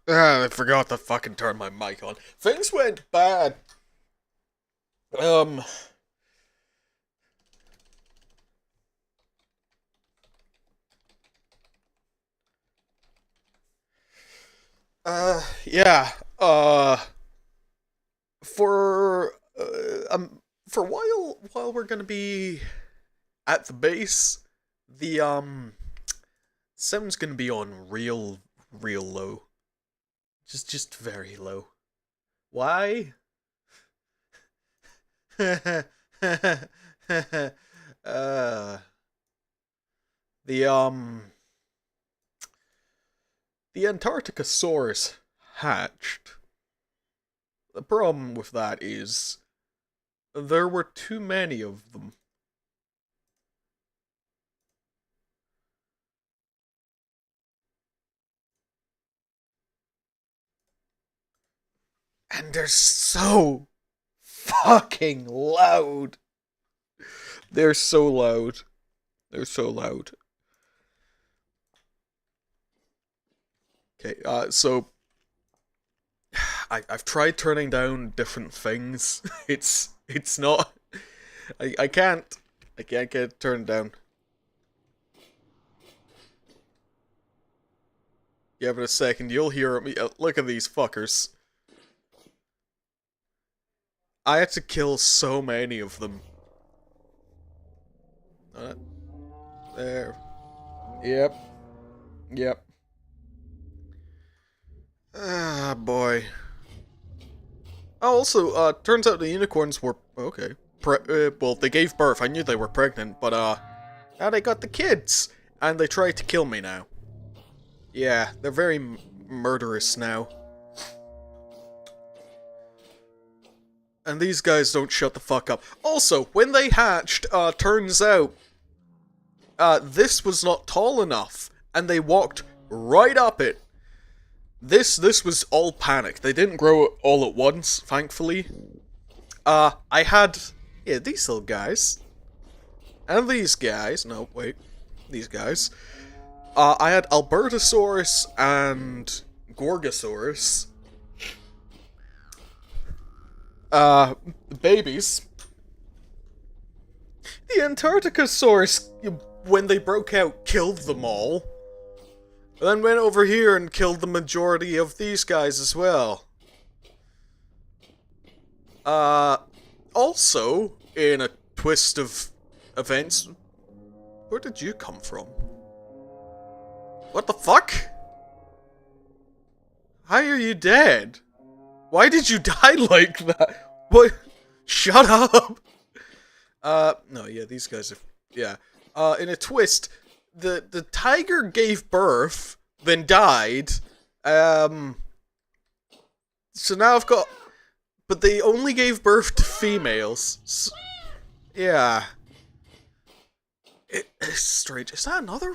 I forgot to fucking turn my mic on. Things went bad. Um, yeah. For, for while we're gonna be at the base, the, sound's gonna be on real low. Just very low. Why? uh, the, the Antarcticosaurus hatched. The problem with that is there were too many of them. And they're so fucking loud. They're so loud. They're so loud. Okay, so I've tried turning down different things. It's not. I can't. I can't get it turned down. Give it a second. You'll hear me. Look at these fuckers. I had to kill so many of them. Uh, there. Yep. Yep. Ah, boy. Oh, also, turns out the unicorns were okay. Well, they gave birth. I knew they were pregnant, but now they got the kids, and they try to kill me now. Yeah, they're very murderous now. And these guys don't shut the fuck up. Also, when they hatched, turns out, this was not tall enough, and they walked right up it. This was all panic. They didn't grow all at once, thankfully. I had, yeah, these little guys. And these guys. No, wait. These guys. I had Albertosaurus and Gorgosaurus. Babies. The Antarcticosaurus, when they broke out, killed them all. Then went over here and killed the majority of these guys as well. Also, in a twist of events, where did you come from? What the fuck? How are you dead? Why did you die like that? What? Shut up! No, yeah, these guys are, yeah. In a twist, the tiger gave birth, then died, so now I've got, but they only gave birth to females, so, yeah. It's strange. Is that another?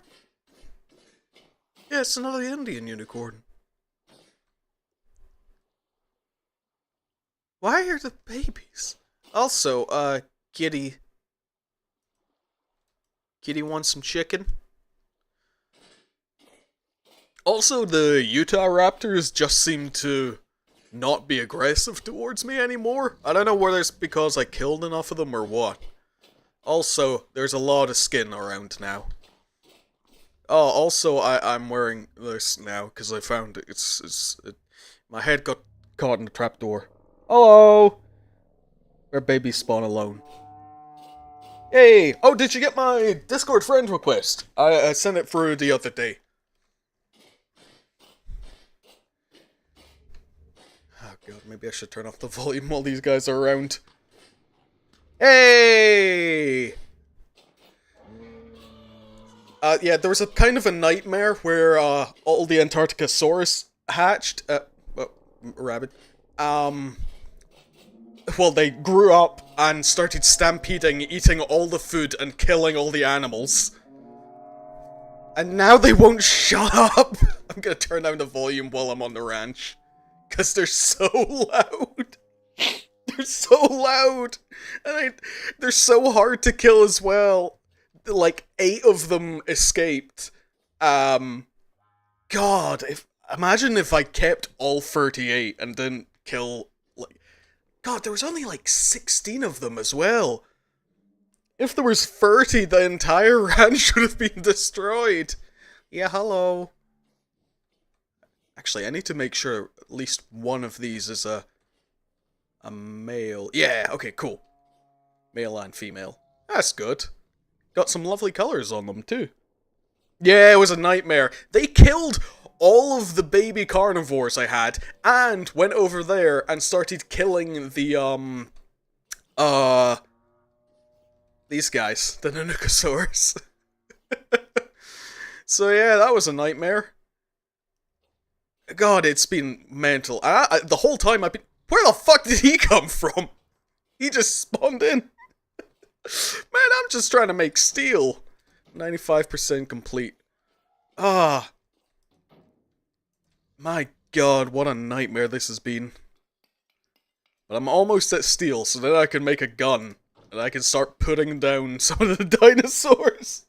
Yeah, it's another Indian unicorn. Why are the babies? Also, Kitty. Kitty wants some chicken? Also, the Utah Raptors just seem to not be aggressive towards me anymore. I don't know whether it's because I killed enough of them or what. Also, there's a lot of skin around now. Oh, also, I'm wearing this now because I found my head got caught in the trapdoor. Hello! Where babies spawn alone. Hey! Oh, did you get my Discord friend request? I sent it through the other day. Oh god, maybe I should turn off the volume while these guys are around. Hey! Yeah, there was a kind of a nightmare where, all the Antarcticosaurus hatched, oh, rabbit, well, they grew up and started stampeding, eating all the food and killing all the animals. And now they won't shut up! I'm gonna turn down the volume while I'm on the ranch. Because they're so loud. They're so loud! And they're so hard to kill as well. Like, 8 of them escaped. God, if Imagine if I kept all 38 and didn't kill, like... God, there was only like 16 of them as well. If there was 30, the entire ranch would have been destroyed. Yeah, hello. Actually, I need to make sure at least one of these is a male. Yeah, okay, cool. Male and female. That's good. Got some lovely colours on them, too. Yeah, it was a nightmare. They killed all of the baby carnivores I had, and went over there and started killing the, these guys, the Nanukosaurs. So yeah, that was a nightmare. God, it's been mental. The whole time I've been... Where the fuck did he come from? He just spawned in. Man, I'm just trying to make steel. 95% complete. Ah. My god, what a nightmare this has been. But I'm almost at steel, so then I can make a gun. And I can start putting down some of the dinosaurs.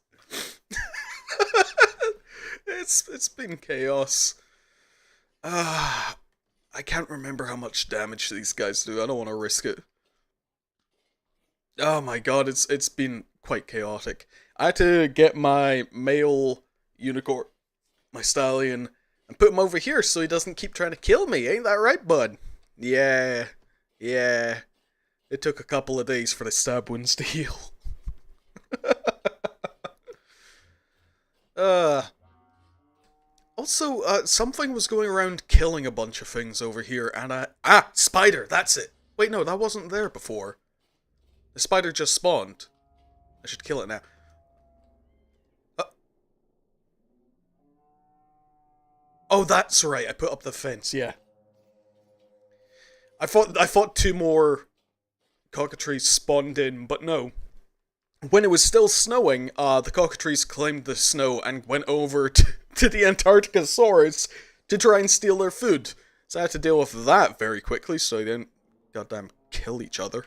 It's been chaos. I can't remember how much damage these guys do. I don't want to risk it. Oh my god, it's been quite chaotic. I had to get my male unicorn, my stallion, and put him over here so he doesn't keep trying to kill me. Ain't that right, bud? Yeah. Yeah. It took a couple of days for the stab wounds to heal. Also, something was going around killing a bunch of things over here, and spider, that's it. Wait, no, that wasn't there before. The spider just spawned. I should kill it now. Oh, that's right, I put up the fence, yeah. I thought two more cockatrices spawned in, but no. When it was still snowing, the cockatrices claimed the snow and went over to the Antarctosaurus to try and steal their food. So I had to deal with that very quickly so they didn't goddamn kill each other.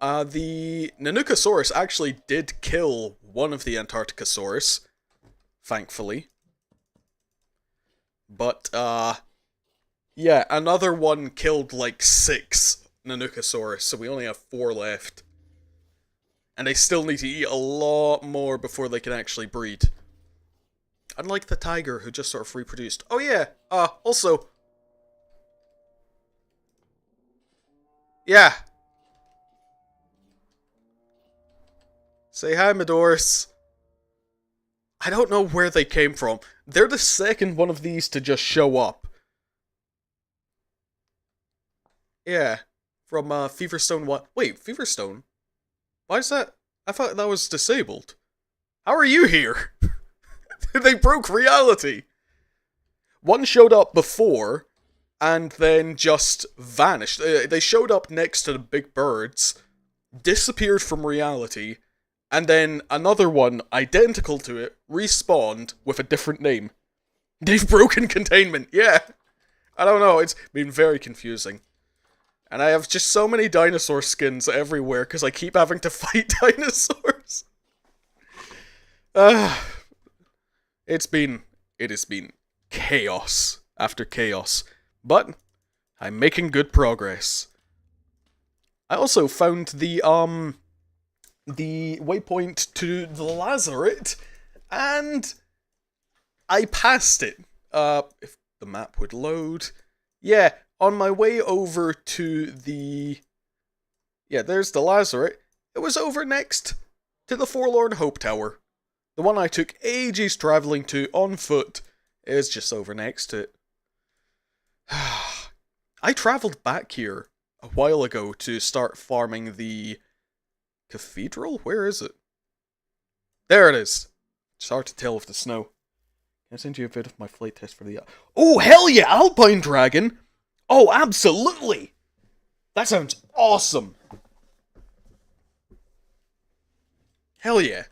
The Nanukosaurus actually did kill one of the Antarctosaurus, thankfully. But, yeah, another one killed like 6 Nanukosaurus, so we only have 4 left. And they still need to eat a lot more before they can actually breed. Unlike the tiger, who just sort of reproduced. Oh yeah, also... Yeah. Say hi, Midorus. I don't know where they came from. They're the second one of these to just show up. Yeah. From, Feverstone 1. Wait, Feverstone? Why is that? I thought that was disabled. How are you here? They broke reality. One showed up before, and then just vanished. They showed up next to the big birds, disappeared from reality, and then another one, identical to it, respawned with a different name. They've broken containment, yeah. I don't know, it's been very confusing. And I have just so many dinosaur skins everywhere because I keep having to fight dinosaurs. It has been chaos after chaos. But I'm making good progress. I also found the waypoint to the lazaret, and I passed it. If the map would load. Yeah. On my way over to the... Yeah, there's the lazaret. It was over next to the Forlorn Hope Tower. The one I took ages travelling to on foot is just over next to it. I travelled back here a while ago to start farming the... cathedral? Where is it? There it is. It's hard to tell with the snow. Can I send you a bit of my flight test for the... Oh, hell yeah! Alpine Dragon! Oh, absolutely! That sounds awesome! Hell yeah.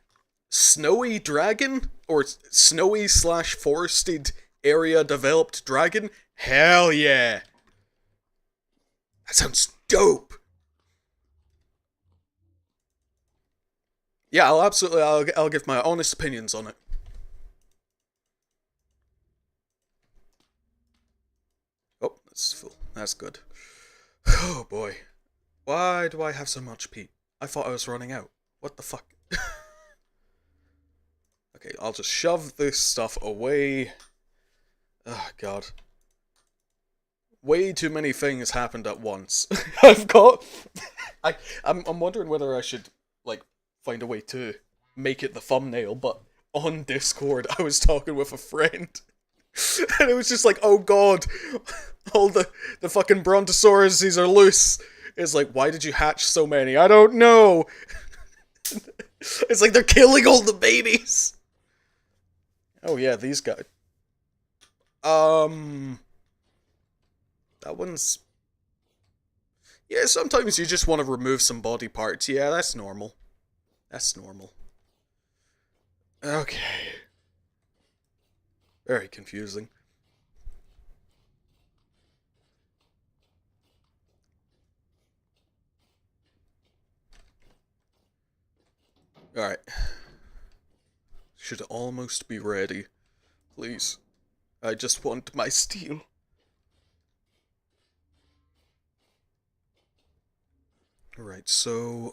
Snowy dragon? Or snowy/forested area developed dragon? Hell yeah! That sounds dope! Yeah, I'll give my honest opinions on it. it's full. That's good. Oh boy. Why do I have so much pee? I thought I was running out. What the fuck? Okay, I'll just shove this stuff away. Oh god. Way too many things happened at once. I've got... I'm wondering whether I should, like, find a way to make it the thumbnail, but on Discord I was talking with a friend. And it was just like, oh god, all the fucking brontosauruses are loose. It's like, why did you hatch so many? I don't know. It's like they're killing all the babies. Oh yeah, these guys. That one's... Yeah, sometimes you just want to remove some body parts. Yeah, that's normal. That's normal. Okay. Very confusing. Alright. Should almost be ready. Please. I just want my steel. Alright, so...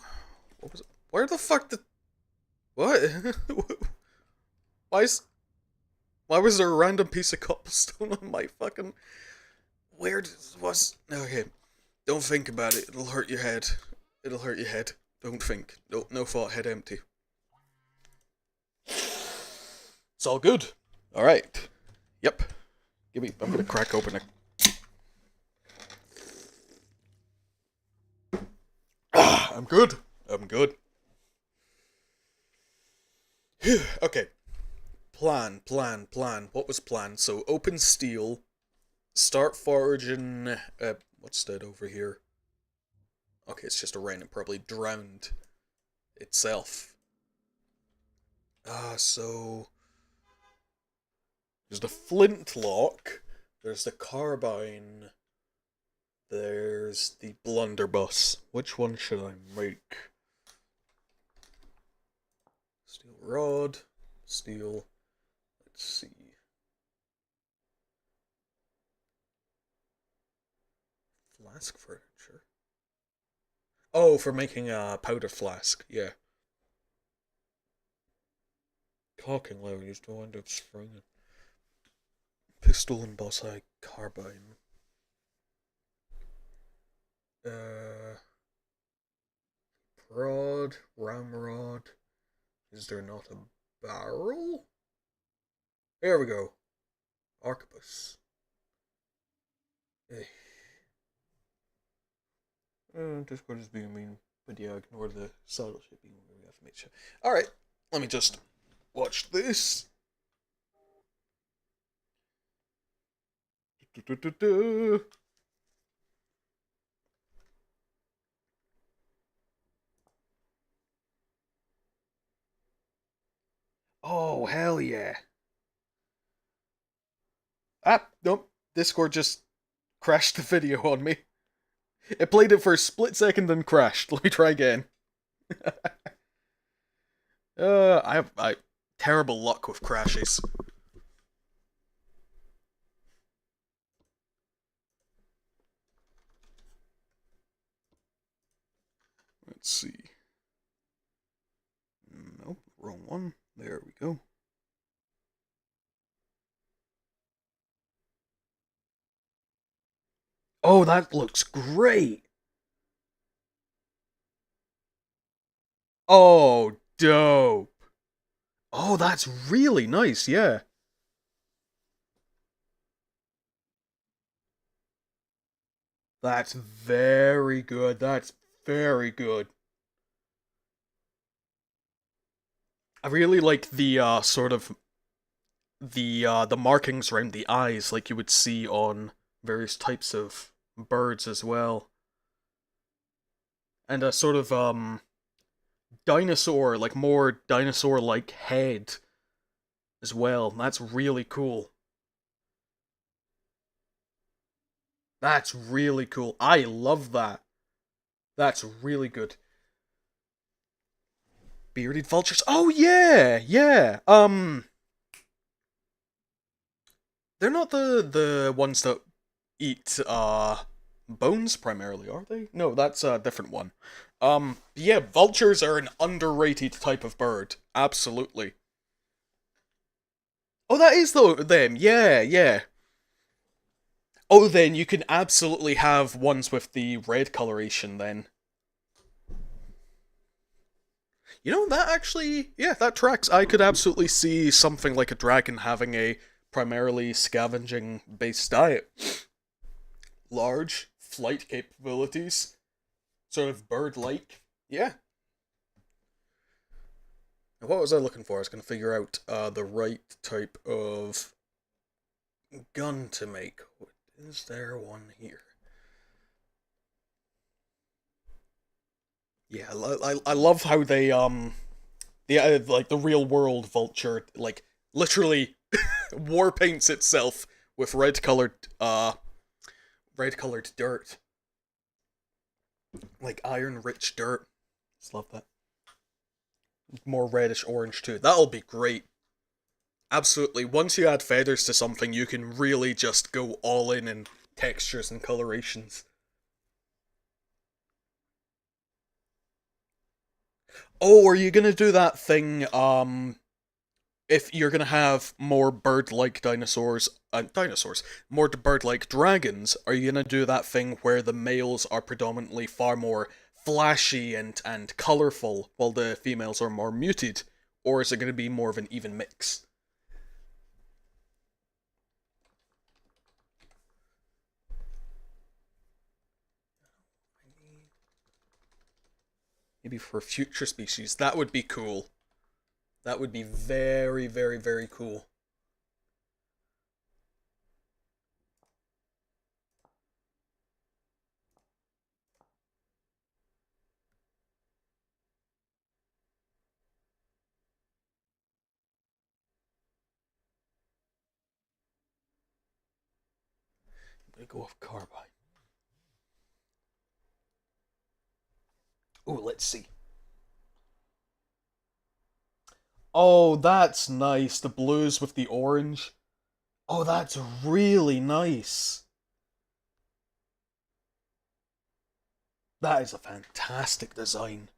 What was it? Where the fuck did... What? Why was there a random piece of cobblestone on my fucking... Where was... Okay. Don't think about it. It'll hurt your head. It'll hurt your head. Don't think. No thought, head empty. It's all good. Alright. Yep. I'm gonna crack open a... I'm good. I'm good. Okay. Plan. What was plan? So, open steel. Start foraging... what's that over here? Okay, it's just a rain. It probably drowned itself. So... There's the flintlock. There's the carbine. There's the blunderbuss. Which one should I make? Steel rod. Steel. Let's see. Flask furniture. Oh, for making a powder flask. Yeah. Caulking lever used to wind up springing. Pistol and boss-eye carbine. Rod, ramrod. Is there not a barrel? There we go. Arquebus. Discord is being mean, but yeah, ignore the subtle shit being we have to make sure. Alright, let me just watch this. Oh, hell yeah. Nope. Discord just crashed the video on me. It played it for a split second and crashed. Let me try again. I have terrible luck with crashes. Let's see. Nope, wrong one. There we go. Oh, that looks great! Oh, dope! Oh, that's really nice, yeah. That's very good. That's very good. I really like the sort of the markings around the eyes, like you would see on various types of birds as well, and a sort of dinosaur, like more dinosaur-like head as well. That's really cool. That's really cool. I love that. That's really good. Bearded vultures. Oh yeah, yeah. They're not the ones that eat bones primarily, are they? No, that's a different one. Yeah, vultures are an underrated type of bird. Absolutely. Oh, that is though them. Yeah, yeah. Oh, then you can absolutely have ones with the red coloration then. You know, that actually, yeah, that tracks. I could absolutely see something like a dragon having a primarily scavenging based diet. Large flight capabilities, sort of bird like. Yeah. What was I looking for? I was going to figure out the right type of gun to make. Is there one here? Yeah, I love how they like the real world vulture like literally war paints itself with red colored dirt, like iron rich dirt. Just love that. More reddish orange too. That'll be great. Absolutely. Once you add feathers to something, you can really just go all in textures and colorations. Oh, are you gonna do that thing? If you're gonna have more bird-like dinosaurs, more bird-like dragons, are you gonna do that thing where the males are predominantly far more flashy and colorful, while the females are more muted, or is it gonna be more of an even mix? Maybe for future species, that would be cool. That would be very, very, very cool. I'm gonna go off carbine. Oh, let's see. Oh, that's nice. The blues with the orange. Oh, that's really nice. That is a fantastic design.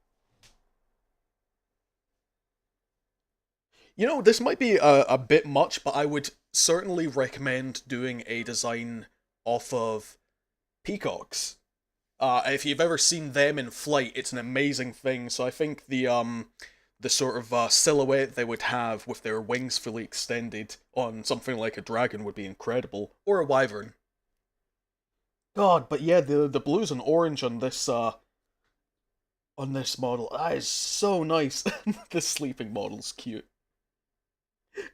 You know, this might be a bit much, but I would certainly recommend doing a design off of peacocks. If you've ever seen them in flight, it's an amazing thing. So I think the sort of silhouette they would have with their wings fully extended on something like a dragon would be incredible, or a wyvern. God, but yeah, the blues and orange on this model, that is so nice. The sleeping model's cute.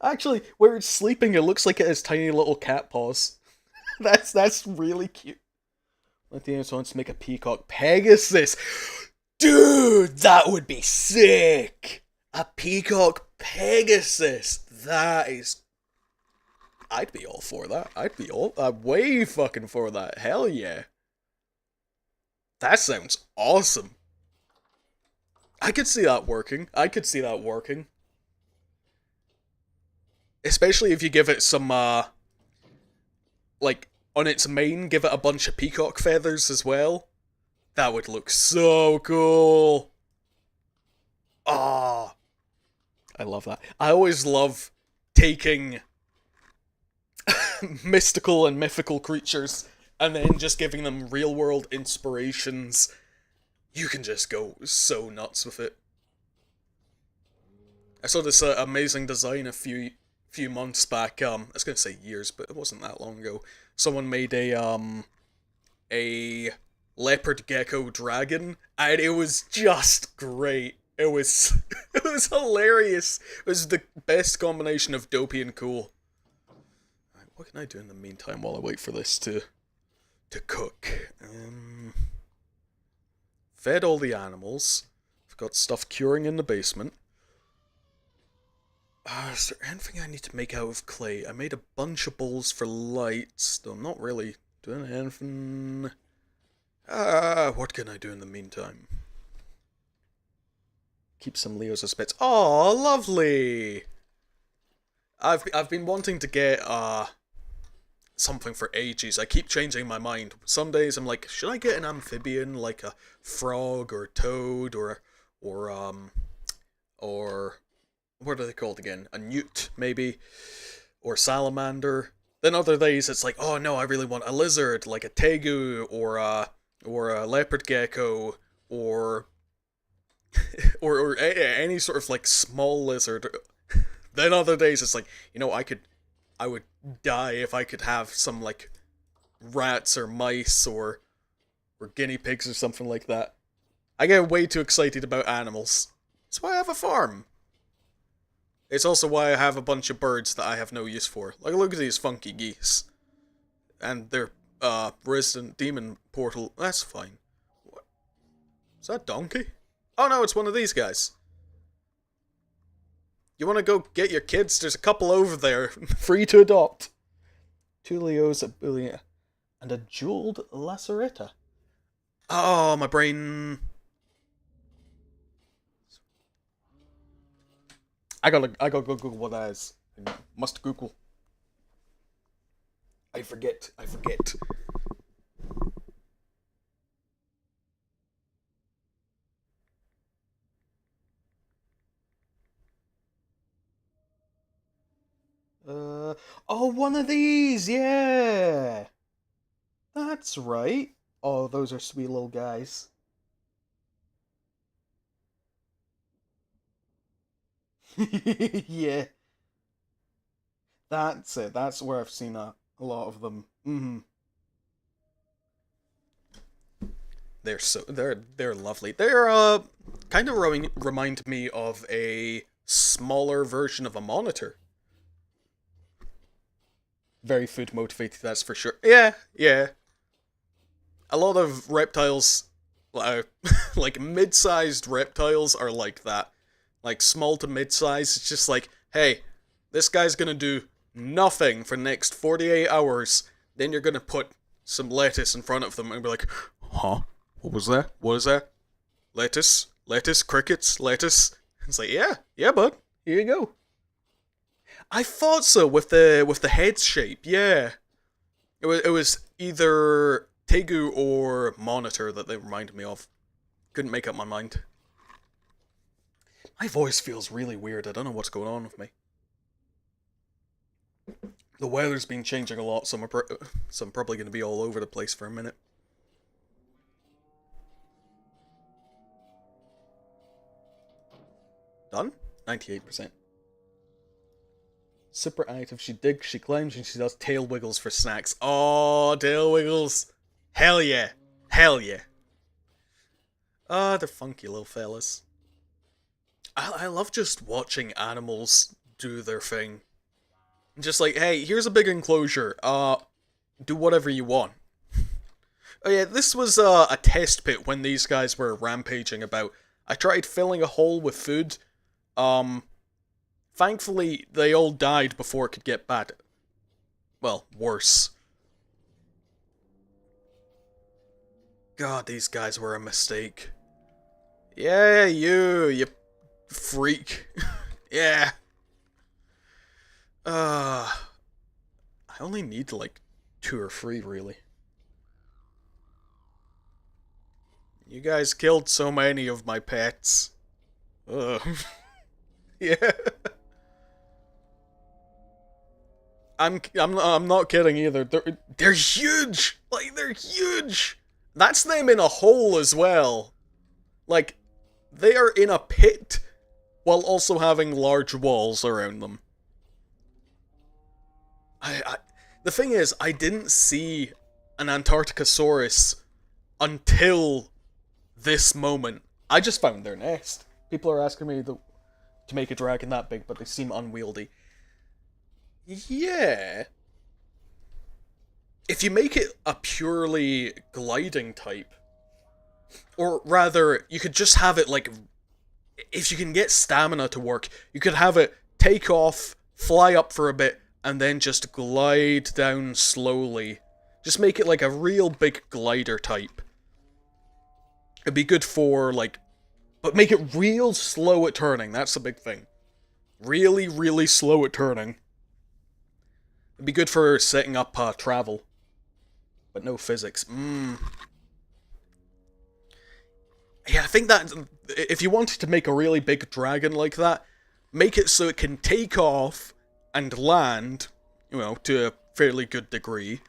Actually, where it's sleeping, it looks like it has tiny little cat paws. That's really cute. Martinez wants to make a peacock Pegasus. Dude, that would be sick. A peacock Pegasus. That is. I'd be all for that. I'd be all. Way fucking for that. Hell yeah. That sounds awesome. I could see that working. I could see that working. Especially if you give it some, like, on its mane, give it a bunch of peacock feathers as well. That would look so cool. Ah, I love that. I always love taking mystical and mythical creatures and then just giving them real world inspirations. You can just go so nuts with it. I saw this amazing design a few months back. I was gonna say years, but it wasn't that long ago. Someone made a leopard gecko dragon, and it was just great. It was it was hilarious. It was the best combination of dopey and cool. Right, what can I do in the meantime while I wait for this to cook? Fed all the animals. I've got stuff curing in the basement. Is there anything I need to make out of clay? I made a bunch of bowls for lights, though I'm not really doing anything. What can I do in the meantime? Keep some Leos as pets. Oh, lovely! I've been wanting to get something for ages. I keep changing my mind. Some days I'm like, should I get an amphibian like a frog or toad or or what are they called again? A newt maybe, or salamander. Then other days it's like, oh no, I really want a lizard like a tegu or a leopard gecko or or any sort of like small lizard. Then other days it's like, I would die if I could have some like rats or mice or guinea pigs or something like that. I get way too excited about animals. That's why I have a farm. It's also why I have a bunch of birds that I have no use for. Like, look at these funky geese. And their resident demon portal. That's fine. What? Is that donkey? Oh no, it's one of these guys. You want to go get your kids? There's a couple over there, free to adopt. Two Leos, a billion, and a jeweled laceretta. Oh, my brain. I gotta Google what that is. I must Google. I forget. Oh, one of these, yeah! That's right. Oh, those are sweet little guys. Yeah. That's it. That's where I've seen a lot of them. They're lovely. They're kind of remind me of a smaller version of a monitor. Very food motivated, that's for sure. Yeah. A lot of reptiles, like mid-sized reptiles, are like that. Like small to mid-size. It's just like, hey, this guy's gonna do nothing for the next 48 hours. Then you're gonna put some lettuce in front of them and be like, huh? What was that? What is that? Lettuce, crickets, lettuce. It's like, yeah, bud. Here you go. I thought so with the head shape. Yeah, it was either Tegu or Monitor that they reminded me of. Couldn't make up my mind. My voice feels really weird. I don't know what's going on with me. The weather's been changing a lot, so I'm probably going to be all over the place for a minute. Done? 98%. Super active. She digs, she climbs, and she does tail wiggles for snacks. Oh, tail wiggles. Hell yeah. Hell yeah. Ah, they're funky little fellas. I love just watching animals do their thing. Just like, hey, here's a big enclosure. Do whatever you want. Oh yeah, this was a test pit when these guys were rampaging about. I tried filling a hole with food. Thankfully, they all died before it could get bad. Well, worse. God, these guys were a mistake. Yeah, you freak. Yeah. I only need like 2 or 3, really. You guys killed so many of my pets. Ugh. Yeah. I'm not kidding either. They're huge. Like, they're huge. That's them in a hole as well. Like, they are in a pit while also having large walls around them. The thing is, I didn't see an Antarcticosaurus until this moment. I just found their nest. People are asking me to make a dragon that big, but they seem unwieldy. Yeah. If you make it a purely gliding type, or rather, you could just have it like, if you can get stamina to work, you could have it take off, fly up for a bit, and then just glide down slowly. Just make it like a real big glider type. It'd be good for, like, but make it real slow at turning, that's the big thing. Really, really slow at turning. It'd be good for setting up travel, but no physics. Yeah, I think that if you wanted to make a really big dragon like that, make it so it can take off and land, to a fairly good degree,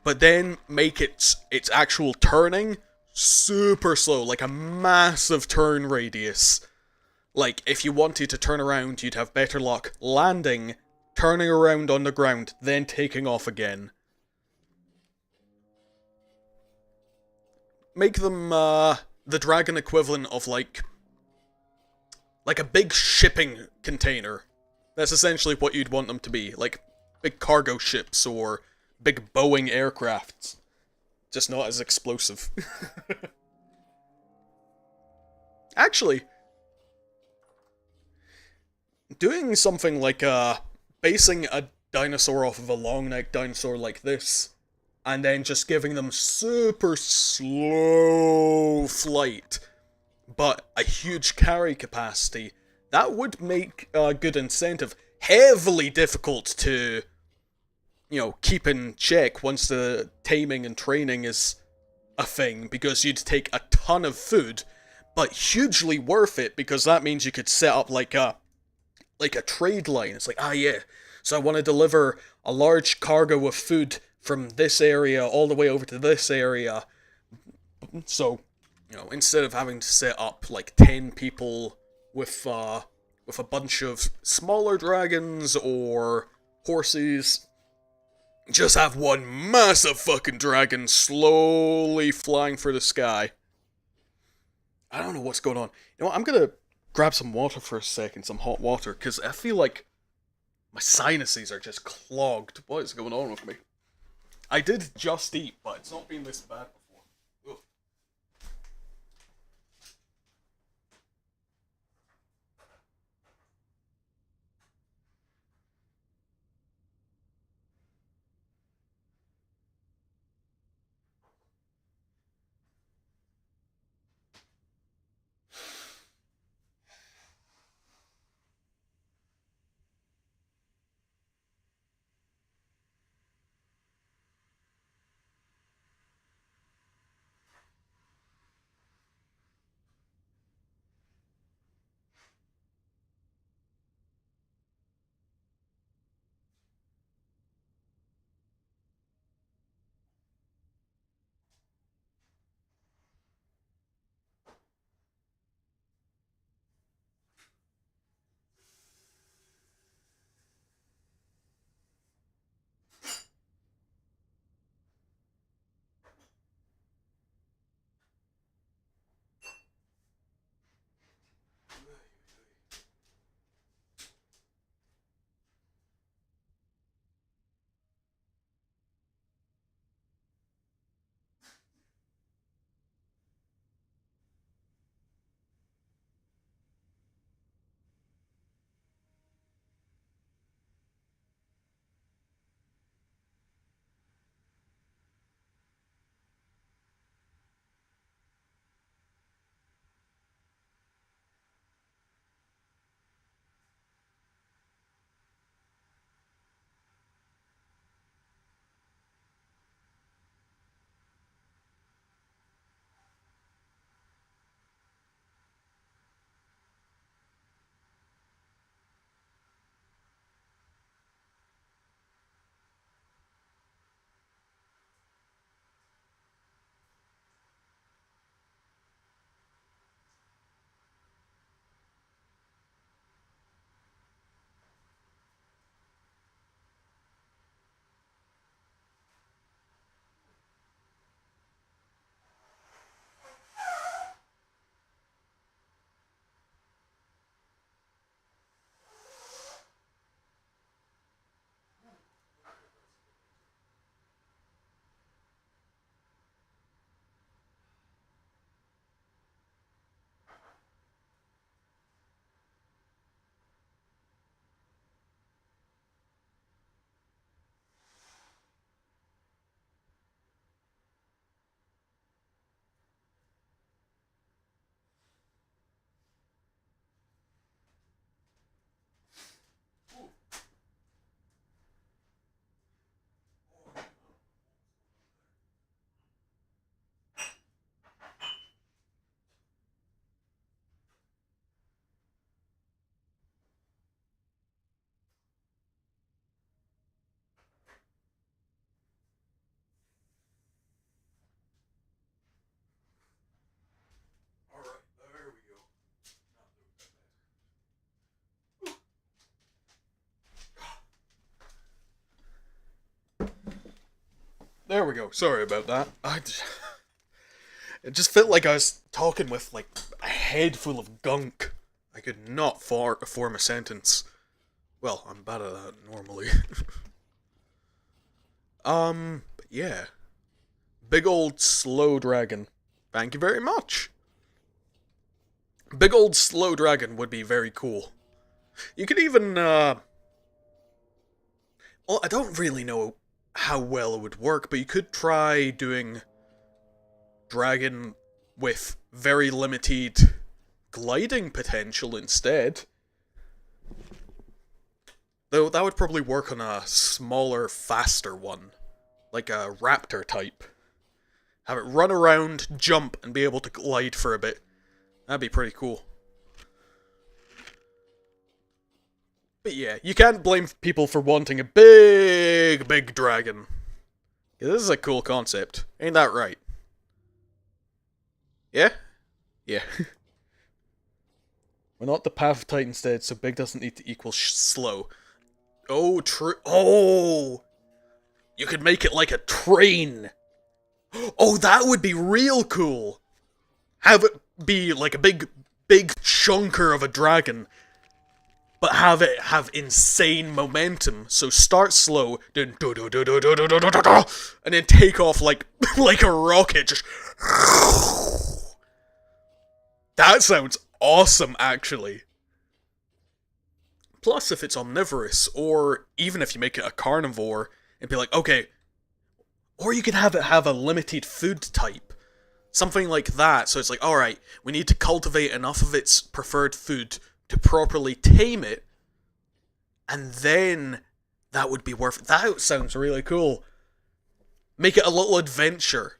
but then make its actual turning super slow, like a massive turn radius. Like, if you wanted to turn around, you'd have better luck landing, turning around on the ground, then taking off again. Make them, the dragon equivalent of, like a big shipping container. That's essentially what you'd want them to be. Like, big cargo ships or big Boeing aircrafts. Just not as explosive. Actually, doing something like, basing a dinosaur off of a long-necked dinosaur like this, and then just giving them super slow flight, but a huge carry capacity, that would make a good incentive. Heavily difficult to, keep in check once the taming and training is a thing, because you'd take a ton of food, but hugely worth it, because that means you could set up like a trade line. It's like, yeah, so I want to deliver a large cargo of food from this area all the way over to this area. So, instead of having to set up like 10 people with a bunch of smaller dragons or horses, just have one massive fucking dragon slowly flying through the sky. I don't know what's going on. I'm gonna grab some water for a second, some hot water, because I feel like my sinuses are just clogged. What is going on with me? I did just eat, but it's not been this bad before. Ugh. There we go. Sorry about that. It just felt like I was talking with, like, a head full of gunk. I could not form a sentence. Well, I'm bad at that normally. But yeah. Big old slow dragon. Thank you very much. Big old slow dragon would be very cool. You could even, well, I don't really know how well it would work, but you could try doing dragon with very limited gliding potential instead. Though that would probably work on a smaller, faster one. Like a raptor type. Have it run around, jump, and be able to glide for a bit. That'd be pretty cool. But yeah, you can't blame people for wanting a big dragon. This is a cool concept. Ain't that right? Yeah? Yeah. We're not the path of Titan instead, so big doesn't need to equal slow. Oh, true. Oh! You could make it like a train. Oh, that would be real cool. Have it be like a big chunker of a dragon, but have it have insane momentum. So start slow, then and then take off like a rocket. Just that sounds awesome, actually. Plus, if it's omnivorous, or even if you make it a carnivore, and be like, okay, or you could have it have a limited food type. Something like that, so it's like, alright, we need to cultivate enough of its preferred food to properly tame it, and then that would be worth it. That sounds really cool. Make it a little adventure.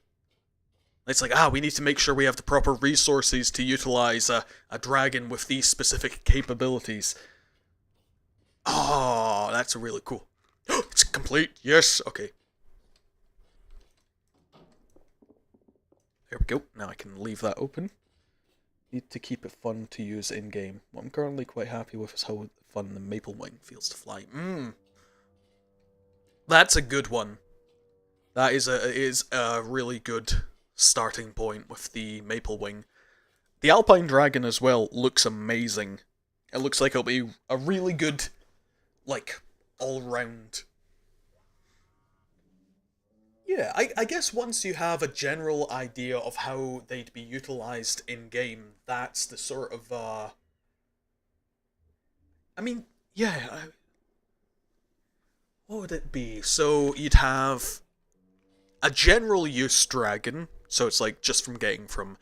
It's like, we need to make sure we have the proper resources to utilize a dragon with these specific capabilities. Oh, that's really cool. It's complete, yes, okay. There we go, now I can leave that open. Need to keep it fun to use in-game. What I'm currently quite happy with is how fun the Maple Wing feels to fly. That's a good one. That is a really good starting point with the Maple Wing. The Alpine Dragon as well looks amazing. It looks like it'll be a really good, like, all-round. Yeah, I guess once you have a general idea of how they'd be utilized in-game, that's the sort of, I mean, yeah, what would it be? So, you'd have a general use dragon, so it's like just from getting from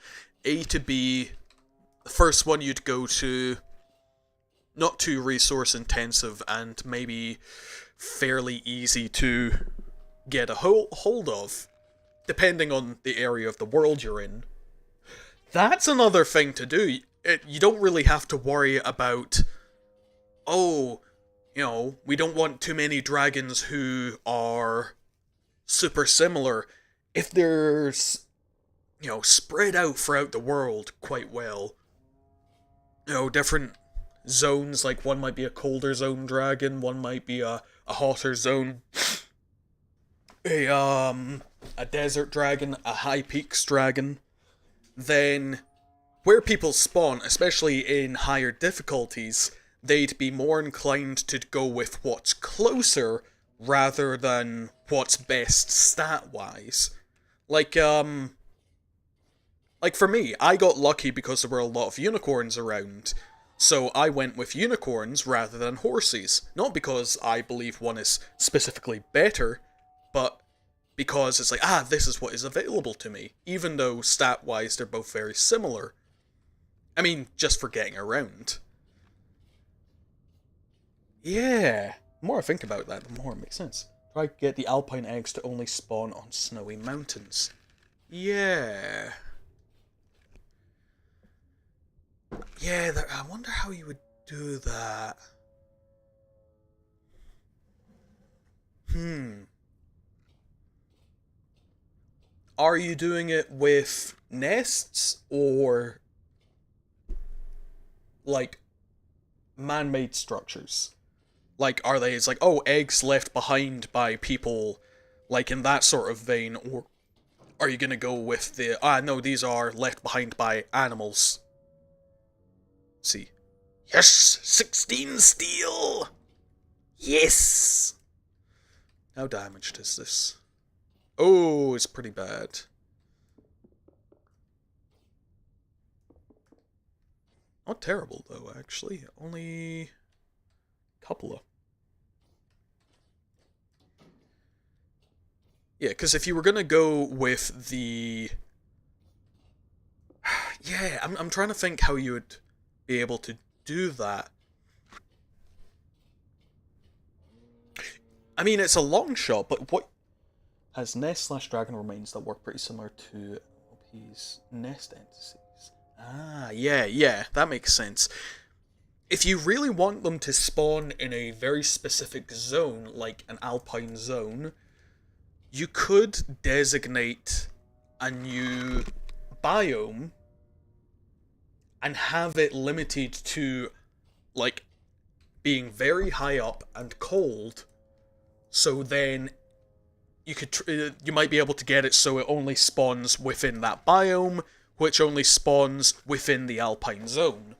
A to B. The first one you'd go to, not too resource intensive, and maybe fairly easy to get a hold of, depending on the area of the world you're in. That's another thing to do. You don't really have to worry about, oh, you know, we don't want too many dragons who are super similar. If there's, you know, spread out throughout the world quite well, you know, different zones, like one might be a colder zone dragon, one might be a hotter zone, a desert dragon, a high peaks dragon, then where people spawn, especially in higher difficulties, they'd be more inclined to go with what's closer rather than what's best stat-wise. Like for me, I got lucky because there were a lot of unicorns around, so I went with unicorns rather than horses. Not because I believe one is specifically better, but because it's like, this is what is available to me, even though stat-wise they're both very similar. I mean, just for getting around. Yeah, the more I think about that, the more it makes sense. Try to get the alpine eggs to only spawn on snowy mountains. Yeah. Yeah, I wonder how you would do that. Are you doing it with nests, or like man-made structures? Like, are they, it's like, oh, eggs left behind by people, Like in that sort of vein, or are you gonna go with the, no, these are left behind by animals? See. Yes! 16 steel! Yes! How damaged is this? Oh, it's pretty bad. Not terrible, though, actually. Only a couple of... Yeah, because if you were gonna go with the... Yeah, I'm trying to think how you would be able to do that. I mean, it's a long shot, but what... Has nest slash dragon remains that work pretty similar to OP's nest entities. Ah, yeah, that makes sense. If you really want them to spawn in a very specific zone, like an alpine zone, you could designate a new biome and have it limited to, like, being very high up and cold, so then you could you might be able to get it so it only spawns within that biome, which only spawns within the alpine zone.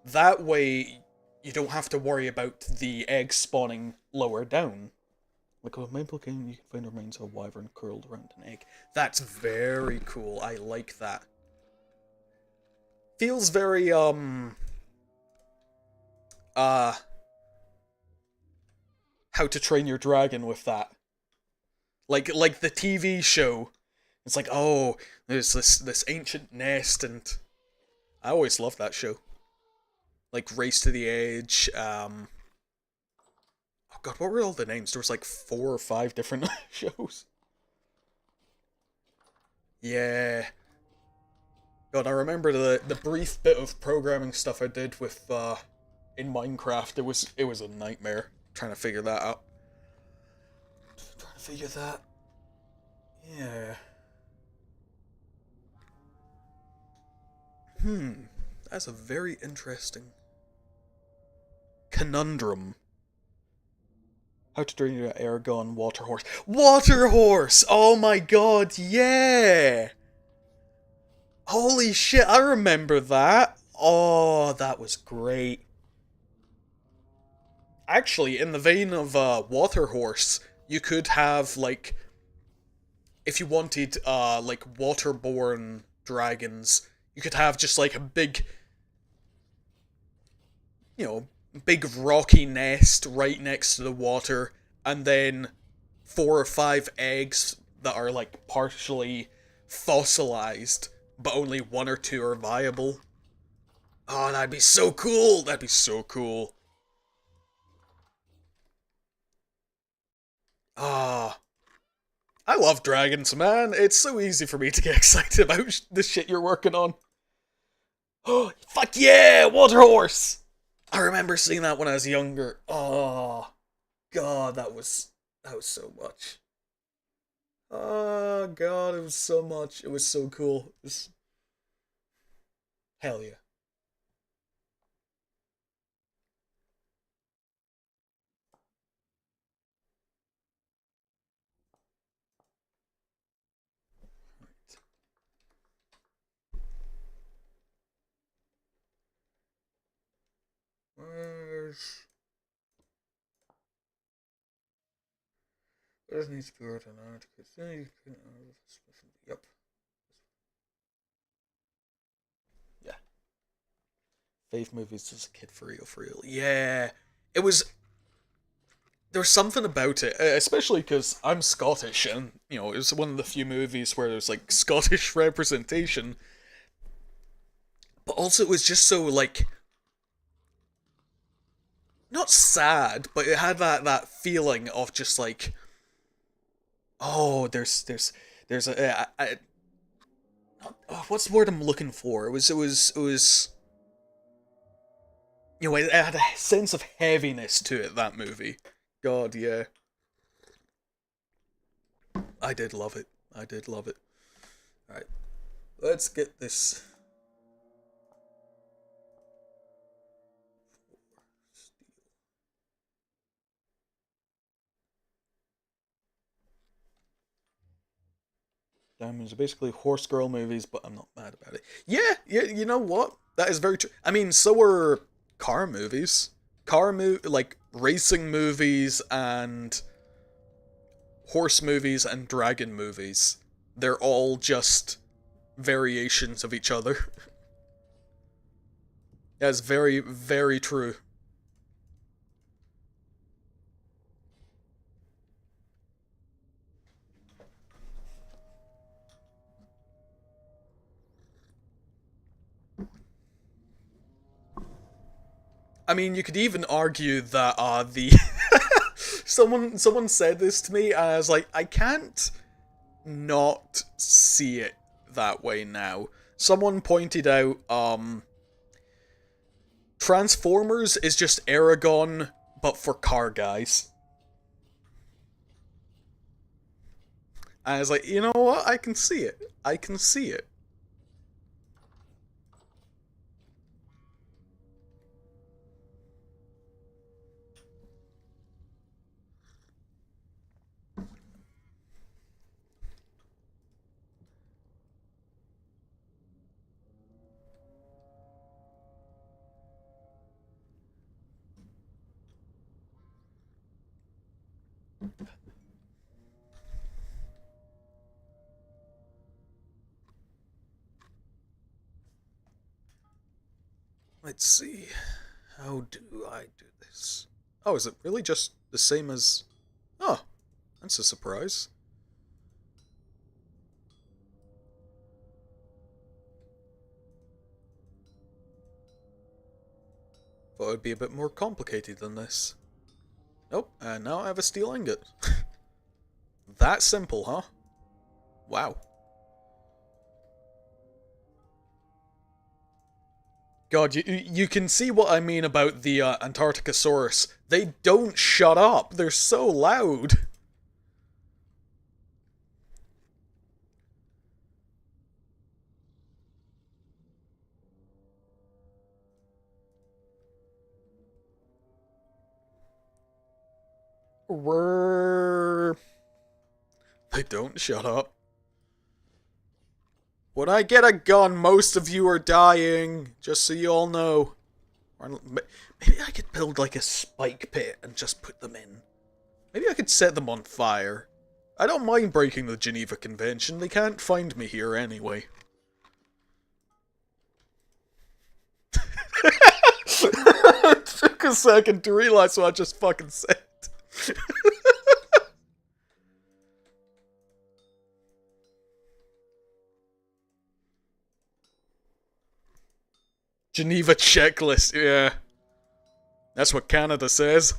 That way, you don't have to worry about the eggs spawning lower down. Like a maple game, you can find remains of a wyvern curled around an egg. That's very cool. I like that. Feels very, How to Train Your Dragon with that. Like the TV show. It's like, oh, there's this ancient nest, and I always loved that show. Like Race to the Edge, oh god, what were all the names? There was like 4 or 5 different shows. Yeah. God, I remember the brief bit of programming stuff I did with in Minecraft. It was a nightmare trying to figure that out. Trying to figure that. Yeah. That's a very interesting conundrum. How to train your air gun, water horse. Water horse! Oh my god, yeah! Holy shit, I remember that. Oh, that was great. Actually, in the vein of water horse, you could have, like, if you wanted, like, waterborne dragons, you could have just, like, a big, you know, big rocky nest right next to the water, and then 4 or 5 eggs that are, like, partially fossilized, but only 1 or 2 are viable. Oh, that'd be so cool! That'd be so cool. Ah. I love dragons, man. It's so easy for me to get excited about the shit you're working on. Oh, fuck yeah! Water horse! I remember seeing that when I was younger. Oh, god, that was so much. Oh, god, it was so much. It was so cool. It was... Hell yeah. Where's... There's needs to be written out. Yep. Yeah. Fave movies as a kid, for real, for real. Yeah. It was... There's something about it, especially because I'm Scottish, and, you know, it was one of the few movies where there's, like, Scottish representation. But also, it was just so, like... Not sad, but it had that feeling of just, like... Oh, there's what's the word I'm looking for? It was you know, it had a sense of heaviness to it, that movie. God, yeah. I did love it. I did love it. Alright, let's get this. Diamonds are basically horse girl movies, but I'm not mad about it. Yeah, yeah, you know what? That is very true. I mean, so are car movies. Like racing movies and horse movies and dragon movies. They're all just variations of each other. That's very, very true. I mean, you could even argue that the someone said this to me, and I was like, I can't not see it that way now. Someone pointed out, Transformers is just Aragon, but for car guys. And I was like, you know what? I can see it. I can see it. Let's see. How do I do this? Oh, is it really just the same as... Oh, that's a surprise. Thought it would be a bit more complicated than this. Nope, and now I have a steel ingot. That simple, huh? Wow. God, you can see what I mean about the Antarcticosaurus. They don't shut up. They're so loud. They don't shut up. When I get a gun, most of you are dying. Just so you all know. Maybe I could build like a spike pit and just put them in. Maybe I could set them on fire. I don't mind breaking the Geneva Convention. They can't find me here anyway. It took a second to realize what I just fucking said. Geneva checklist, yeah. That's what Canada says.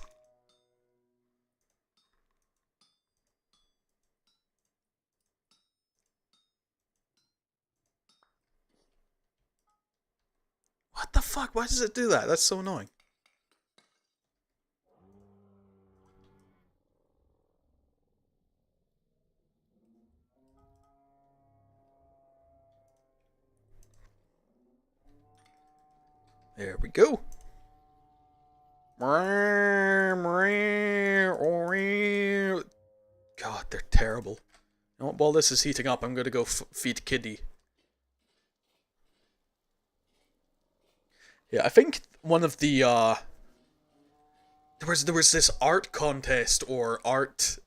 What the fuck? Why does it do that? That's so annoying. There we go. God, they're terrible. You know what, while this is heating up, I'm gonna go feed Kitty. Yeah, I think one of the, there was this art contest or art,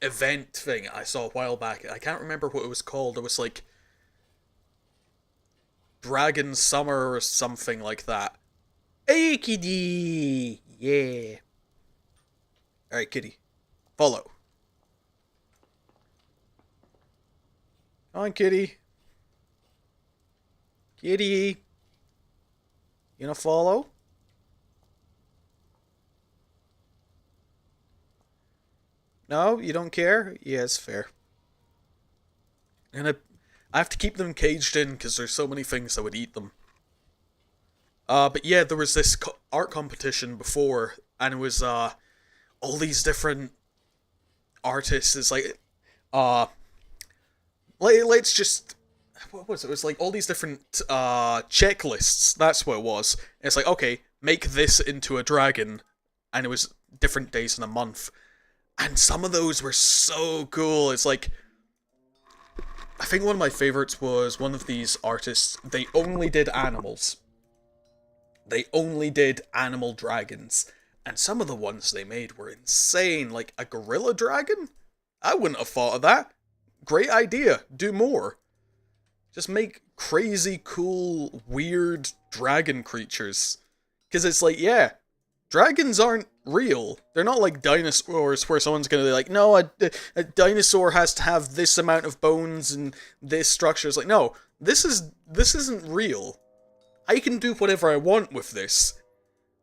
event thing I saw a while back. I can't remember what it was called. It was like Dragon Summer or something like that. Hey, Kitty! Yeah. Alright, Kitty. Follow. Come on, Kitty. Kitty. You gonna follow? No? You don't care? Yeah, it's fair. And I have to keep them caged in because there's so many things that would eat them. But yeah, there was this art competition before, and it was, all these different artists. It's like, let's just, what was it? It was like all these different, checklists. That's what it was. And it's like, okay, make this into a dragon, and it was different days in a month. And some of those were so cool. It's like, I think one of my favorites was one of these artists. They only did animals. They only did animal dragons. And some of the ones they made were insane. Like a gorilla dragon? I wouldn't have thought of that. Great idea. Do more. Just make crazy, cool, weird dragon creatures. Because it's like, yeah, dragons aren't real. They're not like dinosaurs where someone's going to be like, no, a dinosaur has to have this amount of bones and this structure. It's like, no, this isn't real. I can do whatever I want with this.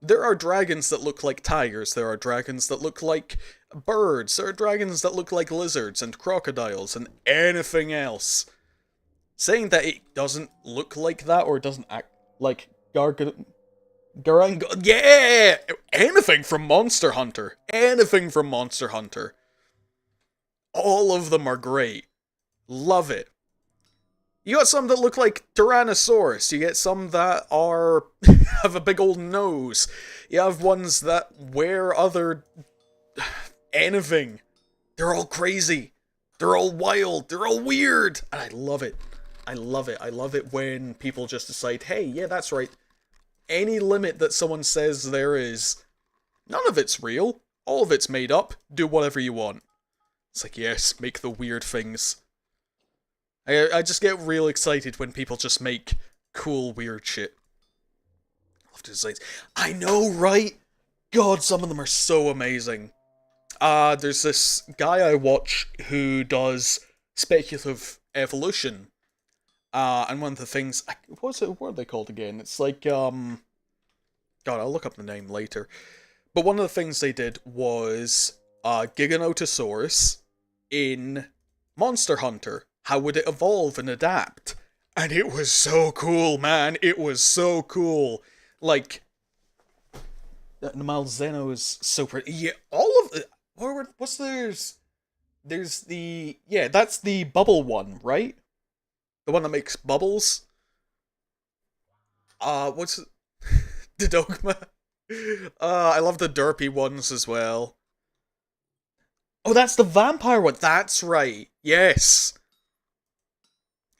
There are dragons that look like tigers, there are dragons that look like birds, there are dragons that look like lizards and crocodiles and anything else. Saying that it doesn't look like that or doesn't act like Garango, yeah! Anything from Monster Hunter. Anything from Monster Hunter. All of them are great. Love it. You got some that look like Tyrannosaurus. You get some that are have a big old nose. You have ones that wear other anything. They're all crazy. They're all wild. They're all weird. And I love it. I love it. I love it when people just decide, hey, yeah, that's right. Any limit that someone says there is, none of it's real. All of it's made up. Do whatever you want. It's like, yes, make the weird things. I just get real excited when people just make cool, weird shit. Love designs. I know, right? God, some of them are so amazing. There's this guy I watch who does speculative evolution. And one of the things... What are they called again? It's like, God, I'll look up the name later. But one of the things they did was Giganotosaurus in Monster Hunter. How would it evolve and adapt? And it was so cool, man. It was so cool. Like, Malzeno is so pretty. Yeah, all of it. What's there's the... Yeah, that's the bubble one, right? The one that makes bubbles? What's... The Dogma? I love the derpy ones as well. Oh, that's the vampire one. That's right. Yes.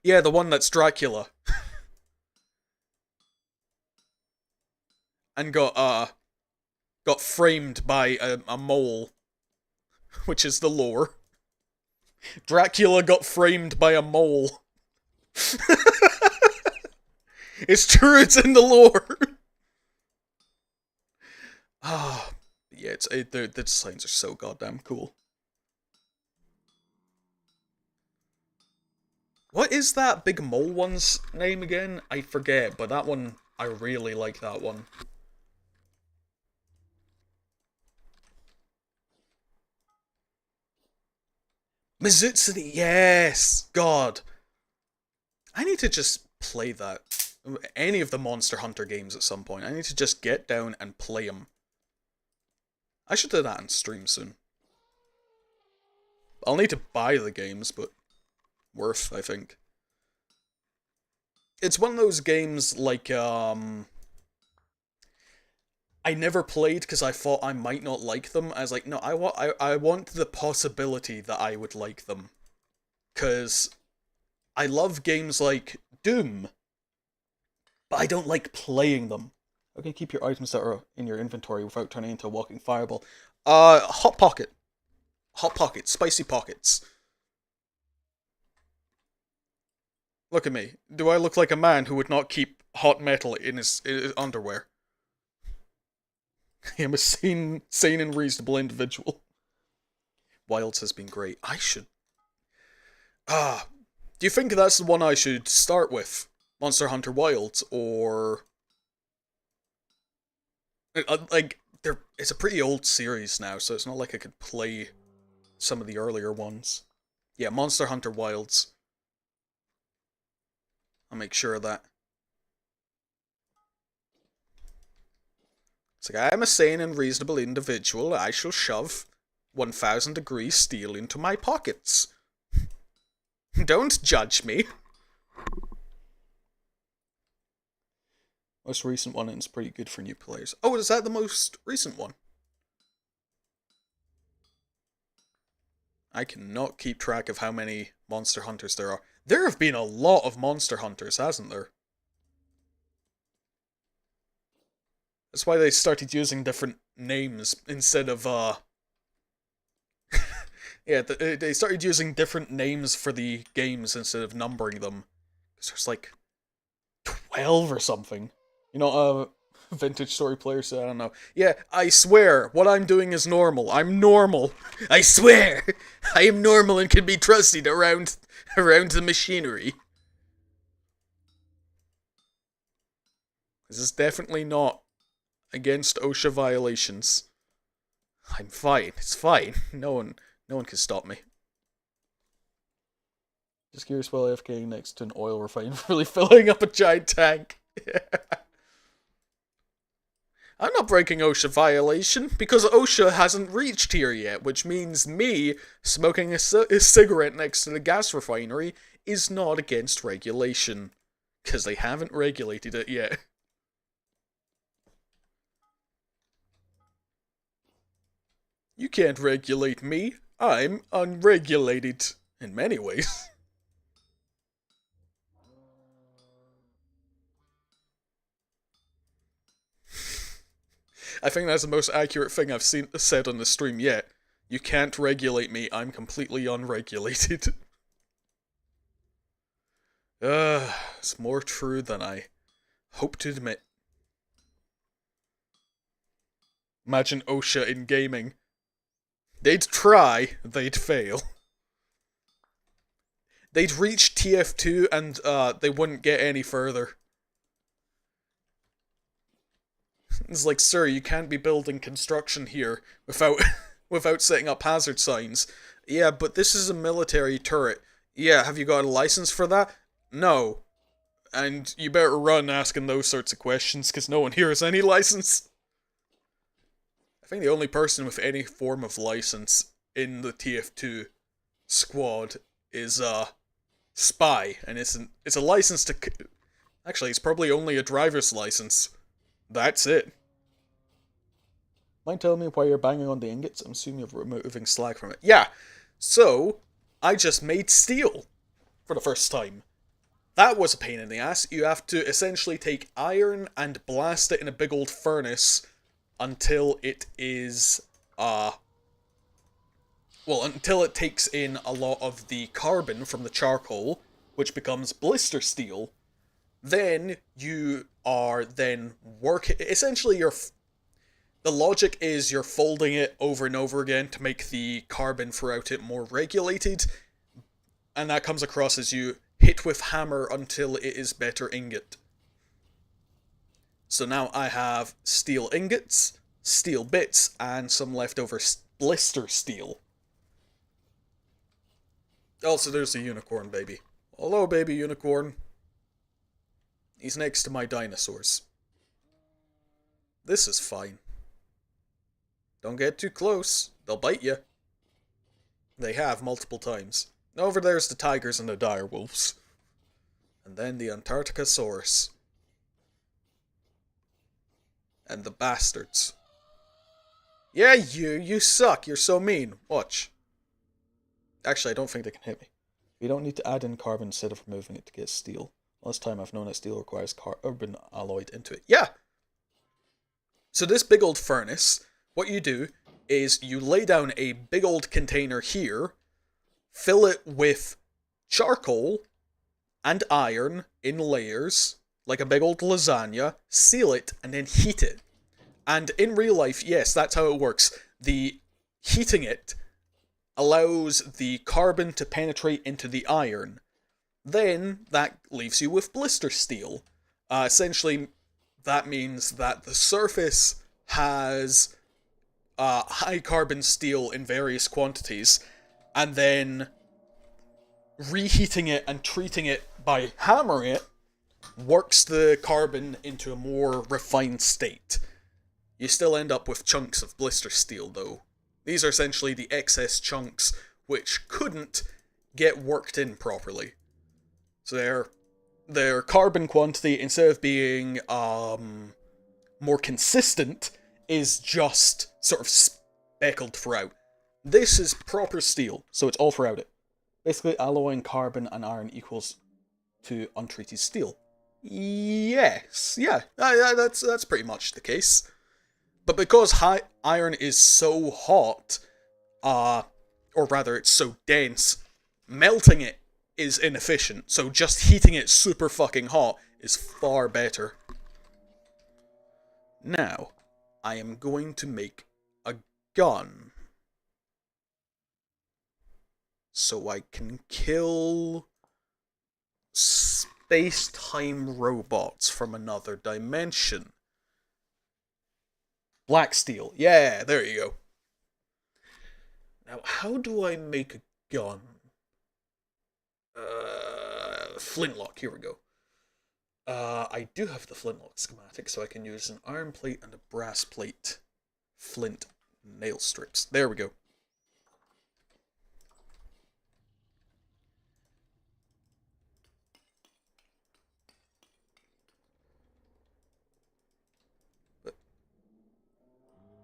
Yeah, the one that's Dracula. And got framed by a mole. Which is the lore. Dracula got framed by a mole. It's true, it's in the lore. Ah, yeah, the designs are so goddamn cool. What is that big mole one's name again? I forget, but that one, I really like that one. Mizutsune, yes! God. I need to just play that. Any of the Monster Hunter games at some point. I need to just get down and play them. I should do that on stream soon. I'll need to buy the games, but worth, I think. It's one of those games like, I never played because I thought I might not like them. I was like, no, I want the possibility that I would like them. Because I love games like Doom, but I don't like playing them. Okay, keep your items that are in your inventory without turning into a walking fireball. Hot Pocket. Hot Pockets. Spicy Pockets. Look at me. Do I look like a man who would not keep hot metal in his underwear? I am a sane and reasonable individual. Wilds has been great. I should... do you think that's the one I should start with? Monster Hunter Wilds, or... Like, it's a pretty old series now, so it's not like I could play some of the earlier ones. Yeah, Monster Hunter Wilds. I'll make sure of that. It's like, I am a sane and reasonable individual. I shall shove 1000 degree steel into my pockets. Don't judge me. Most recent one, and it's pretty good for new players. Oh, is that the most recent one? I cannot keep track of how many monster hunters there are. There have been a lot of monster hunters, hasn't there? That's why they started using different names instead of, yeah, they started using different names for the games instead of numbering them. Because there's like 12 or something. You know, vintage story players, so I don't know. Yeah, I swear, what I'm doing is normal. I'm normal. I swear! I am normal and can be trusted around the machinery. This is definitely not against OSHA violations. I'm fine. It's fine. No one can stop me. Just curious while AFK next to an oil refinery filling up a giant tank. I'm not breaking OSHA violation because OSHA hasn't reached here yet, which means me smoking a cigarette next to the gas refinery is not against regulation. Because they haven't regulated it yet. You can't regulate me. I'm unregulated. In many ways. I think that's the most accurate thing I've said on the stream yet. You can't regulate me. I'm completely unregulated. It's more true than I hope to admit. Imagine OSHA in gaming. They'd try, they'd fail. They'd reach TF2 and they wouldn't get any further. It's like, sir, you can't be building construction here without without setting up hazard signs. Yeah, but this is a military turret. Yeah, have you got a license for that? No. And you better run asking those sorts of questions, because no one here has any license. I think the only person with any form of license in the TF2 squad is, Spy, and it's a license to... Actually, it's probably only a driver's license. That's it. Mind telling me why you're banging on the ingots? I'm assuming you're removing slag from it. Yeah, so, I just made steel for the first time. That was a pain in the ass. You have to essentially take iron and blast it in a big old furnace until it is, until it takes in a lot of the carbon from the charcoal, which becomes blister steel. Then you are working... Essentially, the logic is you're folding it over and over again to make the carbon throughout it more regulated, and that comes across as you hit with hammer until it is better ingot. So now I have steel ingots, steel bits, and some leftover blister steel. Also, there's a unicorn baby. Hello, baby unicorn. He's next to my dinosaurs. This is fine. Don't get too close. They'll bite you. They have multiple times. Over there's the tigers and the direwolves. And then the Antarcticosaurus. And the bastards. Yeah, you suck. You're so mean. Watch. Actually, I don't think they can hit me. We don't need to add in carbon instead of removing it to get steel. Last time I've known that steel requires carbon alloyed into it. Yeah! So this big old furnace, what you do is you lay down a big old container here, fill it with charcoal and iron in layers, like a big old lasagna, seal it, and then heat it. And in real life, yes, that's how it works. The heating it allows the carbon to penetrate into the iron. Then, that leaves you with blister steel. Essentially, that means that the surface has high carbon steel in various quantities, and then reheating it and treating it by hammering it works the carbon into a more refined state. You still end up with chunks of blister steel, though. These are essentially the excess chunks which couldn't get worked in properly. So their carbon quantity, instead of being more consistent, is just sort of speckled throughout. This is proper steel, so it's all throughout it. Basically, alloying carbon and iron equals to untreated steel. Yes, yeah, that's pretty much the case. But because iron is so hot, or rather it's so dense, melting it is inefficient, so just heating it super fucking hot is far better. Now, I am going to make a gun. So I can kill space-time robots from another dimension. Black steel. Yeah, there you go. Now, how do I make a gun? Flintlock, here we go. I do have the flintlock schematic, so I can use an iron plate and a brass plate. Flint nail strips. There we go.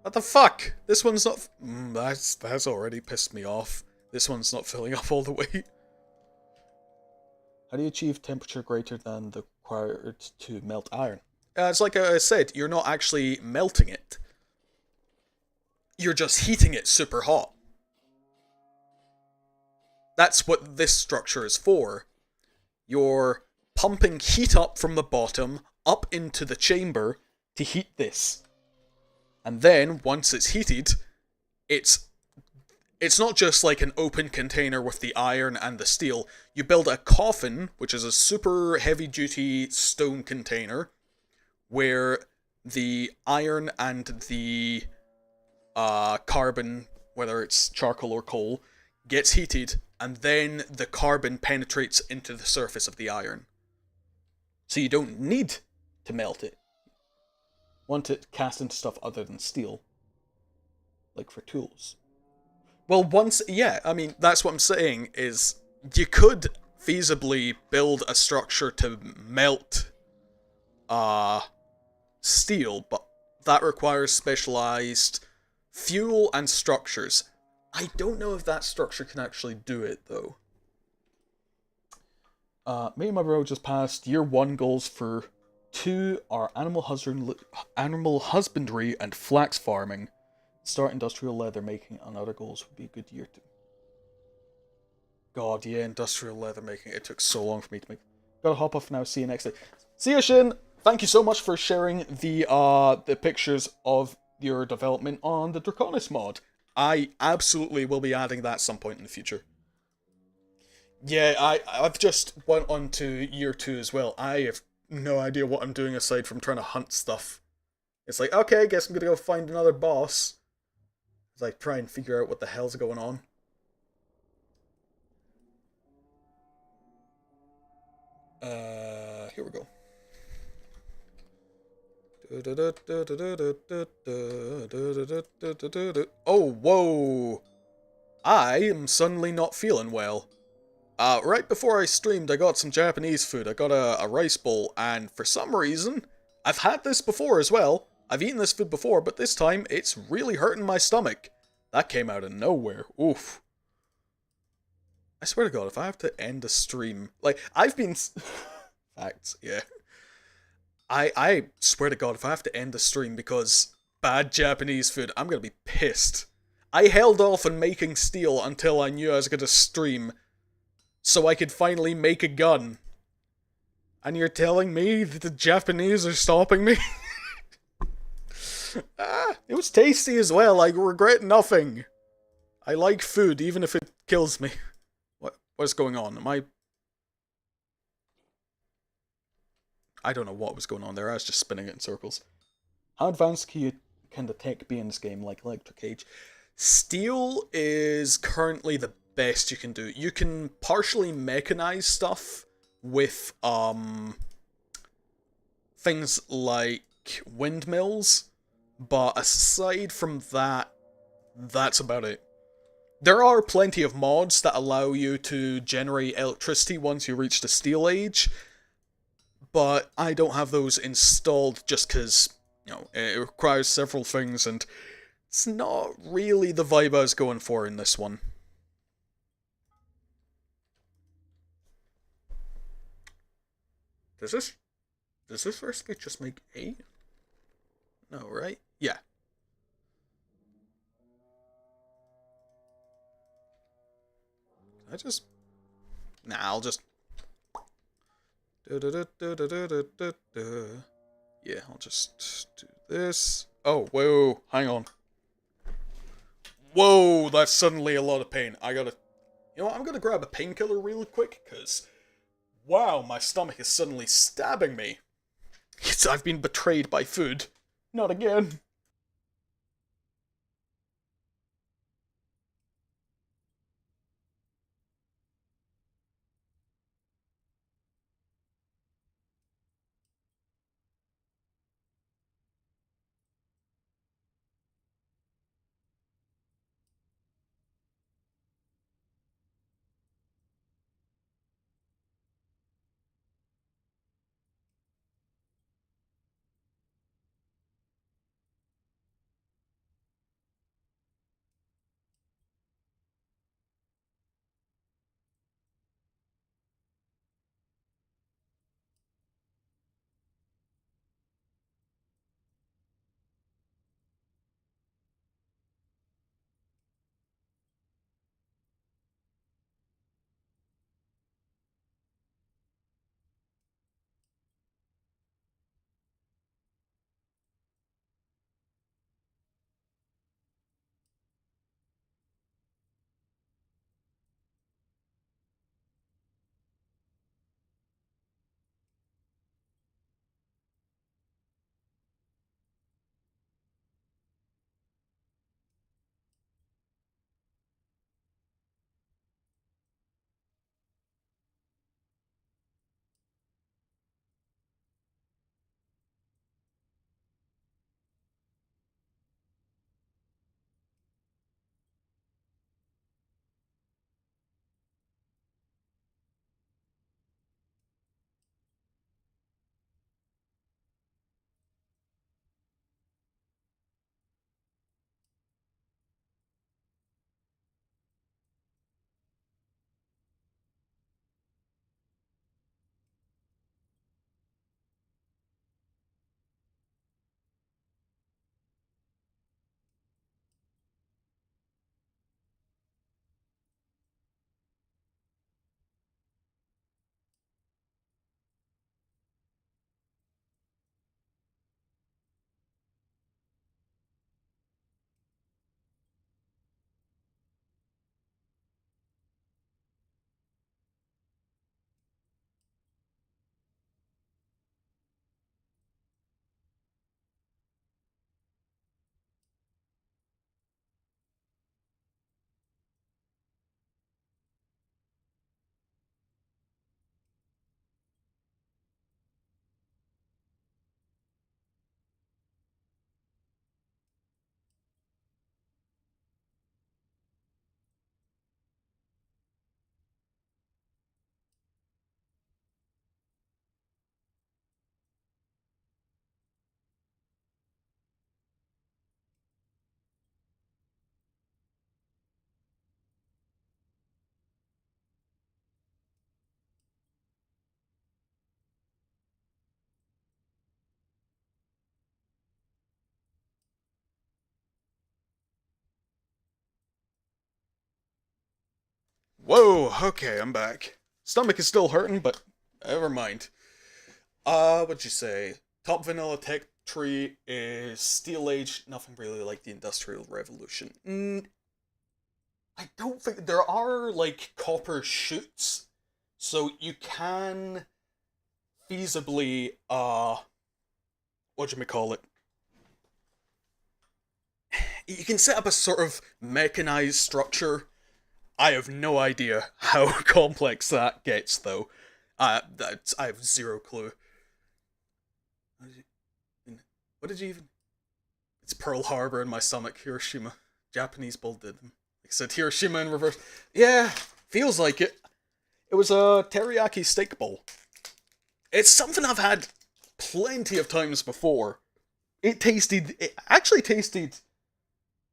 What the fuck? This one's not... that's already pissed me off. This one's not filling up all the way. How do you achieve temperature greater than the required to melt iron? It's like I said, you're not actually melting it. You're just heating it super hot. That's what this structure is for. You're pumping heat up from the bottom, up into the chamber, to heat this. And then, once it's heated, it's not just like an open container with the iron and the steel. You build a coffin, which is a super heavy-duty stone container, where the iron and the carbon, whether it's charcoal or coal, gets heated, and then the carbon penetrates into the surface of the iron. So you don't need to melt it. Want it cast into stuff other than steel. Like for tools. Well, I mean, that's what I'm saying, is you could feasibly build a structure to melt steel, but that requires specialized fuel and structures. I don't know if that structure can actually do it, though. Me and my bro just passed year 1 goals for 2 are animal husbandry and flax farming. Start industrial leather making and other goals would be a good year 2. God, yeah, industrial leather making. It took so long for me to make. Gotta hop off now. See you next day. See you, Shin. Thank you so much for sharing the pictures of your development on the Draconis mod. I absolutely will be adding that at some point in the future. Yeah, I've just went on to year 2 as well. I have no idea what I'm doing aside from trying to hunt stuff. It's like, okay, I guess I'm gonna go find another boss. As I try and figure out what the hell's going on. Here we go. Oh, whoa! I am suddenly not feeling well. Right before I streamed, I got some Japanese food. I got a rice bowl, and for some reason, I've had this before as well. I've eaten this food before, but this time, it's really hurting my stomach. That came out of nowhere. Oof. I swear to God, if I have to end a stream... Like, I've been... Facts, yeah. I swear to God, if I have to end a stream because bad Japanese food, I'm gonna be pissed. I held off on making steel until I knew I was gonna stream, so I could finally make a gun. And you're telling me that the Japanese are stopping me? It was tasty as well, I regret nothing. I like food, even if it kills me. What's going on? I don't know what was going on there, I was just spinning it in circles. How advanced can the tech be in this game, like Electric Cage? Steel is currently the best you can do. You can partially mechanize stuff with, things like windmills, but aside from that, that's about it. There are plenty of mods that allow you to generate electricity once you reach the Steel Age, but I don't have those installed just because, you know, it requires several things, and It's not really the vibe I was going for in this one. Does this recipe just make 8? No, right? Yeah. I just... Nah, I'll just... Yeah, I'll just do this. Oh, whoa, hang on. Whoa, that's suddenly a lot of pain. I gotta... You know what, I'm gonna grab a painkiller real quick, because... Wow, my stomach is suddenly stabbing me. I've been betrayed by food. Not again. Whoa, okay, I'm back. Stomach is still hurting, but never mind. What'd you say? Top vanilla tech tree is steel age, nothing really like the Industrial Revolution. I don't think there are like copper shoots, so you can feasibly what you call it? You can set up a sort of mechanized structure. I have no idea how complex that gets though. I have zero clue. What did you even? It's Pearl Harbor in my stomach. Hiroshima. Japanese bull did them. Like I said, Hiroshima in reverse. Yeah, feels like it. It was a teriyaki steak bowl. It's something I've had plenty of times before. It actually tasted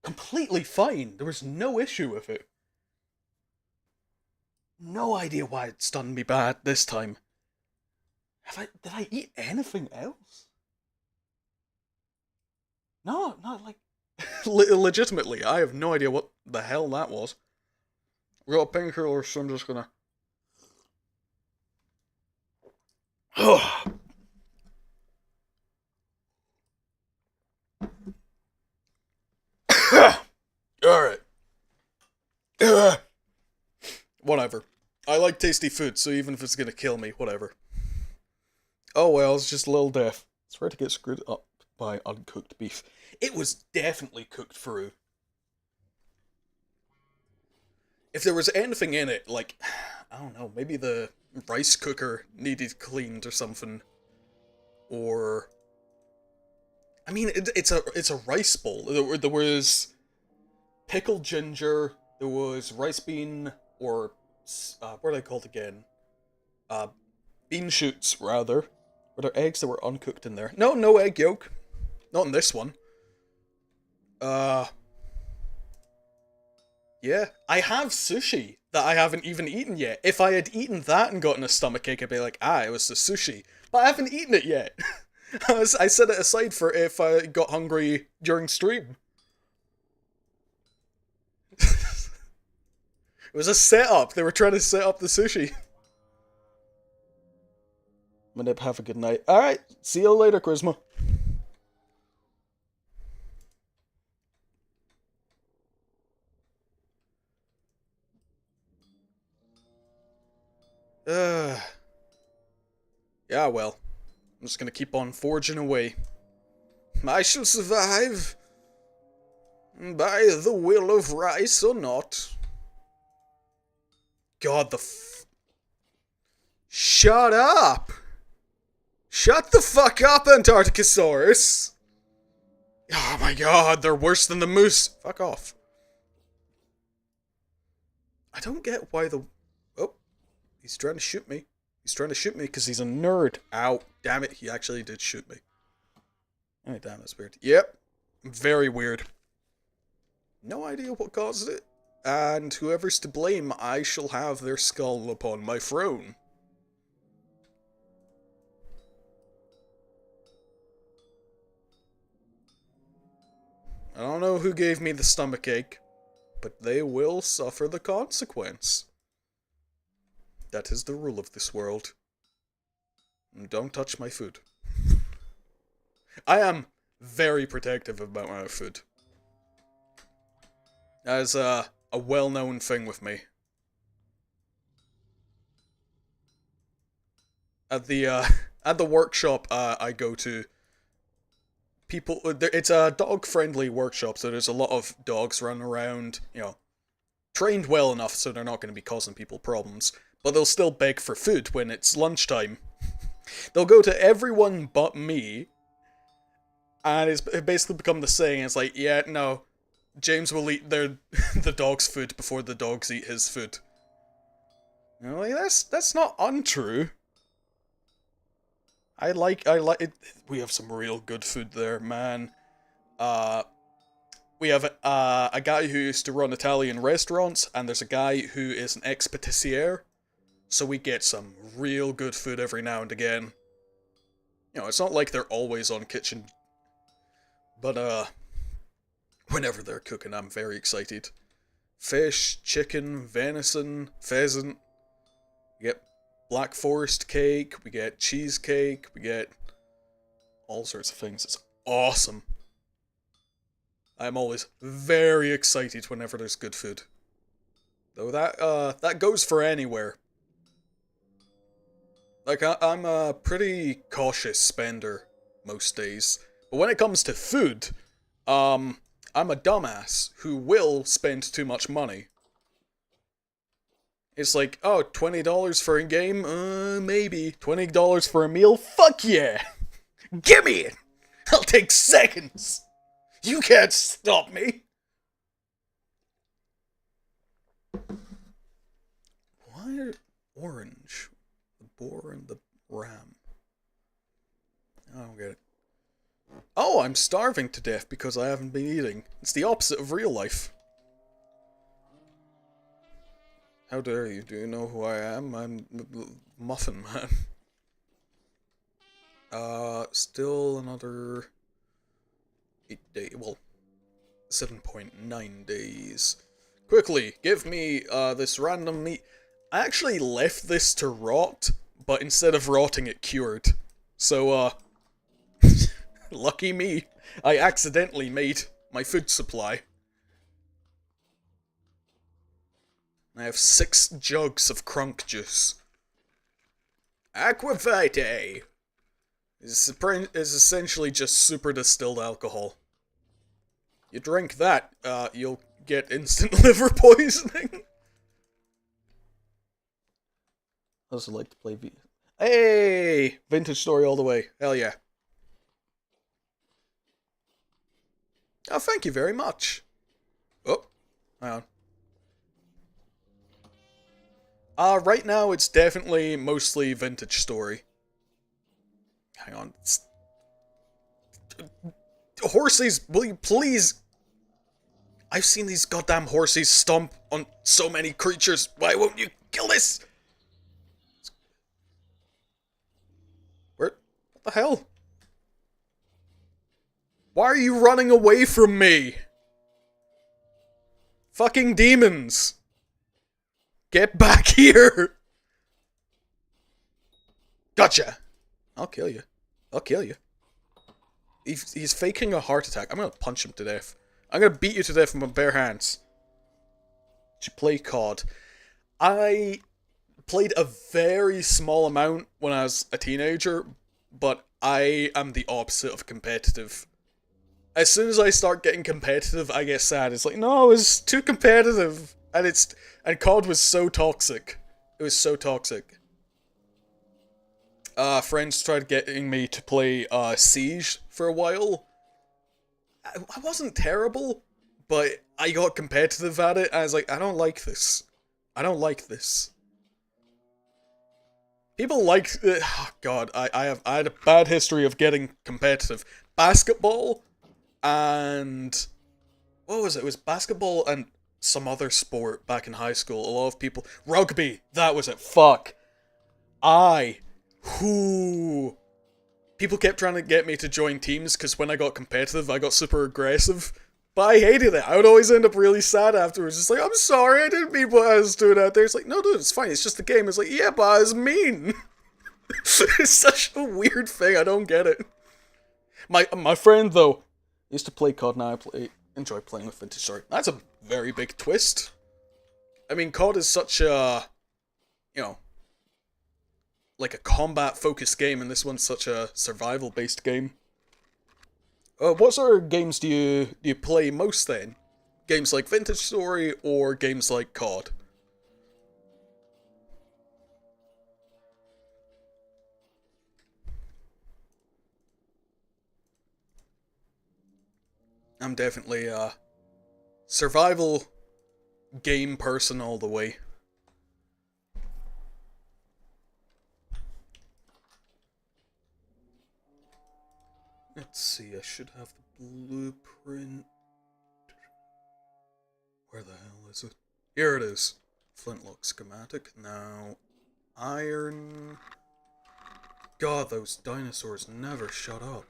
completely fine. There was no issue with it. No idea why it stunned me bad this time. Did I eat anything else? No, not like... Legitimately, I have no idea what the hell that was. We got a painkiller, so I'm just gonna... Alright. Whatever. I like tasty food, so even if it's gonna kill me, whatever. Oh well, it's just a little death. It's rare to get screwed up by uncooked beef. It was definitely cooked through. If there was anything in it, like, I don't know, maybe the rice cooker needed cleaned or something. Or... I mean, it's a rice bowl. There was pickled ginger, there was rice bean, or, what are they called again? Bean shoots, rather. Were there eggs that were uncooked in there? No, no egg yolk. Not in this one. Yeah. I have sushi that I haven't even eaten yet. If I had eaten that and gotten a stomachache, I'd be like, it was the sushi. But I haven't eaten it yet. I set it aside for if I got hungry during stream. It was a setup. They were trying to set up the sushi. Manip, have a good night. Alright, see you later, Charisma. Yeah, well. I'm just gonna keep on forging away. I shall survive. By the will of rice or not. God, Shut up! Shut the fuck up, Antarcticosaurus! Oh my god, they're worse than the moose. Fuck off. I don't get why the... Oh, he's trying to shoot me. He's trying to shoot me because he's a nerd. Ow. Damn it, he actually did shoot me. Oh, damn, that's weird. Yep. Very weird. No idea what caused it. And whoever's to blame, I shall have their skull upon my throne. I don't know who gave me the stomachache, but they will suffer the consequence. That is the rule of this world. Don't touch my food. I am very protective about my food. That is a well-known thing with me. At the workshop I go to, people, it's a dog-friendly workshop, so there's a lot of dogs running around, you know, trained well enough so they're not going to be causing people problems, but they'll still beg for food when it's lunchtime. They'll go to everyone but me, and it basically become the saying, it's like, yeah, no, James will eat the dog's food before the dogs eat his food. You know, like, that's not untrue. I like it. We have some real good food there, man. We have a guy who used to run Italian restaurants, and there's a guy who is an ex-patissier. So we get some real good food every now and again. You know, it's not like they're always on kitchen. But, whenever they're cooking, I'm very excited. Fish, chicken, venison, pheasant. We get Black Forest cake, we get cheesecake, we get all sorts of things. It's awesome. I'm always very excited whenever there's good food. Though that goes for anywhere. Like, I'm a pretty cautious spender most days. But when it comes to food, I'm a dumbass who will spend too much money. It's like, oh, $20 for a game? Maybe. $20 for a meal? Fuck yeah! Gimme it! I'll take seconds! You can't stop me! Why are orange? The boar and the ram. I don't get it. Oh, I'm starving to death because I haven't been eating. It's the opposite of real life. How dare you? Do you know who I am? I'm Muffin Man. Still another 8 days. Well, 7.9 days. Quickly, give me, this random meat. I actually left this to rot, but instead of rotting, it cured. So, lucky me. I accidentally made my food supply. I have 6 jugs of crunk juice. Aquavite is essentially just super distilled alcohol. You drink that, you'll get instant liver poisoning. I also like to play Hey! Vintage story all the way. Hell yeah. Oh, thank you very much. Oh, hang on. Right now it's definitely mostly vintage story. Hang on. Horses, will you please? I've seen these goddamn horses stomp on so many creatures. Why won't you kill this? Where? What the hell? Why are you running away from me? Fucking demons. Get back here! Gotcha! I'll kill you. I'll kill you. He's faking a heart attack. I'm gonna punch him to death. I'm gonna beat you to death with my bare hands. Did you play COD? I played a very small amount when I was a teenager, but I am the opposite of competitive. As soon as I start getting competitive, I get sad. It's like, no, it's too competitive. And COD was so toxic. It was so toxic. Friends tried getting me to play, Siege for a while. I wasn't terrible, but I got competitive at it, and I was like, I don't like this. I don't like this. People like, oh god, I had a bad history of getting competitive. Basketball, and what was it? It was basketball and some other sport back in high school. A lot of people... Rugby! That was it. Fuck. People kept trying to get me to join teams, because when I got competitive, I got super aggressive. But I hated it. I would always end up really sad afterwards. It's like, I'm sorry, I didn't mean what I was doing out there. It's like, no dude, it's fine, it's just a game. It's like, yeah, but I was mean. It's such a weird thing, I don't get it. My friend, though, used to play COD, now I enjoy playing with Vintage Story. That's a very big twist. I mean, COD is such a, you know, like a combat-focused game, and this one's such a survival-based game. What sort of games do you play most then? Games like Vintage Story or games like COD? I'm definitely a survival game person all the way. Let's see, I should have the blueprint. Where the hell is it? Here it is. Flintlock schematic. Now, iron. God, those dinosaurs never shut up.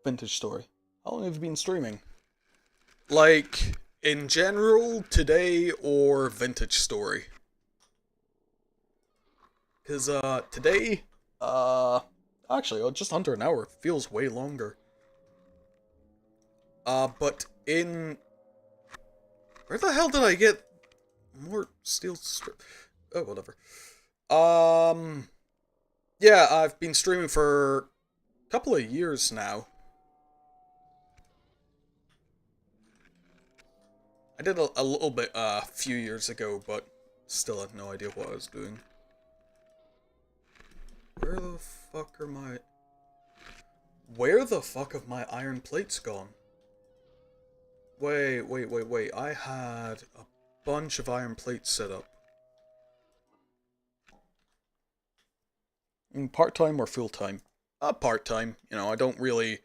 Vintage Story. How long have you been streaming? Like, in general, today, or Vintage Story? Because, today, actually, just under an hour. Feels way longer. But in... Where the hell did I get more steel strip? Oh, whatever. Yeah, I've been streaming for a couple of years now. I did a little bit a few years ago, but still had no idea what I was doing. Where the fuck are my... Where the fuck have my iron plates gone? Wait. I had a bunch of iron plates set up. In part-time or full-time? part-time. You know, I don't really...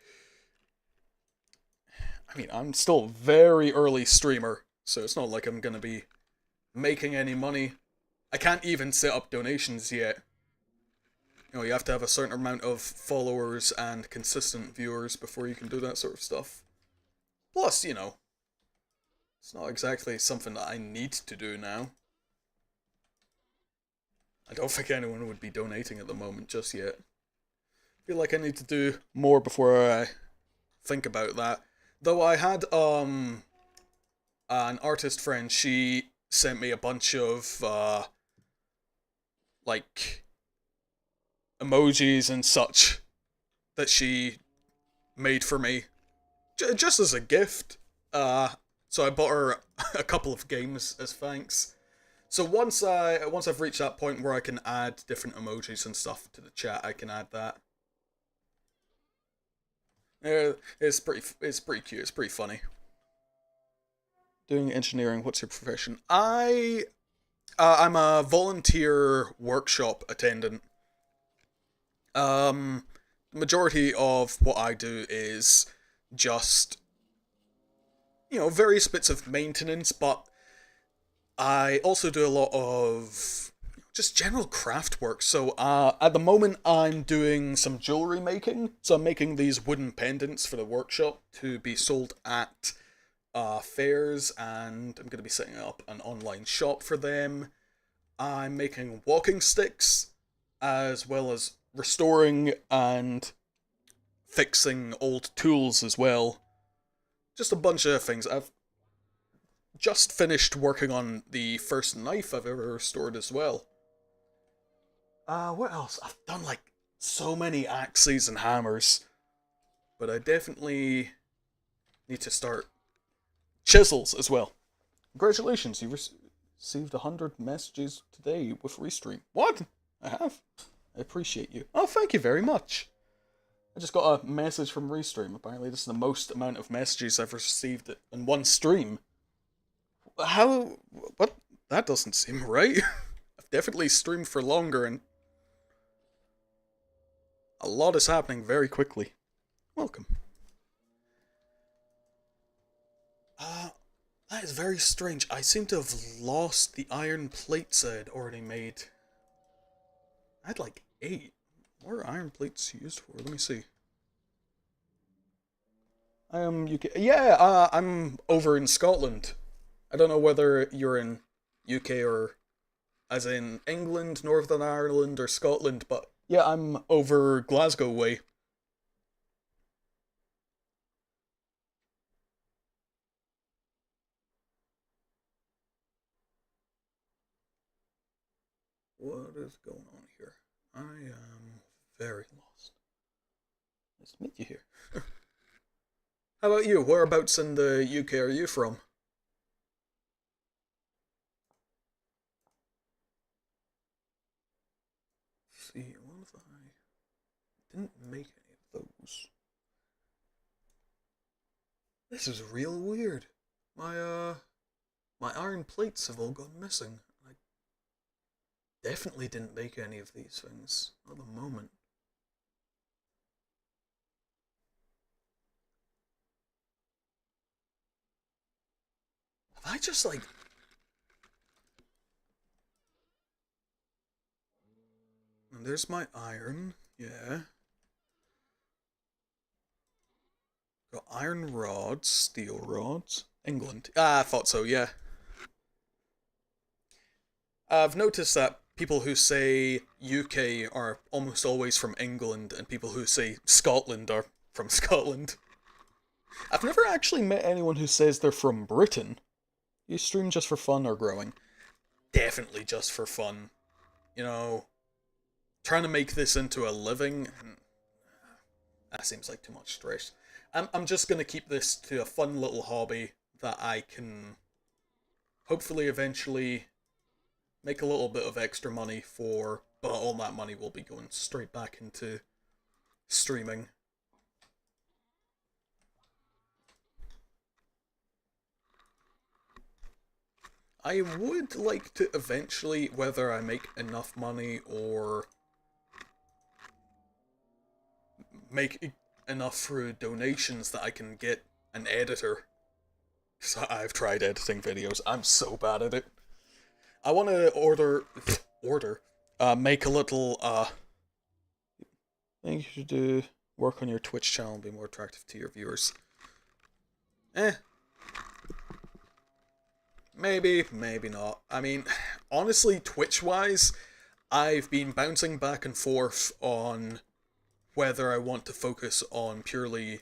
I mean, I'm still a very early streamer, so it's not like I'm gonna be making any money. I can't even set up donations yet. You know, you have to have a certain amount of followers and consistent viewers before you can do that sort of stuff. Plus, you know, it's not exactly something that I need to do now. I don't think anyone would be donating at the moment just yet. I feel like I need to do more before I think about that. Though I had an artist friend, she sent me a bunch of like emojis and such that she made for me just as a gift. So I bought her a couple of games as thanks. So once I've reached that point where I can add different emojis and stuff to the chat, I can add that. Yeah, it's pretty cute. It's pretty funny. Doing engineering. What's your profession? I'm a volunteer workshop attendant. The majority of what I do is just, you know, various bits of maintenance, but I also do a lot of just general craft work. So at the moment I'm doing some jewelry making. So I'm making these wooden pendants for the workshop to be sold at fairs, and I'm going to be setting up an online shop for them. I'm making walking sticks, as well as restoring and fixing old tools as well. Just a bunch of things. I've just finished working on the first knife I've ever restored as well. What else? I've done like so many axes and hammers, but I definitely need to start chisels as well. Congratulations, you received 100 messages today with Restream. What? I have. I appreciate you. Oh, thank you very much. I just got a message from Restream. Apparently this is the most amount of messages I've received in one stream. How? What? That doesn't seem right. I've definitely streamed for longer, and a lot is happening very quickly. Welcome. That is very strange. I seem to have lost the iron plates I had already made. I had like 8. What are iron plates used for? Let me see. I am UK. Yeah, I'm over in Scotland. I don't know whether you're in UK or as in England, Northern Ireland, or Scotland, but yeah, I'm over Glasgow way. What is going on here? I am very lost. Nice to meet you here. How about you? Whereabouts in the UK are you from? Let's see, what if I didn't make any of those? This is real weird. My iron plates have all gone missing. I definitely didn't make any of these things at the moment. Have I just like... And there's my iron, yeah. Got iron rods, steel rods. England. Ah, I thought so, yeah. I've noticed that people who say UK are almost always from England, and people who say Scotland are from Scotland. I've never actually met anyone who says they're from Britain. You stream just for fun or growing? Definitely just for fun. You know, trying to make this into a living, that seems like too much stress. I'm just gonna keep this to a fun little hobby that I can hopefully eventually make a little bit of extra money for, but all that money will be going straight back into streaming. I would like to eventually, whether I make enough money or make enough through donations that I can get an editor. Because I've tried editing videos. I'm so bad at it. I want to make a little, I think you should do work on your Twitch channel and be more attractive to your viewers. Maybe, maybe not. I mean, honestly, Twitch-wise, I've been bouncing back and forth on whether I want to focus on purely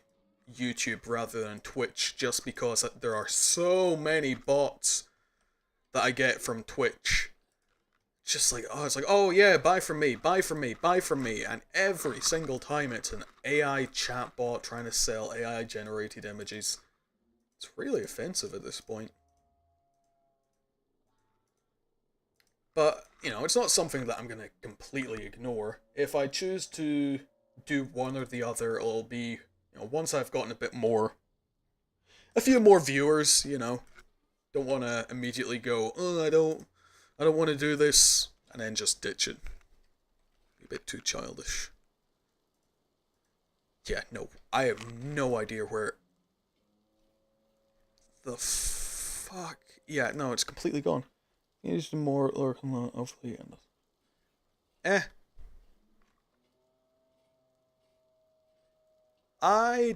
YouTube rather than Twitch, just because there are so many bots that I get from Twitch. Just like, oh, it's like, oh yeah, buy from me, buy from me, buy from me, and every single time it's an AI chatbot trying to sell AI-generated images. It's really offensive at this point. But, you know, it's not something that I'm going to completely ignore. If I choose to do one or the other, it'll be, you know, once I've gotten a few more viewers, you know. Don't want to immediately go, oh, I don't want to do this, and then just ditch it. Be a bit too childish. Yeah, no, I have no idea where the fuck. Yeah, no, it's completely gone. Use more lurking of the end. I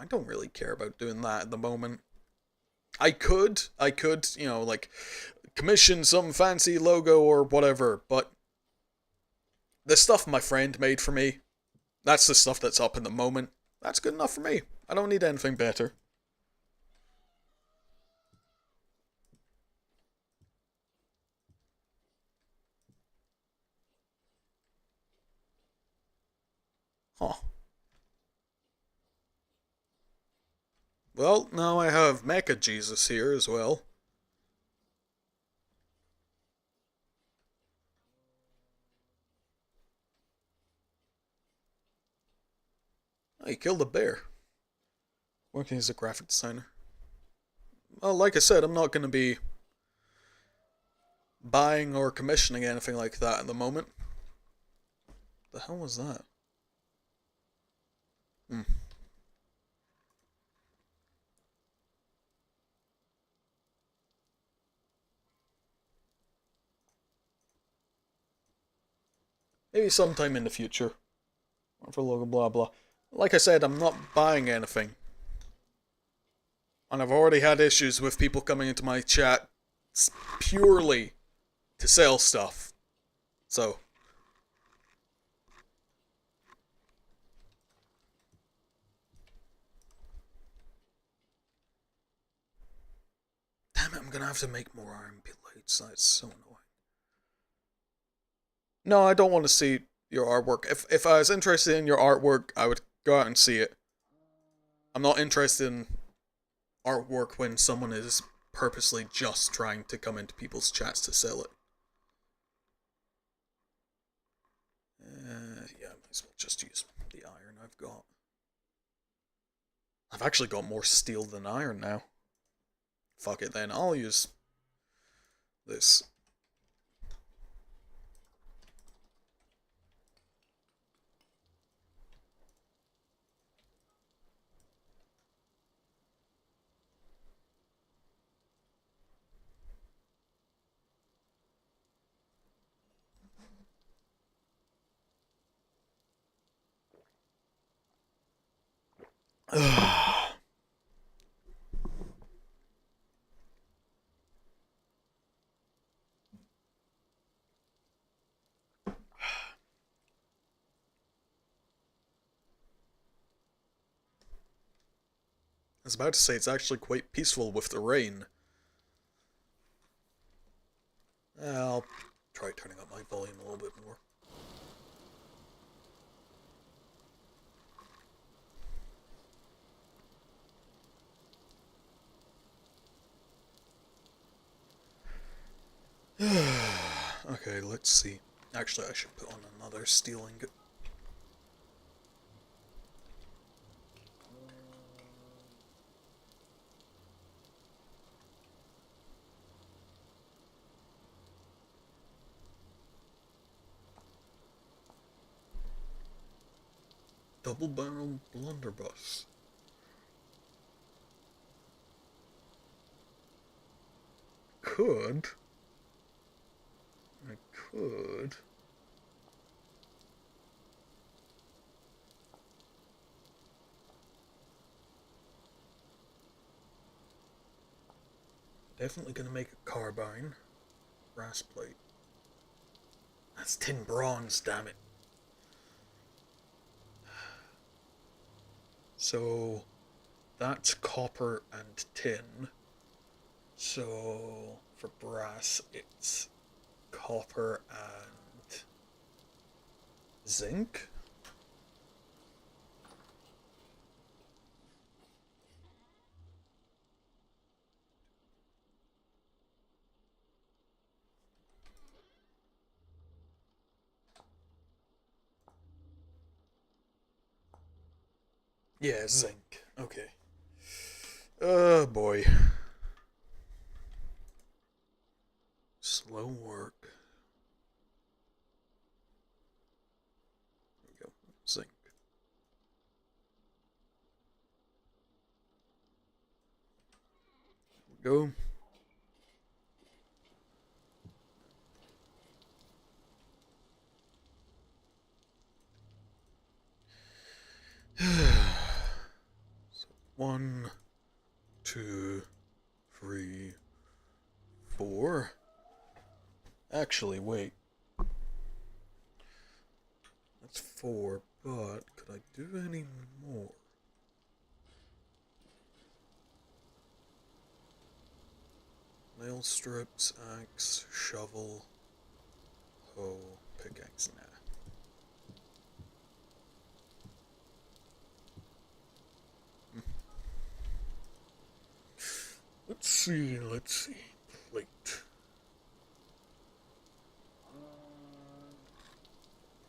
don't really care about doing that at the moment. I could, you know, like, commission some fancy logo or whatever, but the stuff my friend made for me, that's the stuff that's up in the moment. That's good enough for me. I don't need anything better. Huh. Well, now I have Mecha Jesus here as well. Oh, he killed a bear. Working as a graphic designer. Well, like I said, I'm not going to be buying or commissioning anything like that at the moment. The hell was that? Hmm. Maybe sometime in the future. For logo, blah blah. Like I said, I'm not buying anything. And I've already had issues with people coming into my chat purely to sell stuff. So. Damn it, I'm gonna have to make more iron blades. That's so annoying. No, I don't want to see your artwork. If I was interested in your artwork, I would go out and see it. I'm not interested in artwork when someone is purposely just trying to come into people's chats to sell it. Yeah, might as well just use the iron I've got. I've actually got more steel than iron now. Fuck it then, I'll use this. I was about to say it's actually quite peaceful with the rain. I'll try turning up my volume a little bit more. Okay, let's see. Actually, I should put on another steel ingot. double barrel blunderbuss. I could. Definitely gonna make a carbine. Brass plate. That's tin bronze, damn it. So that's copper and tin. So for brass, it's copper and zinc. Yeah, zinc. Okay. Oh boy. Slow work. There we go. Zinc. There we go. So 1, 2, 3, 4. Actually, wait. That's 4, but could I do any more? Nail strips, axe, shovel, hoe, pickaxe, nah. Let's see. Plate.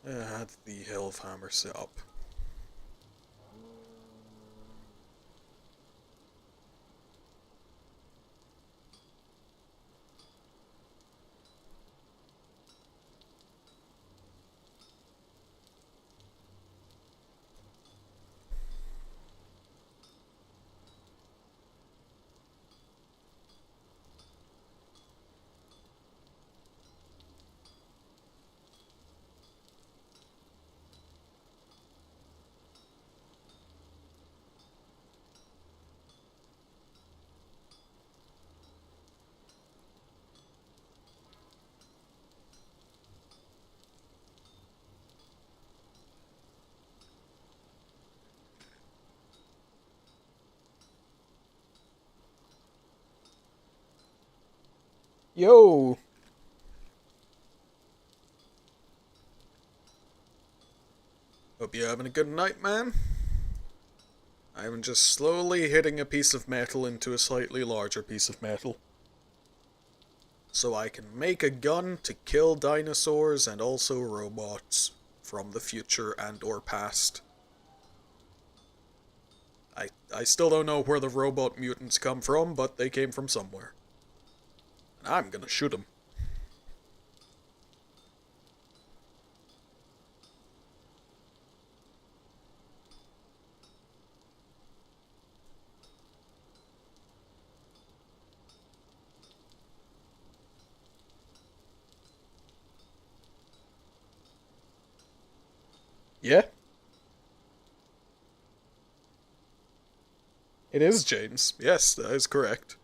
I had the Helve hammer set up. Yo! Hope you're having a good night, man. I'm just slowly hitting a piece of metal into a slightly larger piece of metal. So I can make a gun to kill dinosaurs and also robots from the future and or past. I still don't know where the robot mutants come from, but they came from somewhere. And I'm gonna shoot them. Yeah? It is James. Yes, that is correct.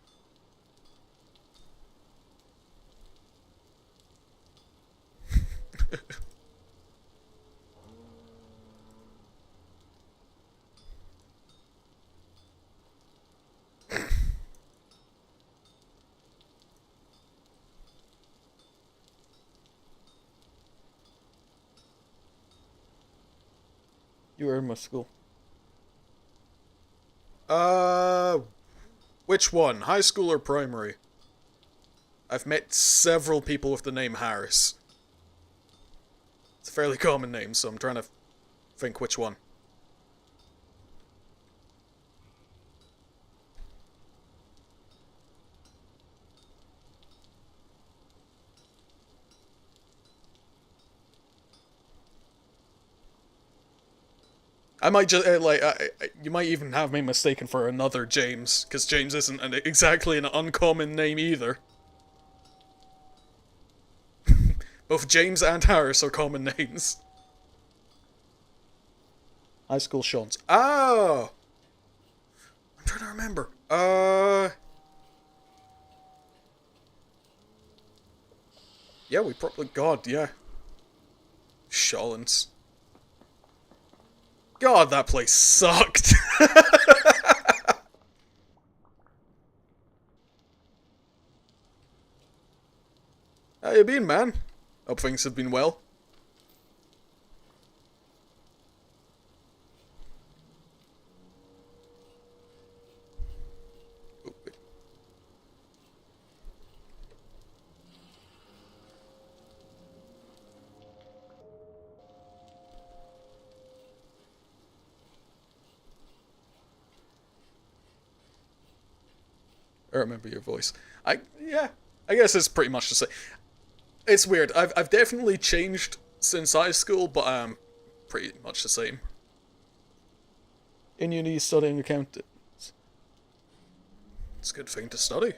You are in my school. Uh, which one? High school or primary? I've met several people with the name Harris. It's a fairly common name, so I'm trying to think which one. I might just you might even have me mistaken for another James, because James isn't exactly an uncommon name either. Both James and Harris are common names. High school Sean's. Oh, I'm trying to remember. Yeah, we probably. God, yeah. Shawlins. God, that place sucked. How you been, man? Hope things have been well. I remember your voice. Yeah, I guess it's pretty much the same. It's weird. I've definitely changed since high school, but I'm pretty much the same. In uni, studying accounting. It's a good thing to study.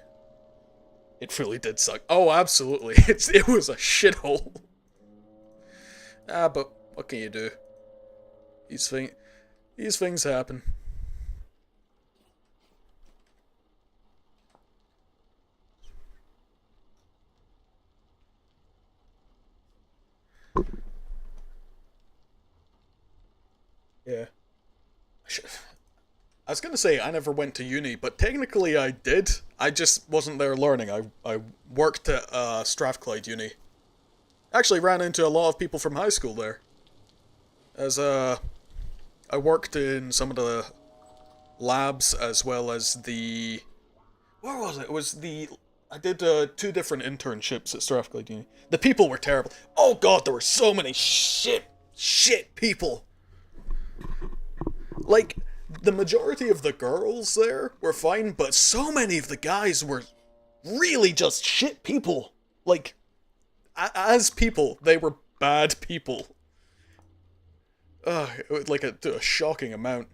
It really did suck. Oh, absolutely. It was a shithole. But what can you do? These things happen. Yeah. I was gonna say I never went to uni, but technically I did. I just wasn't there learning. I worked at Strathclyde Uni. Actually ran into a lot of people from high school there. As I worked in some of the labs as well as the where was it? It was the I did two different internships at Strathclyde Uni. The people were terrible. Oh god, there were so many shit people. Like, the majority of the girls there were fine, but so many of the guys were really just shit people. Like, as people, they were bad people. It was like a shocking amount.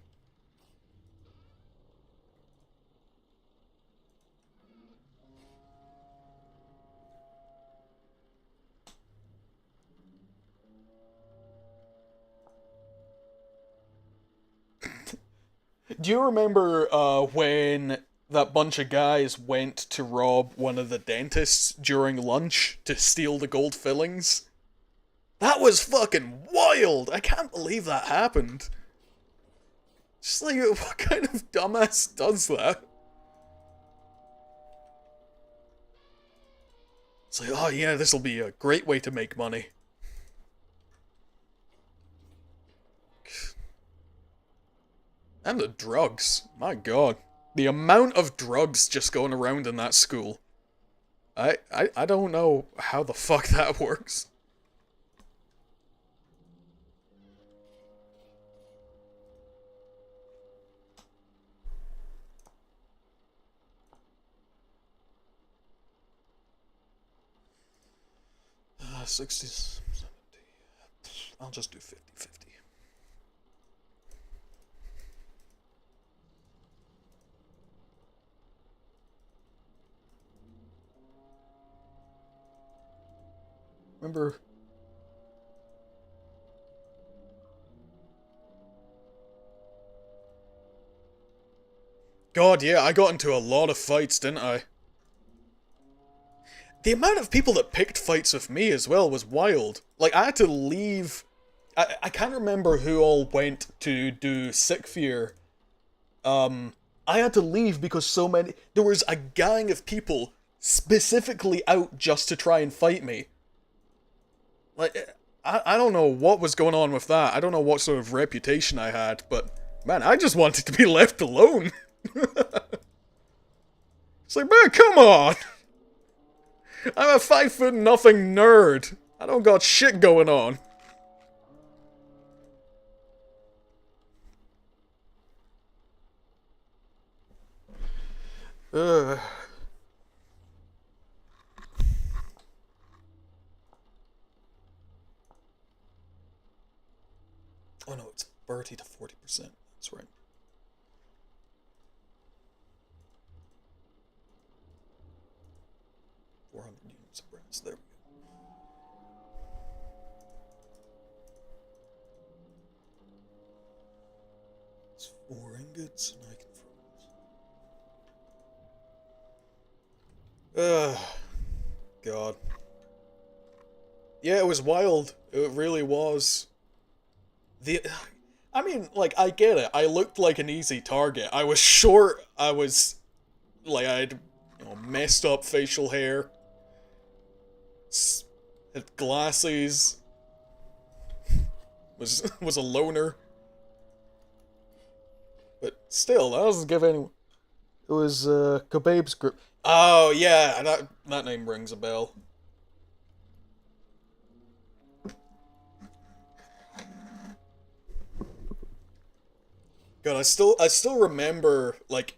Do you remember when that bunch of guys went to rob one of the dentists during lunch to steal the gold fillings? That was fucking wild! I can't believe that happened. Just like, what kind of dumbass does that? It's like, oh yeah, this'll be a great way to make money. And the drugs. My god. The amount of drugs just going around in that school. I don't know how the fuck that works. Uh, 60, 70. I'll just do 50-50. Remember... God, yeah, I got into a lot of fights, didn't I? The amount of people that picked fights with me as well was wild. Like, I had to leave... I can't remember who all went to do Sick Fear. I had to leave because so many... There was a gang of people specifically out just to try and fight me. Like, I don't know what was going on with that. I don't know what sort of reputation I had, but... Man, I just wanted to be left alone. It's like, man, come on! I'm a 5'0" nerd. I don't got shit going on. Ugh. Oh no, it's birthday. 30 to 40%. That's right. $400 of brass. There we go. It's 4 ingots, and I can froze. God. Yeah, it was wild. It really was. I mean, like, I get it. I looked like an easy target. I was short. I was, like, I had, messed up facial hair. Had glasses. Was a loner. But still, that doesn't give anyone. It was, Kebab's group. Oh, yeah, that name rings a bell. God, I still remember, like,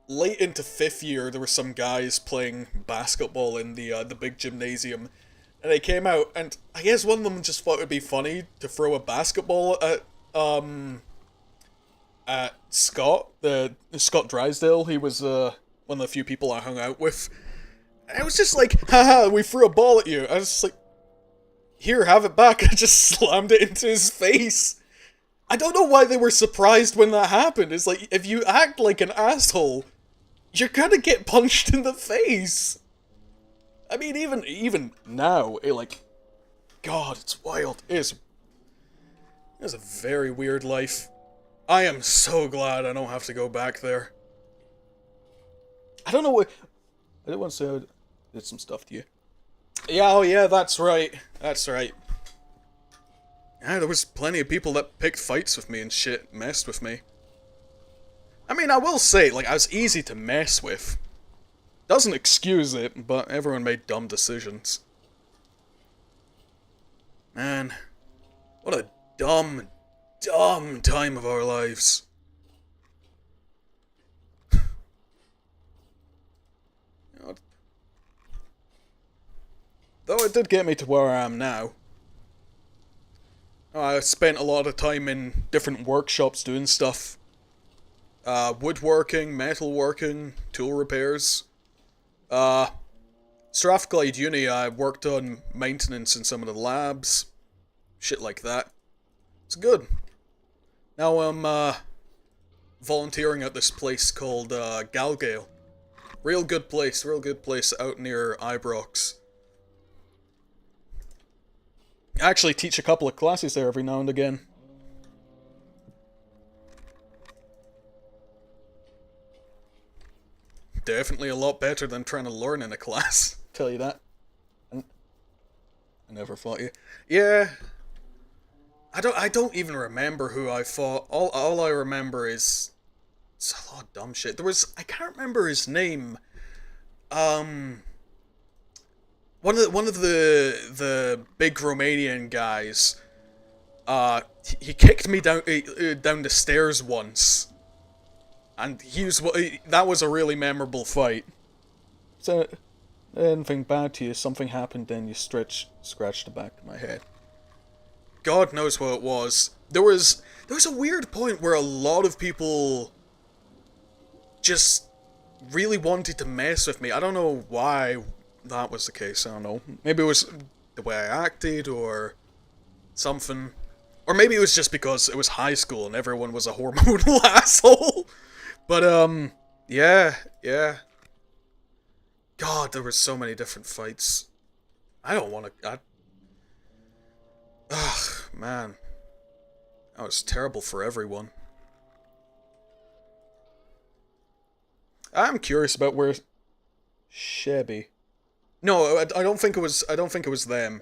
late into 5th year, there were some guys playing basketball in the big gymnasium, and they came out, and I guess one of them just thought it'd be funny to throw a basketball at Scott, Scott Drysdale. He was, one of the few people I hung out with. And I was just like, haha, we threw a ball at you. I was just like, here, have it back. I just slammed it into his face. I don't know why they were surprised when that happened. It's like, if you act like an asshole, you're gonna get punched in the face. I mean, even now, God, it's wild. It's a very weird life. I am so glad I don't have to go back there. I don't know what... I didn't want to say I did some stuff to you. Yeah, oh yeah, that's right. That's right. Yeah, there was plenty of people that picked fights with me and shit, messed with me. I mean, I will say, like, I was easy to mess with. Doesn't excuse it, but everyone made dumb decisions. Man, what a dumb time of our lives. Though it did get me to where I am now. I spent a lot of time in different workshops doing stuff. Woodworking, metalworking, tool repairs. Strathclyde Uni, I worked on maintenance in some of the labs. Shit like that. It's good. Now I'm, volunteering at this place called, Galgale. Real good place out near Ibrox. I actually teach a couple of classes there every now and again. Definitely a lot better than trying to learn in a class, tell you that. I never fought you. Yeah. I don't even remember who I fought. All I remember is it's a lot of dumb shit. I can't remember his name. One of the big Romanian guys, he kicked me down the stairs once, and that was a really memorable fight. So, anything bad to you? Something happened, then you scratched the back of my head. God knows what it was. There was a weird point where a lot of people just really wanted to mess with me. I don't know why that was the case. I don't know. Maybe it was the way I acted or something. Or maybe it was just because it was high school and everyone was a hormonal asshole. But, yeah. God, there were so many different fights. I don't want to... Ugh, man. That was terrible for everyone. I'm curious about where... Chevy... No, I don't think it was them.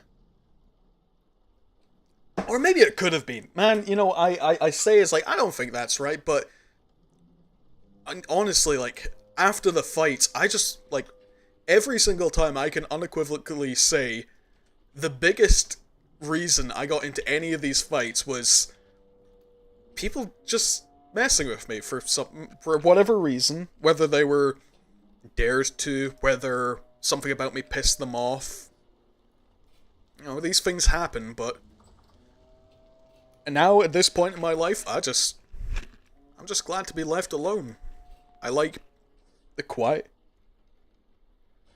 Or maybe it could have been. Man, I say it's like, I don't think that's right, but honestly, like, after the fights, I just, like, every single time I can unequivocally say the biggest reason I got into any of these fights was people just messing with me for whatever reason, whether they were dared to, whether something about me pissed them off. These things happen, but And now, at this point in my life, I'm just glad to be left alone. I like the quiet.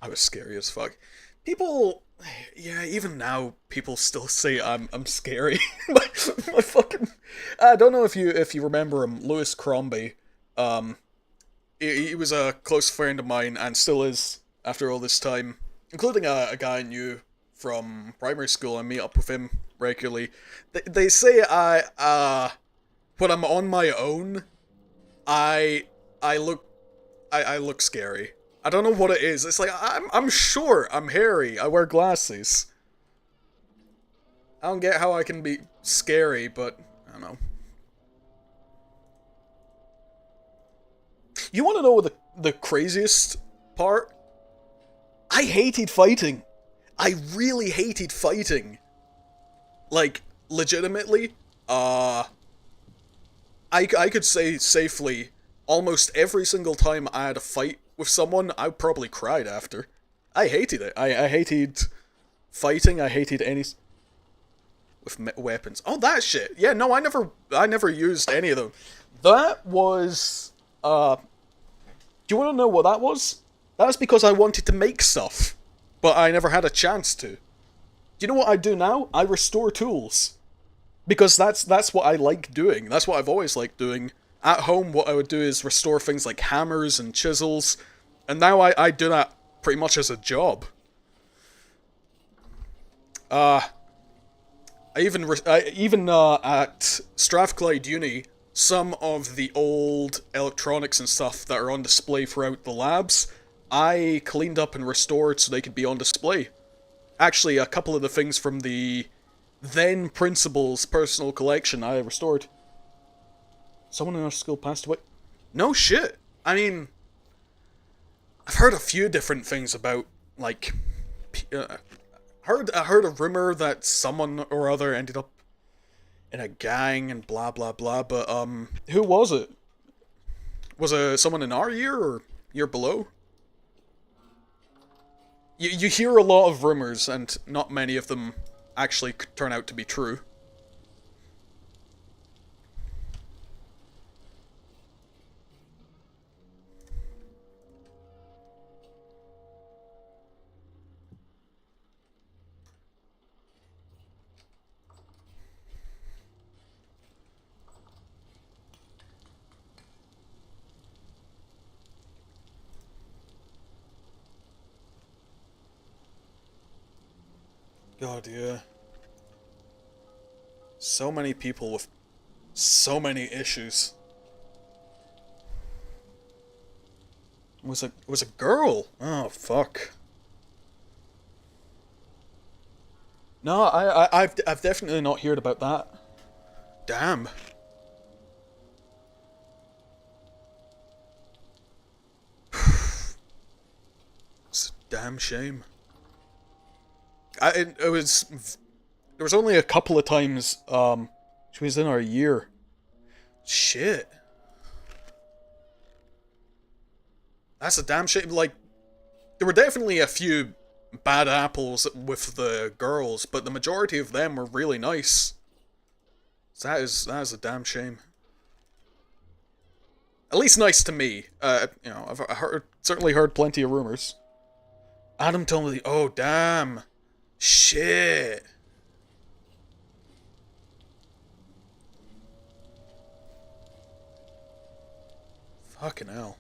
I was scary as fuck. People, yeah, even now, people still say I'm scary. my fucking, I don't know if you remember him, Lewis Crombie. Um, he was a close friend of mine and still is after all this time, including a guy I knew from primary school. I meet up with him regularly. They say when I'm on my own, I I look I look scary. I don't know what it is. It's like I'm sure I'm hairy. I wear glasses. I don't get how I can be scary, but I don't know. You want to know what the craziest part? I hated fighting. I really hated fighting. Like, legitimately. I could say safely, almost every single time I had a fight with someone, I probably cried after. I hated it. I hated fighting. I hated any with weapons. Oh, that shit. Yeah, no, I never used any of them. That was do you want to know what that was? That was because I wanted to make stuff, but I never had a chance to. Do you know what I do now? I restore tools. Because that's what I like doing. That's what I've always liked doing. At home, what I would do is restore things like hammers and chisels, and now I do that pretty much as a job. I even at Strathclyde Uni, some of the old electronics and stuff that are on display throughout the labs, I cleaned up and restored so they could be on display. Actually, a couple of the things from the then principal's personal collection I restored. Someone in our school passed away. No shit. I mean, I've heard a few different things about, like, I heard a rumor that someone or other ended up in a gang and blah blah blah. But who was it? Was it someone in our year or year below? You hear a lot of rumors, and not many of them actually turn out to be true. God, yeah. So many people with so many issues. It was a girl. Oh fuck. No, I've definitely not heard about that. Damn. It's a damn shame. It was there was only a couple of times she was in our year. Shit. That's a damn shame. Like, there were definitely a few bad apples with the girls, but the majority of them were really nice. So that is a damn shame. At least nice to me. I've certainly heard plenty of rumors. Adam told me, oh damn, shit. Fucking hell.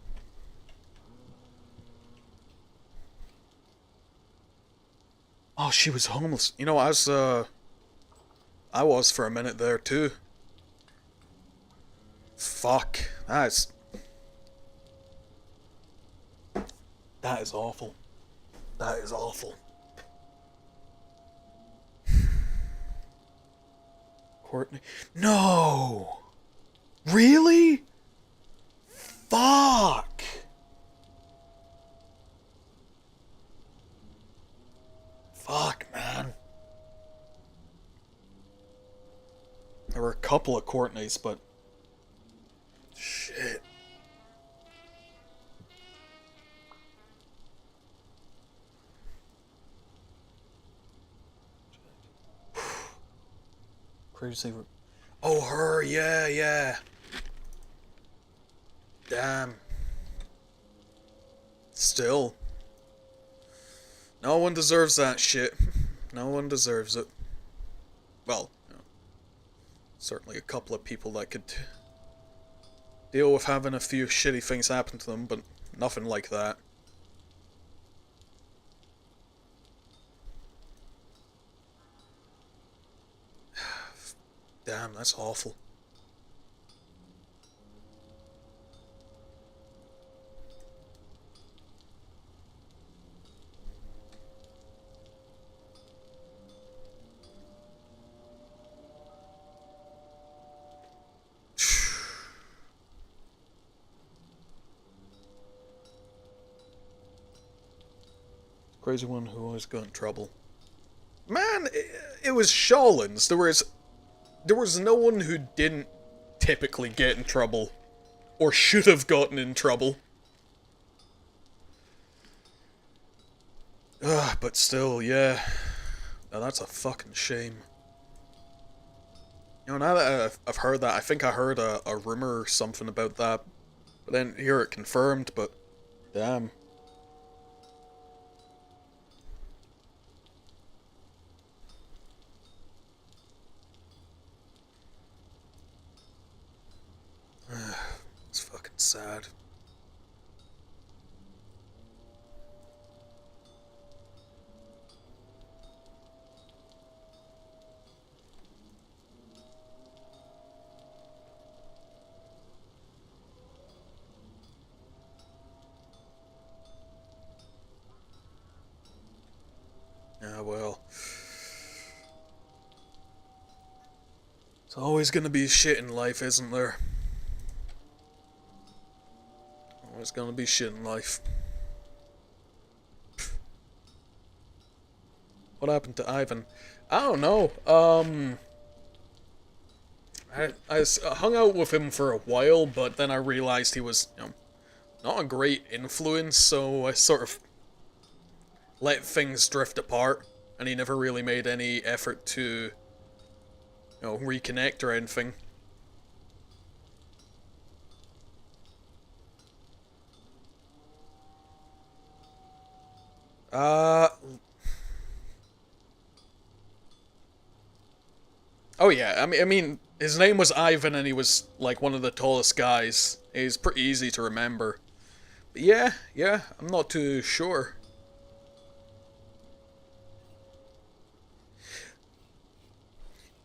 Oh, she was homeless. You know, I was for a minute there too. Fuck. That is awful. That is awful. Courtney. No! Really? Fuck! Fuck, man. There were a couple of Courtneys, but... Shit. Crazy. Oh, her, yeah, yeah. Damn. Still. No one deserves that shit. No one deserves it. Well, certainly a couple of people that could deal with having a few shitty things happen to them, but nothing like that. Damn, that's awful. Crazy one who always got in trouble. Man, it was Shawlins. There was no one who didn't typically get in trouble. Or should have gotten in trouble. But still, yeah. Now that's a fucking shame. You know, now that I've heard that, I think I heard a rumor or something about that. But I didn't hear it confirmed, but damn. It's fucking sad. Yeah, well. It's always gonna be shit in life, isn't there? Always gonna be shit in life. What happened to Ivan? I don't know. I hung out with him for a while, but then I realized he was, not a great influence, so I sort of let things drift apart, and he never really made any effort to, reconnect or anything. Uh, oh yeah, I mean, his name was Ivan, and he was like one of the tallest guys. He's pretty easy to remember. But yeah, I'm not too sure.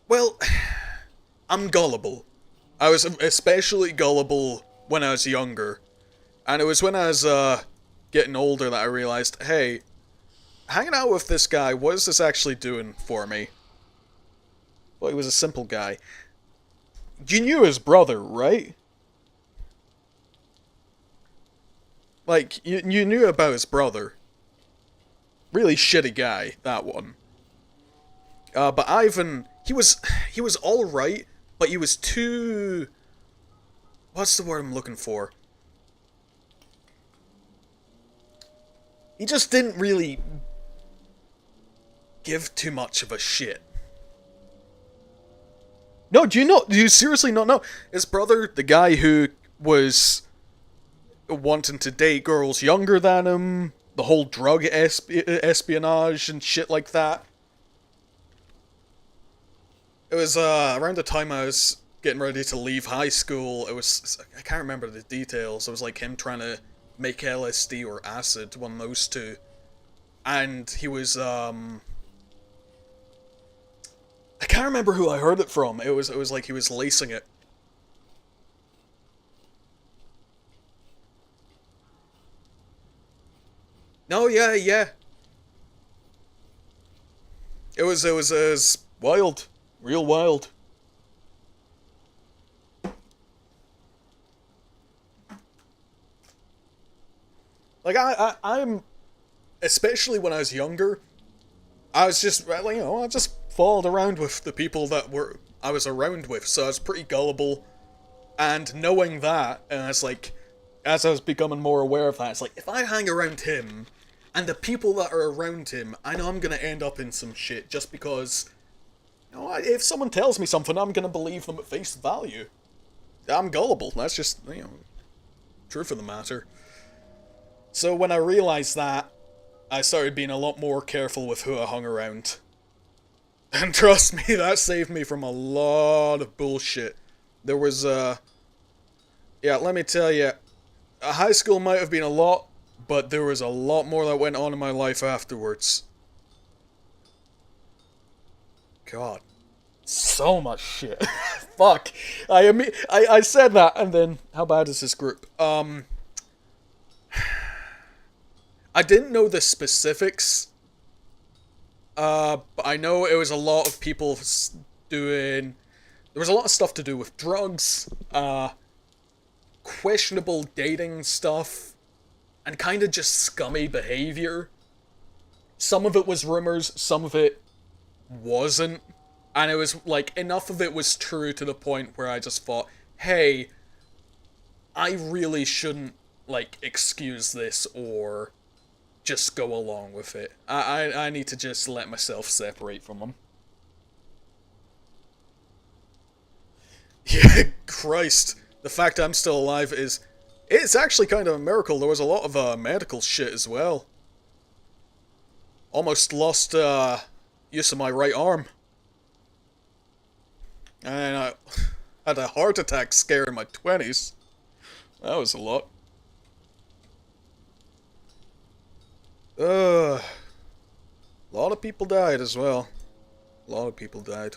Well, I'm gullible. I was especially gullible when I was younger. And it was when I was getting older that I realized, hey, hanging out with this guy, what is this actually doing for me? Well, he was a simple guy. You knew his brother, right? Like, you knew about his brother. Really shitty guy, that one. But Ivan, he was alright, but he was too... What's the word I'm looking for? He just didn't really give too much of a shit. No, do you seriously not know? His brother, the guy who was wanting to date girls younger than him, the whole drug espionage and shit like that. It was around the time I was getting ready to leave high school. It was, I can't remember the details. It was like him trying to make LSD or acid, one of those two. And he was I can't remember who I heard it from. It was like he was lacing it. No, yeah, yeah. It was wild, real wild. Like I'm especially when I was younger, I was just like, I just followed around with the people that were I was around with, so I was pretty gullible. And knowing that, and it's like, as I was becoming more aware of that, it's like, if I hang around him, and the people that are around him, I know I'm gonna end up in some shit just because You know, if someone tells me something, I'm gonna believe them at face value. I'm gullible. That's just, truth of the matter. So when I realized that, I started being a lot more careful with who I hung around. And trust me, that saved me from a lot of bullshit. There was, yeah, let me tell you, high school might have been a lot, but there was a lot more that went on in my life afterwards. God. So much shit. Fuck. I said that, and then, how bad is this group? I didn't know the specifics, but I know it was a lot of people doing... There was a lot of stuff to do with drugs, questionable dating stuff, and kind of just scummy behavior. Some of it was rumors, some of it wasn't. And it was, like, enough of it was true to the point where I just thought, hey, I really shouldn't, like, excuse this or just go along with it. I need to just let myself separate from them. Yeah, Christ. The fact I'm still alive is... It's actually kind of a miracle. There was a lot of, medical shit as well. Almost lost, use of my right arm. And I had a heart attack scare in my 20s. That was a lot. A lot of people died as well. A lot of people died.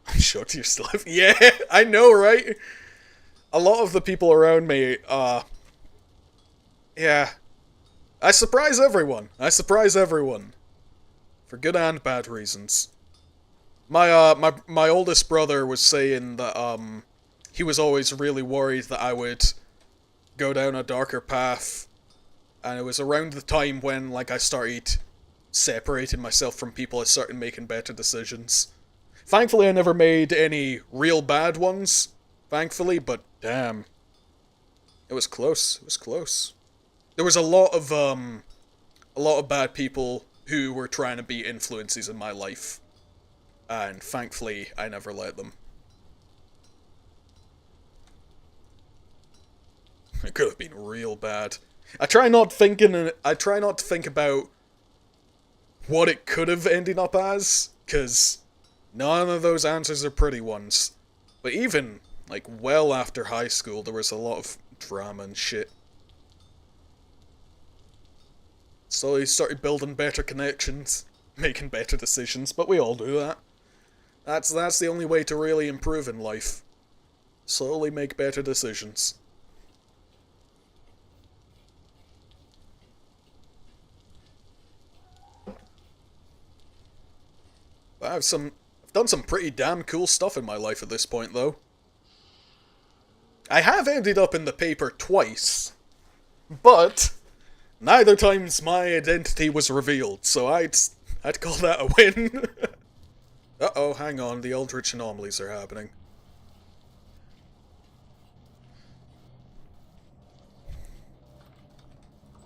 I'm shocked you're still alive. Yeah, I know, right? A lot of the people around me, yeah. I surprise everyone. I surprise everyone. For good and bad reasons. My oldest brother was saying that, he was always really worried that I would go down a darker path. And it was around the time when, like, I started separating myself from people, I started making better decisions. Thankfully, I never made any real bad ones, thankfully, but damn. It was close. It was close. There was a lot of bad people who were trying to be influences in my life. And thankfully, I never let them. It could have been real bad. I try not to think about what it could have ended up as, because none of those answers are pretty ones. But even, like, well after high school, there was a lot of drama and shit. So he started building better connections, making better decisions, but we all do that. That's the only way to really improve in life. Slowly make better decisions. I've done some pretty damn cool stuff in my life at this point, though. I have ended up in the paper twice, but neither times my identity was revealed, so I'd call that a win. Uh-oh, hang on, the Eldritch anomalies are happening.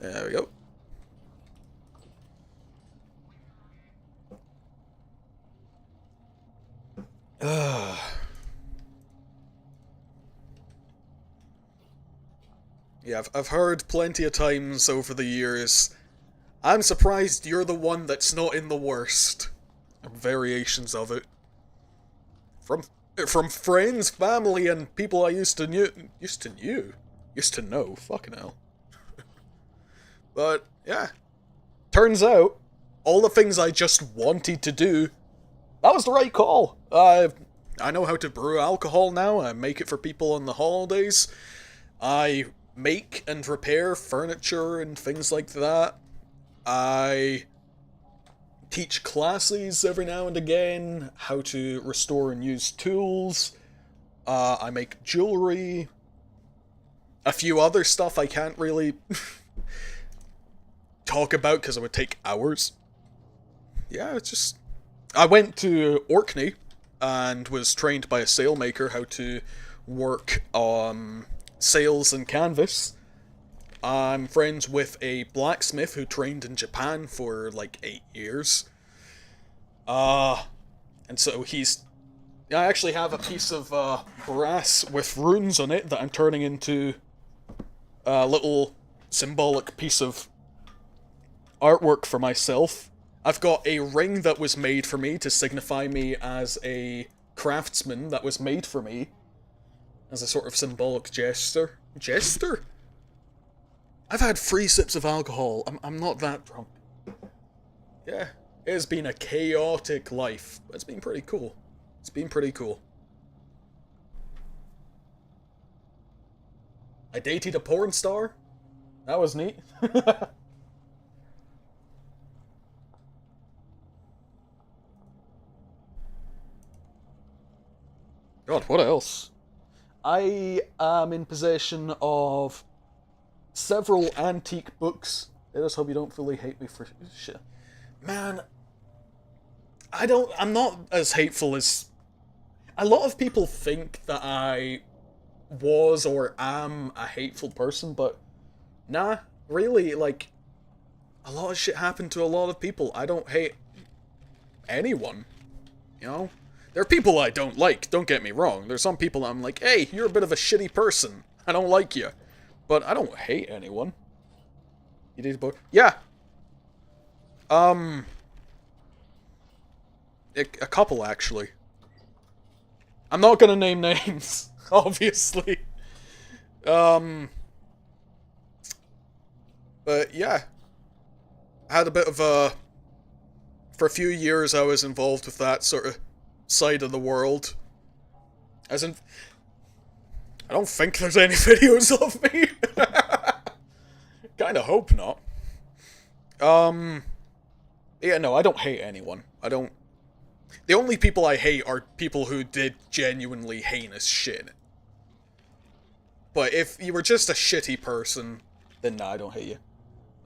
There we go. Yeah, I've heard plenty of times over the years, I'm surprised you're the one that's not in the worst. Variations of it. From friends, family, and people I used to know, fucking hell. But, yeah. Turns out, all the things I just wanted to do, that was the right call. I know how to brew alcohol now, I make it for people on the holidays. I make and repair furniture and things like that. I teach classes every now and again, how to restore and use tools. I make jewelry. A few other stuff I can't really talk about because it would take hours. Yeah, it's just... I went to Orkney and was trained by a sailmaker how to work on sails and canvas. I'm friends with a blacksmith who trained in Japan for like 8 years. And so I actually have a piece of brass with runes on it that I'm turning into a little symbolic piece of artwork for myself. I've got a ring that was made for me to signify me as a craftsman that was made for me as a sort of symbolic gesture. Jester? I've had 3 sips of alcohol. I'm not that drunk. Yeah, it has been a chaotic life, but it's been pretty cool. It's been pretty cool. I dated a porn star. That was neat. God, what else? I am in possession of several antique books. I just hope you don't fully hate me for shit. Man, I'm not as hateful as... A lot of people think that I was or am a hateful person, but nah, really, like, a lot of shit happened to a lot of people. I don't hate anyone, you know? There are people I don't like, don't get me wrong. There's some people I'm like, hey, you're a bit of a shitty person. I don't like you. But I don't hate anyone. You did both? Yeah. A couple, actually. I'm not gonna name names, obviously. But yeah. I had a bit of a... For a few years I was involved with that sort of side of the world. As in... I don't think there's any videos of me. Kinda hope not. Yeah, no, I don't hate anyone. I don't... The only people I hate are people who did genuinely heinous shit. But if you were just a shitty person, then nah, I don't hate you.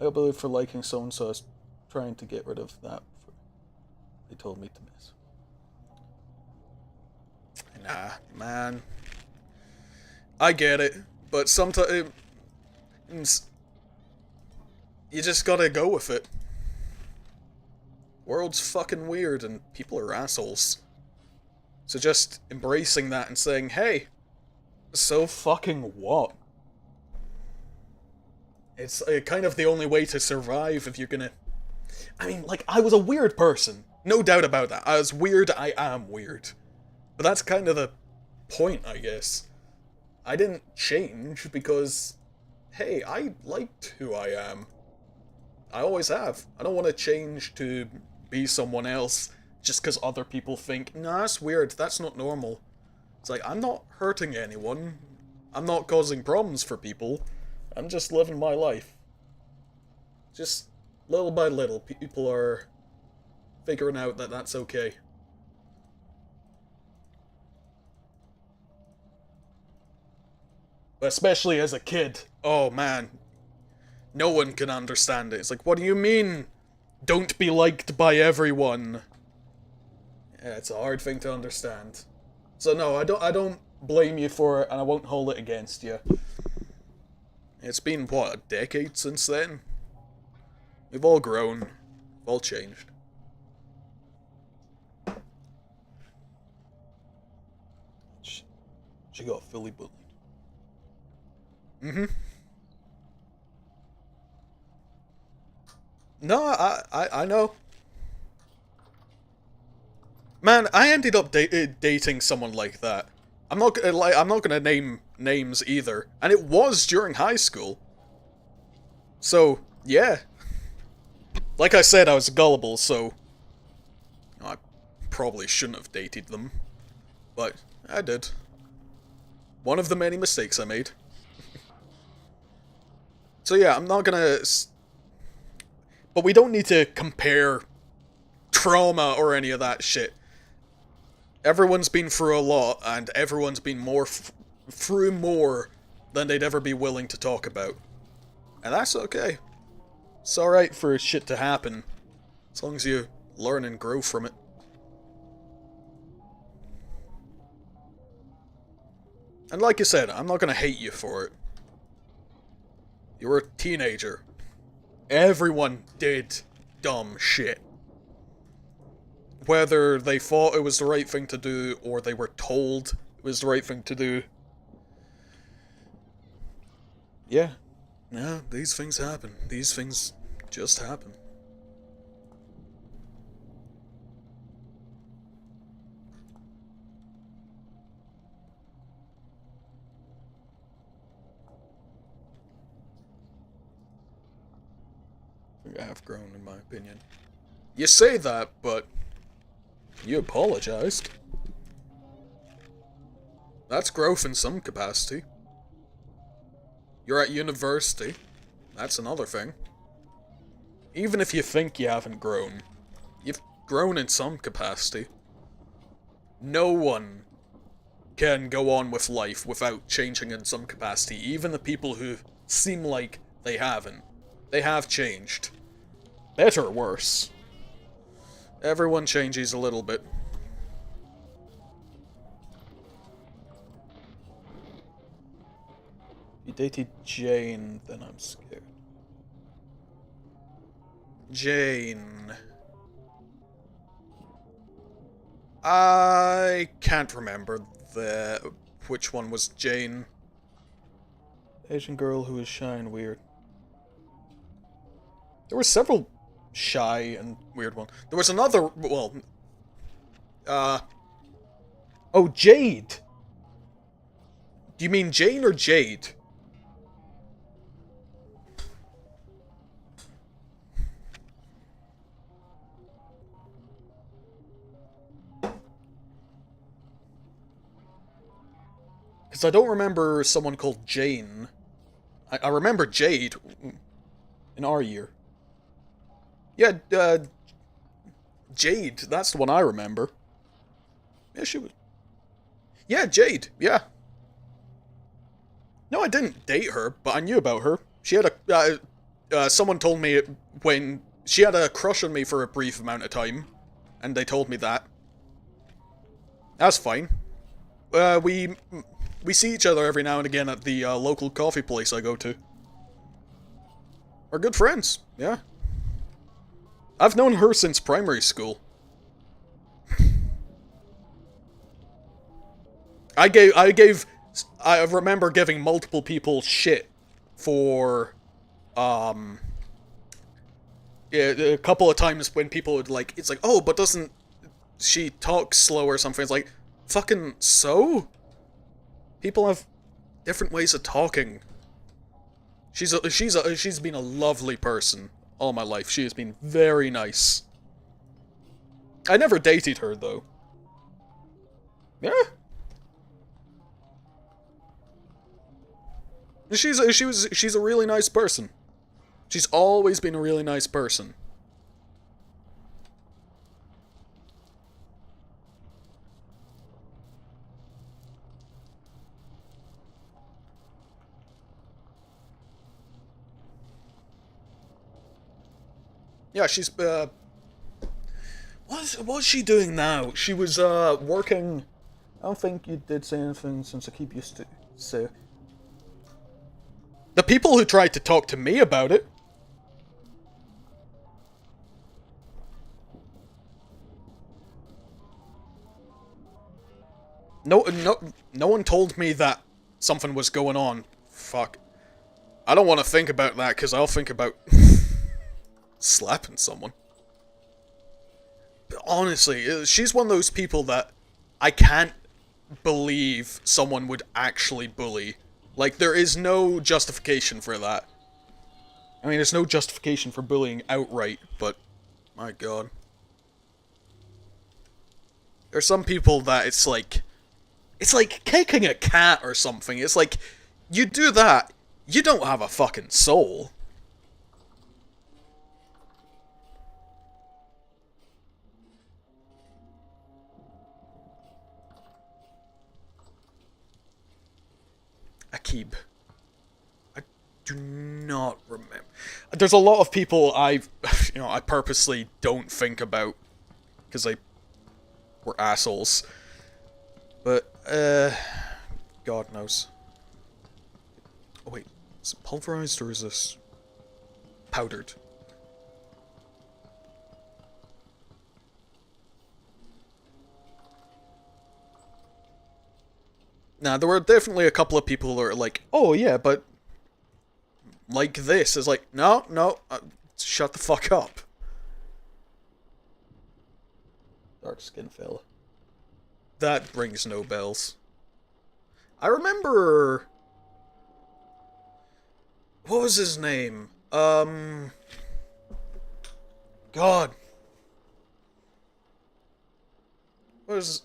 I believe for liking so-and-so, I was trying to get rid of that. They told me to miss. Nah, man. I get it, but sometimes... You just gotta go with it. World's fucking weird and people are assholes. So just embracing that and saying, hey, so fucking what? It's kind of the only way to survive if you're gonna... I mean, like, I was a weird person. No doubt about that. I was weird, I am weird. But that's kind of the point, I guess. I didn't change because, hey, I liked who I am. I always have. I don't want to change to be someone else just because other people think, nah, that's weird, that's not normal. It's like, I'm not hurting anyone. I'm not causing problems for people. I'm just living my life. Just little by little, people are figuring out that that's okay. But especially as a kid, oh man, no one can understand it. It's like, what do you mean, don't be liked by everyone? Yeah, it's a hard thing to understand. So no, I don't blame you for it, and I won't hold it against you. It's been, what, a decade since then? We've all grown. We've all changed. She got fully bullied. Mm-hmm. No, I know. Man, I ended up dating someone like that. I'm not gonna name names either, and it was during high school. So yeah, like I said, I was gullible, so I probably shouldn't have dated them, but I did. One of the many mistakes I made. So yeah, I'm not gonna... But we don't need to compare trauma or any of that shit. Everyone's been through a lot, and everyone's been through more than they'd ever be willing to talk about. And that's okay. It's alright for shit to happen, as long as you learn and grow from it. And like I said, I'm not gonna hate you for it. You were a teenager. Everyone did dumb shit. Whether they thought it was the right thing to do, or they were told it was the right thing to do. Yeah. Yeah, these things happen. These things just happen. I have grown, in my opinion. You say that, but you apologized. That's growth in some capacity. You're at university. That's another thing. Even if you think you haven't grown, you've grown in some capacity. No one can go on with life without changing in some capacity, even the people who seem like they haven't. They have changed. Better or worse. Everyone changes a little bit. You dated Jane, then I'm scared. Jane. I can't remember which one was Jane. Asian girl who was shy and weird. There were several shy and weird ones. There was another, well, oh, Jade! Do you mean Jane or Jade? Because I don't remember someone called Jane. I remember Jade in our year. Yeah, Jade, that's the one I remember. Yeah, she was... Yeah, Jade, yeah. No, I didn't date her, but I knew about her. She had a... someone told me when... She had a crush on me for a brief amount of time. And they told me that. That's fine. We see each other every now and again at the local coffee place I go to. We're good friends, yeah. I've known her since primary school. I remember giving multiple people shit for, yeah, a couple of times when people would like, it's like, oh, but doesn't she talk slow or something? It's like, fucking so? People have different ways of talking. She's been a lovely person all my life. She has been very nice. I never dated her though. Yeah. She's a really nice person. She's always been a really nice person. Yeah, she's, what's she doing now? She was, working... I don't think you did say anything since I keep used to say... The people who tried to talk to me about it... No one told me that something was going on. Fuck. I don't want to think about that, because I'll think about... slapping someone. But honestly, she's one of those people that I can't believe someone would actually bully. Like, there is no justification for that. I mean, there's no justification for bullying outright, but my god. There's some people that it's like kicking a cat or something. It's like, you do that, you don't have a fucking soul. Akib. I do not remember. There's a lot of people I purposely don't think about because they were assholes. But, God knows. Oh, wait. Is it pulverized or is this powdered? Now, there were definitely a couple of people who are like, oh yeah, but like this. Is like, no, no, shut the fuck up. Dark skin fella. That rings no bells. I remember... What was his name? God. What was...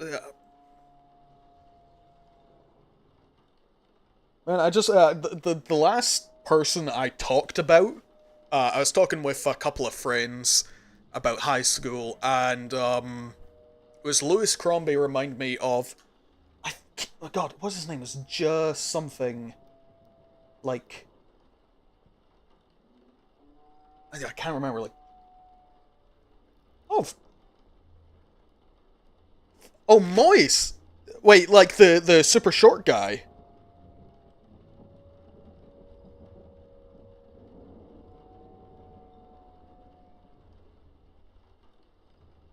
Man, I just... the last person I talked about, I was talking with a couple of friends about high school, and, it was Lewis Crombie remind me of... Oh god, what's his name? It's just something... Like... I can't remember, like... Oh, Moise! Wait, like the super short guy?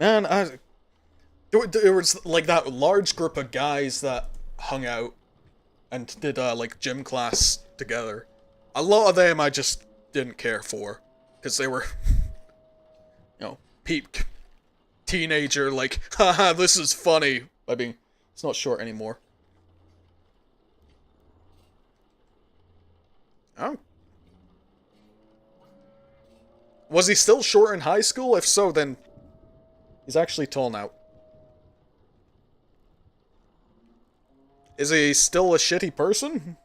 Man, there was like that large group of guys that hung out and did like gym class together. A lot of them I just didn't care for because they were, you know, peak teenager like, haha, this is funny. I mean, it's not short anymore. Oh. Was he still short in high school? If so, then he's actually tall now. Is he still a shitty person?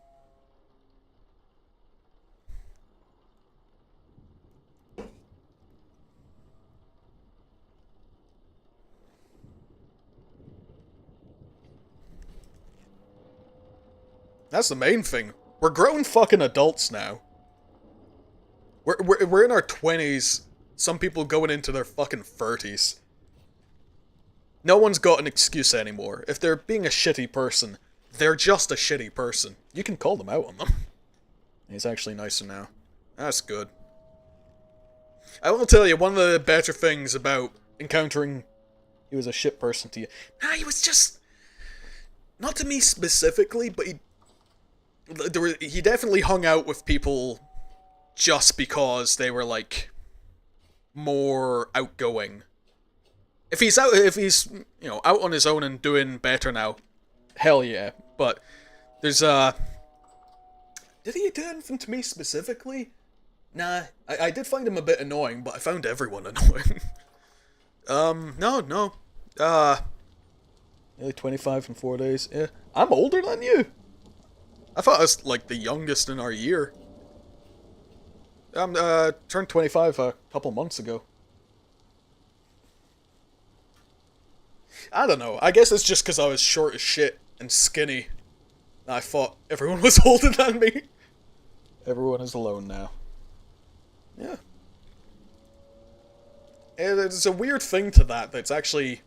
That's the main thing. We're grown fucking adults now. We're in our 20s. Some people going into their fucking 30s. No one's got an excuse anymore. If they're being a shitty person, they're just a shitty person. You can call them out on them. He's actually nicer now. That's good. I will tell you, one of the better things about encountering he was a shit person to you. Nah, he was just... Not to me specifically, but he definitely hung out with people just because they were, like, more outgoing. If he's, you know, out on his own and doing better now, hell yeah. But there's, did he do anything to me specifically? Nah, I did find him a bit annoying, but I found everyone annoying. No. Nearly 25 in 4 days, yeah. I'm older than you! I thought I was, like, the youngest in our year. I'm, turned 25 a couple months ago. I don't know, I guess it's just because I was short as shit and skinny. And I thought everyone was older than me. Everyone is alone now. Yeah. There's a weird thing to that that's actually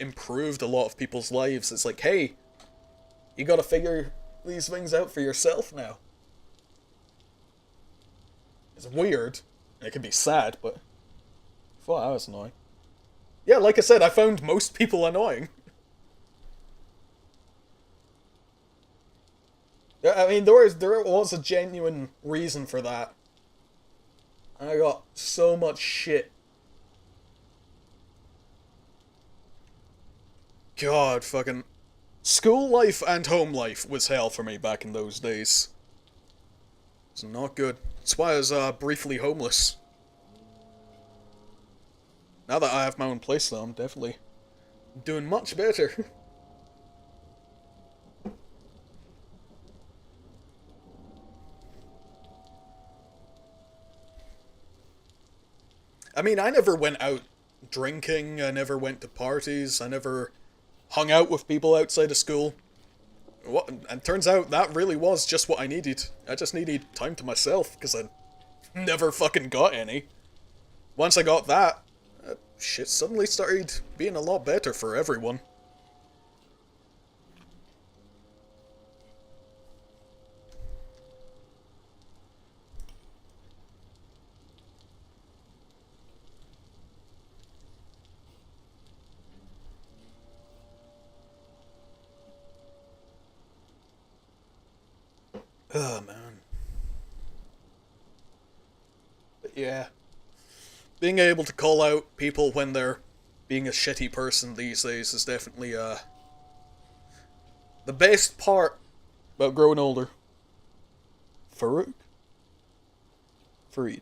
improved a lot of people's lives. It's like, hey, you gotta figure these things out for yourself now. It's weird. It can be sad, but I thought that was annoying. Yeah, like I said, I found most people annoying. I mean, there was a genuine reason for that. I got so much shit. God, fucking... School life and home life was hell for me back in those days. It's not good. That's why I was, briefly homeless. Now that I have my own place, though, I'm definitely doing much better. I mean, I never went out drinking, I never went to parties, I never hung out with people outside of school. And turns out that really was just what I needed. I just needed time to myself, because I never fucking got any. Once I got that, shit suddenly started being a lot better for everyone. Oh, man. But yeah. Being able to call out people when they're being a shitty person these days is definitely, the best part about growing older. Farouk? Fareed.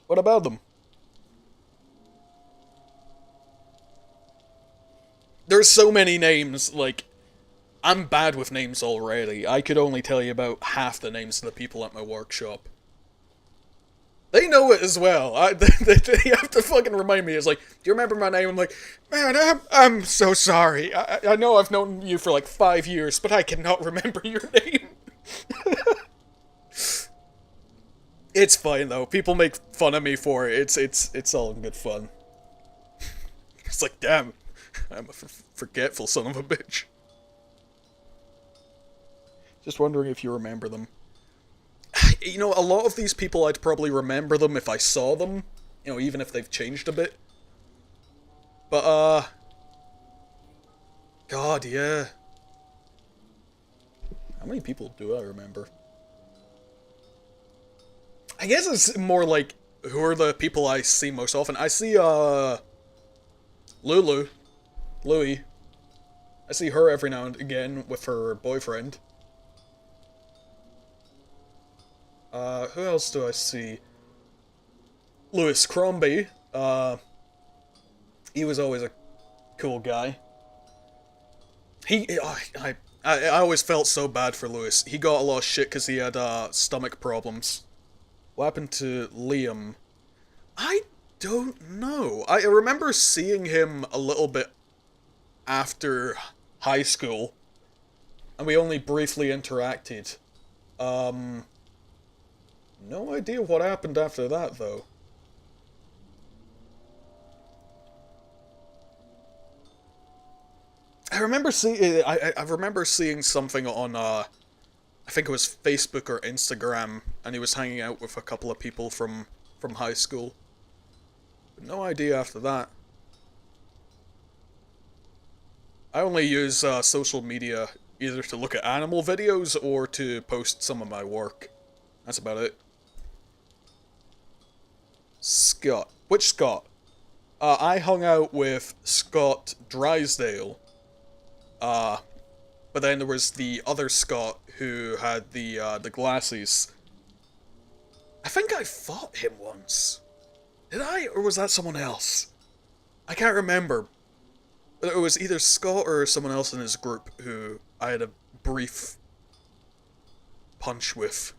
What about them? There's so many names, like, I'm bad with names already. I could only tell you about half the names of the people at my workshop. They know it as well. They have to fucking remind me. It's like, do you remember my name? I'm like, man, I'm so sorry. I know I've known you for like 5 years, but I cannot remember your name. It's fine though. People make fun of me for it. It's all in good fun. It's like, damn, I'm a forgetful son of a bitch. Just wondering if you remember them. You know, a lot of these people, I'd probably remember them if I saw them. You know, even if they've changed a bit. But, God, yeah. How many people do I remember? I guess it's more like, who are the people I see most often? I see, Louie. I see her every now and again with her boyfriend. Who else do I see? Lewis Crombie. He was always a cool guy. I always felt so bad for Lewis. He got a lot of shit because he had, stomach problems. What happened to Liam? I don't know. I remember seeing him a little bit after high school. And we only briefly interacted. No idea what happened after that, though. I remember seeing something on, I think it was Facebook or Instagram, and he was hanging out with a couple of people from high school. But no idea after that. I only use, social media either to look at animal videos or to post some of my work. That's about it. Scott. Which Scott? I hung out with Scott Drysdale. But then there was the other Scott who had the glasses. I think I fought him once. Did I? Or was that someone else? I can't remember. It was either Scott or someone else in his group who I had a brief punch with.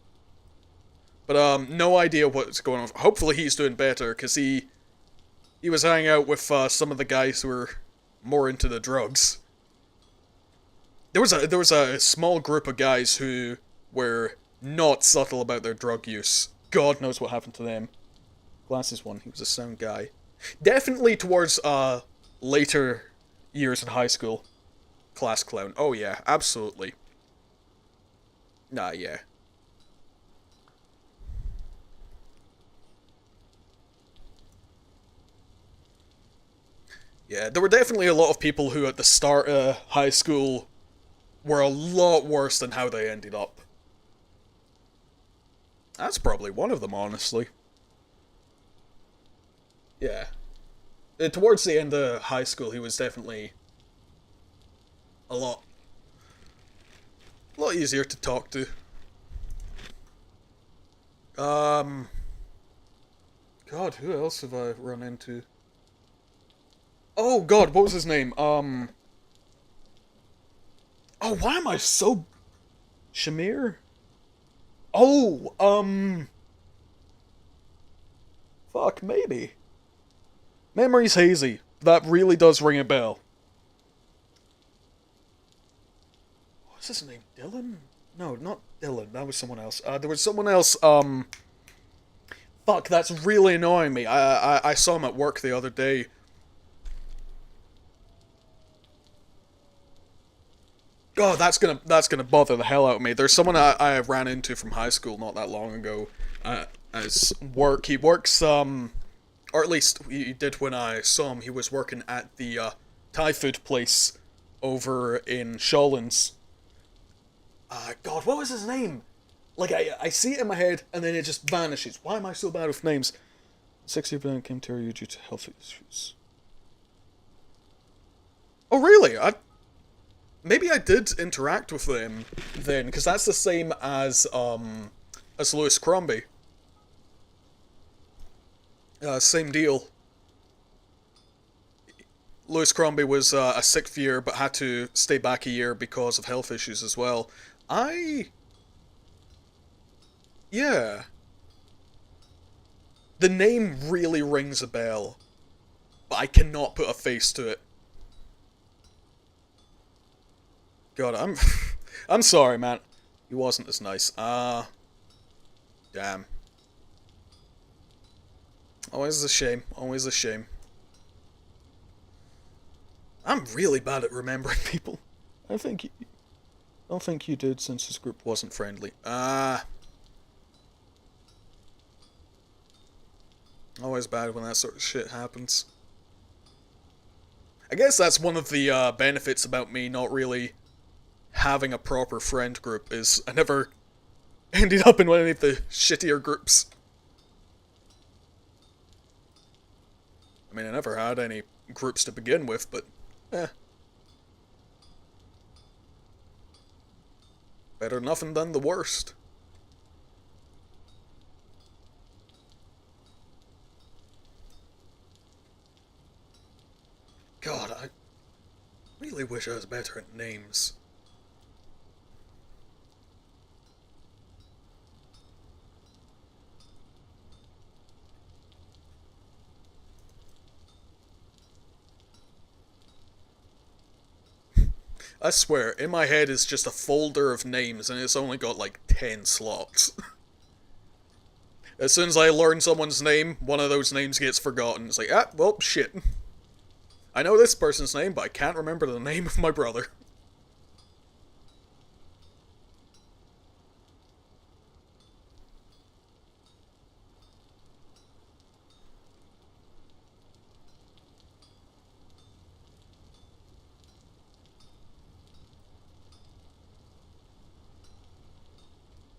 But, no idea what's going on. Hopefully he's doing better, because he was hanging out with, some of the guys who were more into the drugs. There was a small group of guys who were not subtle about their drug use. God knows what happened to them. Glasses one, he was a sound guy. Definitely towards, later years in high school. Class clown. Oh yeah, absolutely. Nah, yeah. Yeah, there were definitely a lot of people who at the start of high school were a lot worse than how they ended up. That's probably one of them, honestly. Yeah. Towards the end of high school, he was definitely a lot easier to talk to. God, who else have I run into? Oh God, what was his name? Oh, why am I so... Shamir? Oh, fuck, maybe. Memory's hazy. That really does ring a bell. What's his name? Dylan? No, not Dylan. That was someone else. There was someone else, Fuck, that's really annoying me. I saw him at work the other day. Oh, that's gonna bother the hell out of me. There's someone I ran into from high school not that long ago. As work, he works, or at least he did when I saw him. He was working at the Thai food place over in Shawlands. God, what was his name? Like, I see it in my head, and then it just vanishes. Why am I so bad with names? 60% came to you due to health issues. Oh, really? Maybe I did interact with them then, because that's the same as Lewis Crombie. Same deal. Lewis Crombie was a sixth year, but had to stay back a year because of health issues as well. Yeah. The name really rings a bell, but I cannot put a face to it. God, I'm sorry, man. He wasn't as nice. Damn. Always a shame. Always a shame. I'm really bad at remembering people. I think you, don't think you did since this group wasn't friendly. Always bad when that sort of shit happens. I guess that's one of the benefits about me not really having a proper friend group, is I never ended up in one of the shittier groups. I mean, I never had any groups to begin with, but eh. Better nothing than the worst. God, I really wish I was better at names. I swear, in my head is just a folder of names and it's only got like 10 slots. As soon as I learn someone's name, one of those names gets forgotten. It's like, well, shit. I know this person's name, but I can't remember the name of my brother.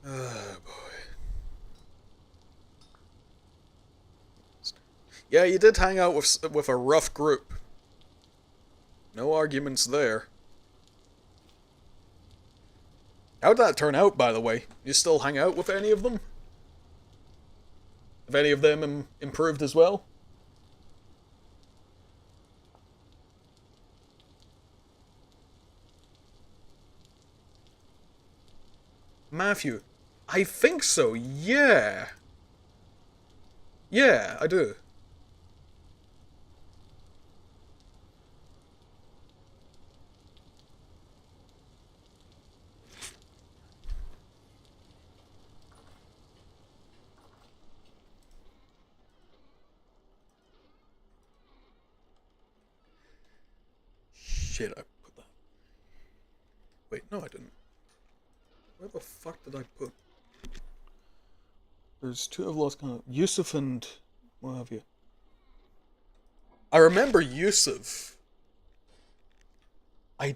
Oh, boy. Yeah, you did hang out with a rough group. No arguments there. How'd that turn out, by the way? You still hang out with any of them? Have any of them improved as well? Matthew. I think so, yeah. Yeah, I do. Shit, I put that. Wait, no, I didn't. Where the fuck did I put? There's two I've lost kind of. Yusuf and what have you. I remember Yusuf. I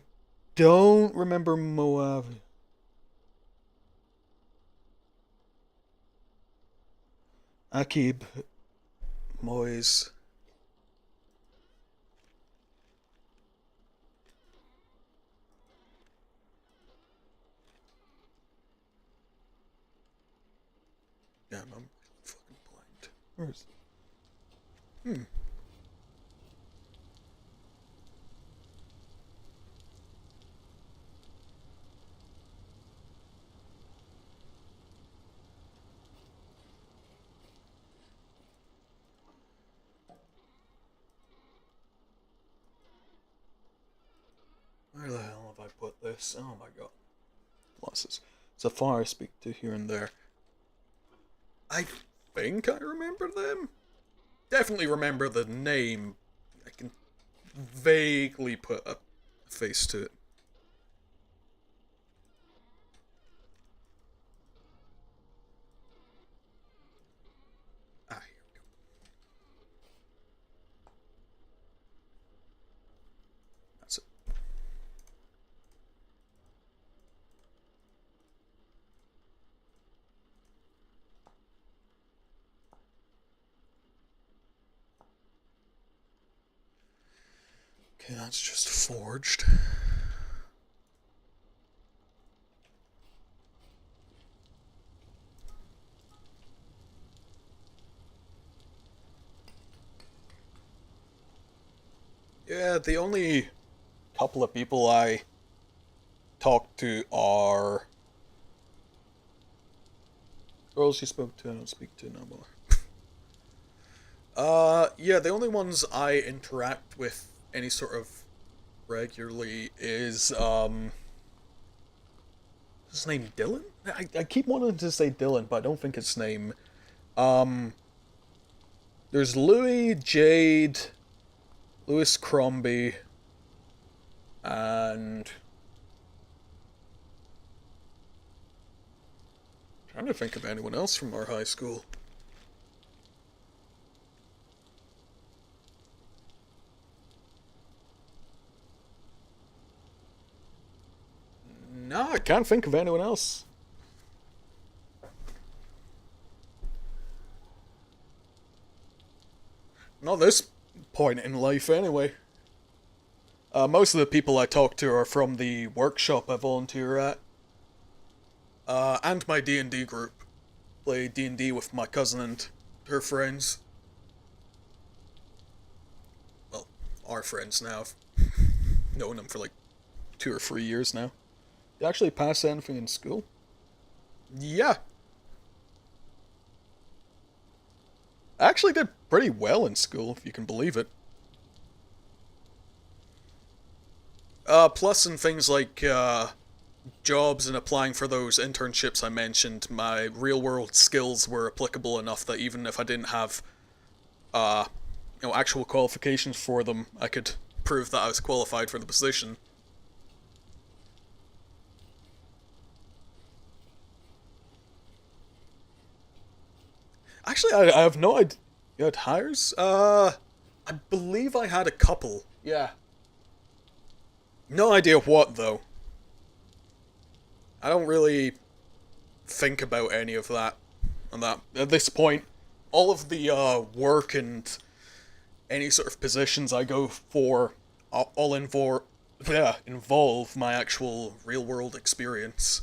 don't remember Moav. Akib. Moise. Damn, I'm fucking blind. Where is it? Where the hell have I put this? Oh my god. Losses. So far I speak to here and there. I think I remember them. Definitely remember the name. I can vaguely put a face to it. Ah, here we go. That's it. Okay, that's just forged. Yeah, the only couple of people I talk to are girls you spoke to. I don't speak to no more. Yeah, the only ones I interact with any sort of regularly is, his name Dylan? I keep wanting to say Dylan, but I don't think his name. Um, there's Louis, Jade, Louis Crombie, and I'm trying to think of anyone else from our high school. No, I can't think of anyone else. Not this point in life, anyway. Most of the people I talk to are from the workshop I volunteer at, and my D&D group. Play D&D with my cousin and her friends. Well, our friends now. I've known them for like 2 or 3 years now. You actually pass anything in school? Yeah. I actually did pretty well in school, if you can believe it. Plus in things like, jobs and applying for those internships I mentioned, my real world skills were applicable enough that even if I didn't have, uh, actual qualifications for them, I could prove that I was qualified for the position. Actually, I have no idea. You had hires? I believe I had a couple. Yeah. No idea what, though. I don't really think about any of that. And that, at this point, all of the, work and any sort of positions I go for all involve my actual real world experience.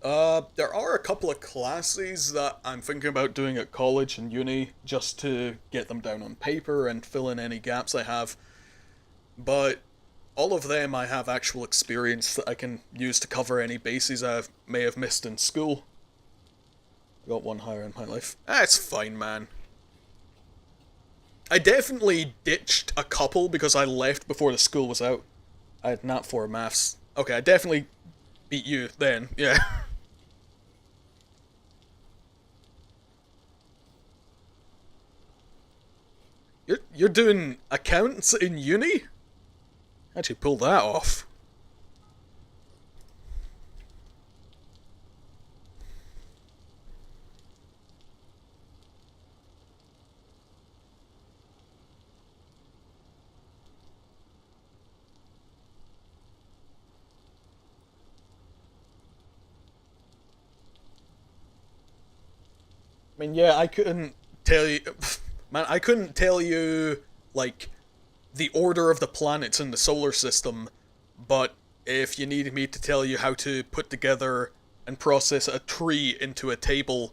There are a couple of classes that I'm thinking about doing at college and uni just to get them down on paper and fill in any gaps I have. But all of them I have actual experience that I can use to cover any bases I may have missed in school. I got one higher in my life. That's fine, man. I definitely ditched a couple because I left before the school was out. I had Nat 4 maths. Okay, I definitely beat you then, yeah. You're doing accounts in uni? How'd you pull that off? I mean, yeah, I couldn't tell you... Man, I couldn't tell you, like, the order of the planets in the solar system, but if you needed me to tell you how to put together and process a tree into a table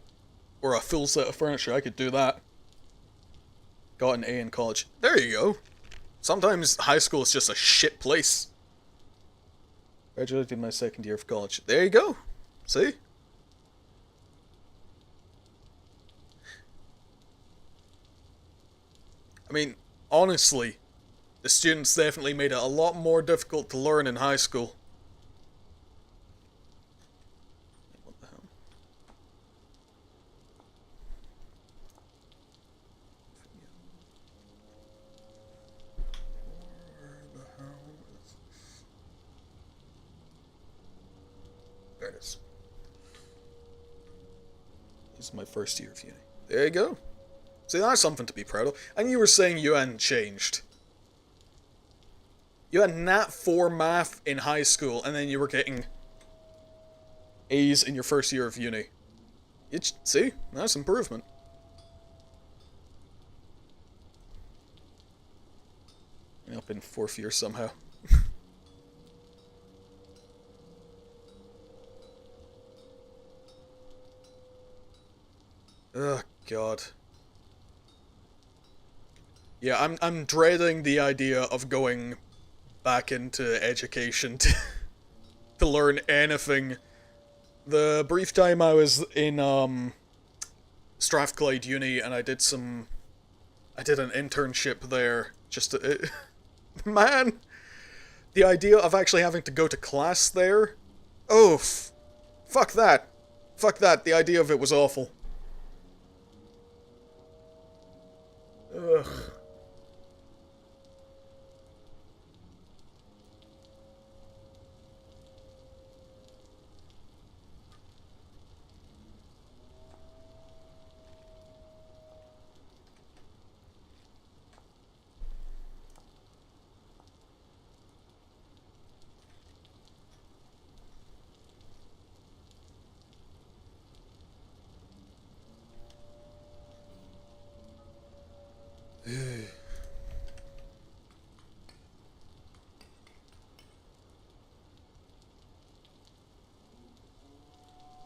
or a full set of furniture, I could do that. Got an A in college. There you go. Sometimes high school is just a shit place. Graduated my second year of college. There you go. See? I mean, honestly, the students definitely made it a lot more difficult to learn in high school. What the hell? Where the hell is this? There it is. This is my first year of uni. There you go. See, that's something to be proud of. And you were saying you hadn't changed. You had Nat 4 math in high school, and then you were getting A's in your first year of uni. See? That's improvement. been 4th year somehow. Oh god. Yeah, I'm dreading the idea of going back into education to learn anything. The brief time I was in Strathclyde Uni and I did an internship there. Man, the idea of actually having to go to class there. Oh, fuck that. Fuck that. The idea of it was awful. Ugh.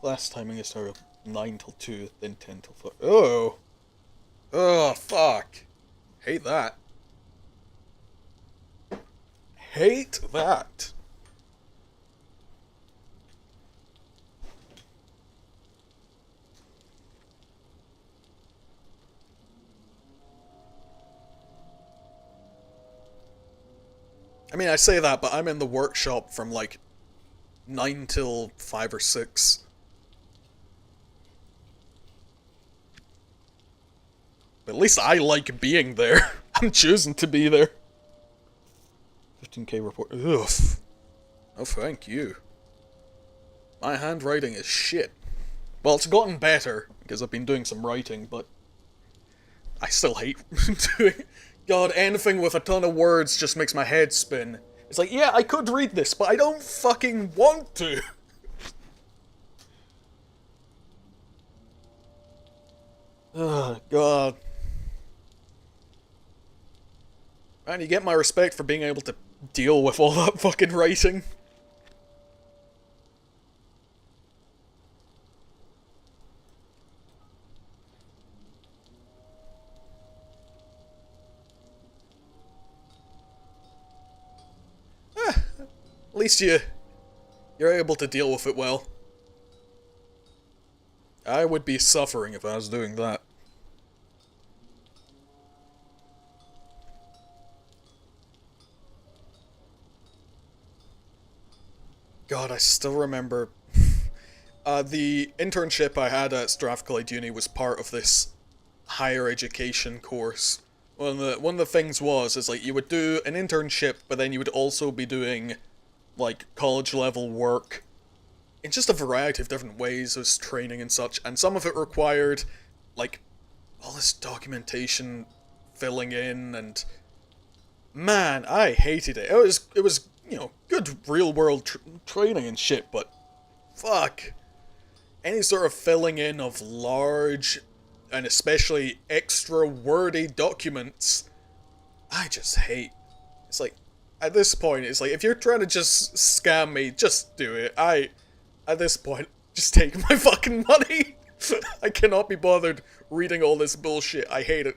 Last timing is started 9 till 2, then 10 till 4. Oh! Oh, fuck. Hate that. Hate that. I mean, I say that, but I'm in the workshop from like 9 till 5 or 6. But at least I like being there. I'm choosing to be there. 15k report. Ugh. Oh, thank you. My handwriting is shit. Well, it's gotten better, because I've been doing some writing, but I still hate doing... God, anything with a ton of words just makes my head spin. It's like, yeah, I could read this, but I don't fucking want to. Oh, God. Man, you get my respect for being able to deal with all that fucking writing. At least you're able to deal with it well. I would be suffering if I was doing that. God, I still remember... the internship I had at Strathclyde Uni was part of this higher education course. One of the things is like, you would do an internship, but then you would also be doing, like, college-level work in just a variety of different ways as training and such, and some of it required, like, all this documentation filling in, and... Man, I hated it. It was, you know, good real-world training and shit, but... Fuck. Any sort of filling in of large, and especially extra wordy documents, I just hate. It's like, at this point, it's like, if you're trying to just scam me, just do it. At this point, just take my fucking money. I cannot be bothered reading all this bullshit. I hate it.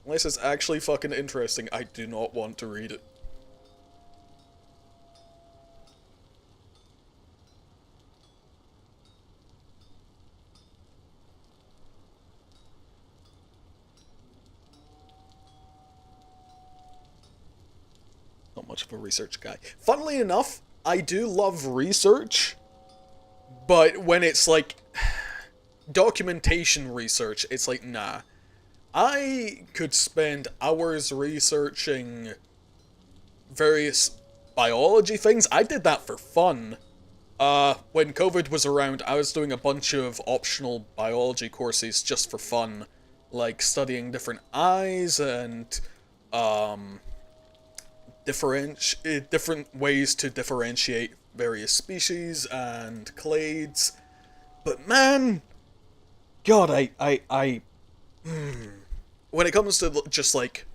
Unless it's actually fucking interesting, I do not want to read it. Not much of a research guy. Funnily enough, I do love research, but when it's like documentation research, it's like, nah. I could spend hours researching various biology things. I did that for fun. When COVID was around, I was doing a bunch of optional biology courses just for fun. Like studying different eyes and, different ways to differentiate various species and clades. But man, God, when it comes to just like,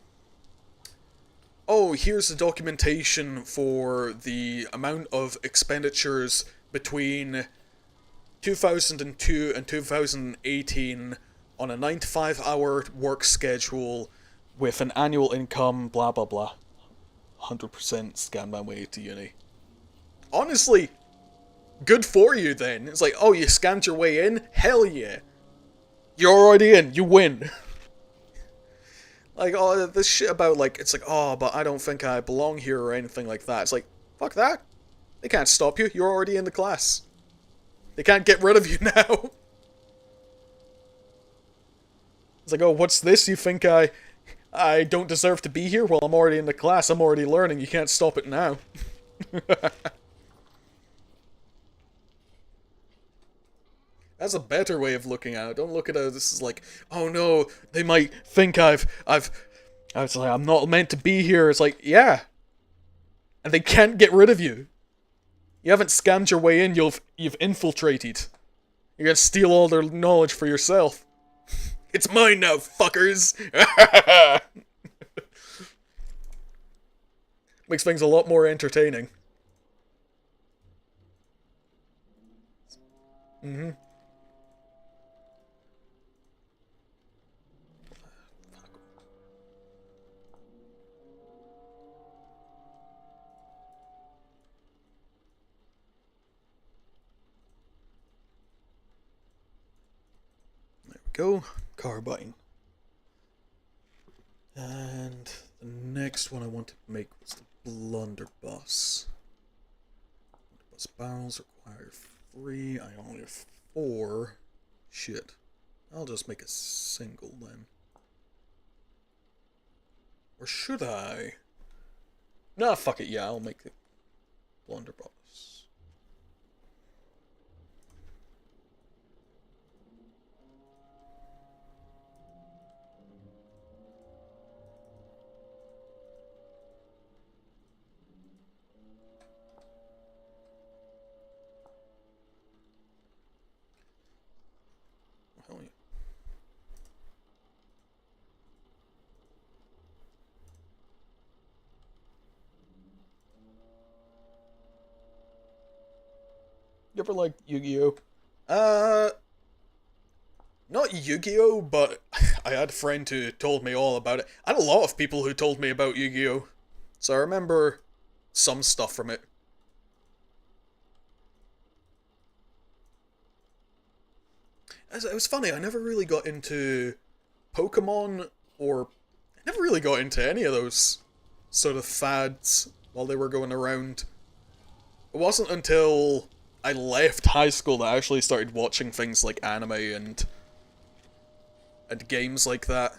oh, here's the documentation for the amount of expenditures between 2002 and 2018 on a 9 to 5 hour work schedule with an annual income, blah blah blah. 100% scam my way to uni. Honestly, good for you then. It's like, oh, you scammed your way in? Hell yeah. You're already in, you win. Like, oh, this shit about, like, it's like, oh, but I don't think I belong here or anything like that. It's like, fuck that. They can't stop you, you're already in the class. They can't get rid of you now. It's like, oh, what's this? You think I don't deserve to be here? Well, I'm already in the class, I'm already learning, you can't stop it now. That's a better way of looking at it. Don't look at it as this is like, oh no, they might think I'm not meant to be here. It's like, yeah. And they can't get rid of you. You haven't scammed your way in, you've infiltrated. You're gonna steal all their knowledge for yourself. It's mine now, fuckers! Makes things a lot more entertaining. Mm-hmm. There we go. Carbine. And the next one I wanted to make was the blunderbuss. Blunderbuss barrels require 3. I only have 4. Shit. I'll just make a single then. Or should I? Nah, fuck it, yeah, I'll make the blunderbuss. Hell yeah. You ever like Yu-Gi-Oh? Uh, Not Yu-Gi-Oh, but I had a friend who told me all about it. I had a lot of people who told me about Yu-Gi-Oh, so I remember some stuff from it. It was funny, I never really got into Pokemon, or I never really got into any of those sort of fads while they were going around. It wasn't until I left high school that I actually started watching things like anime and games like that.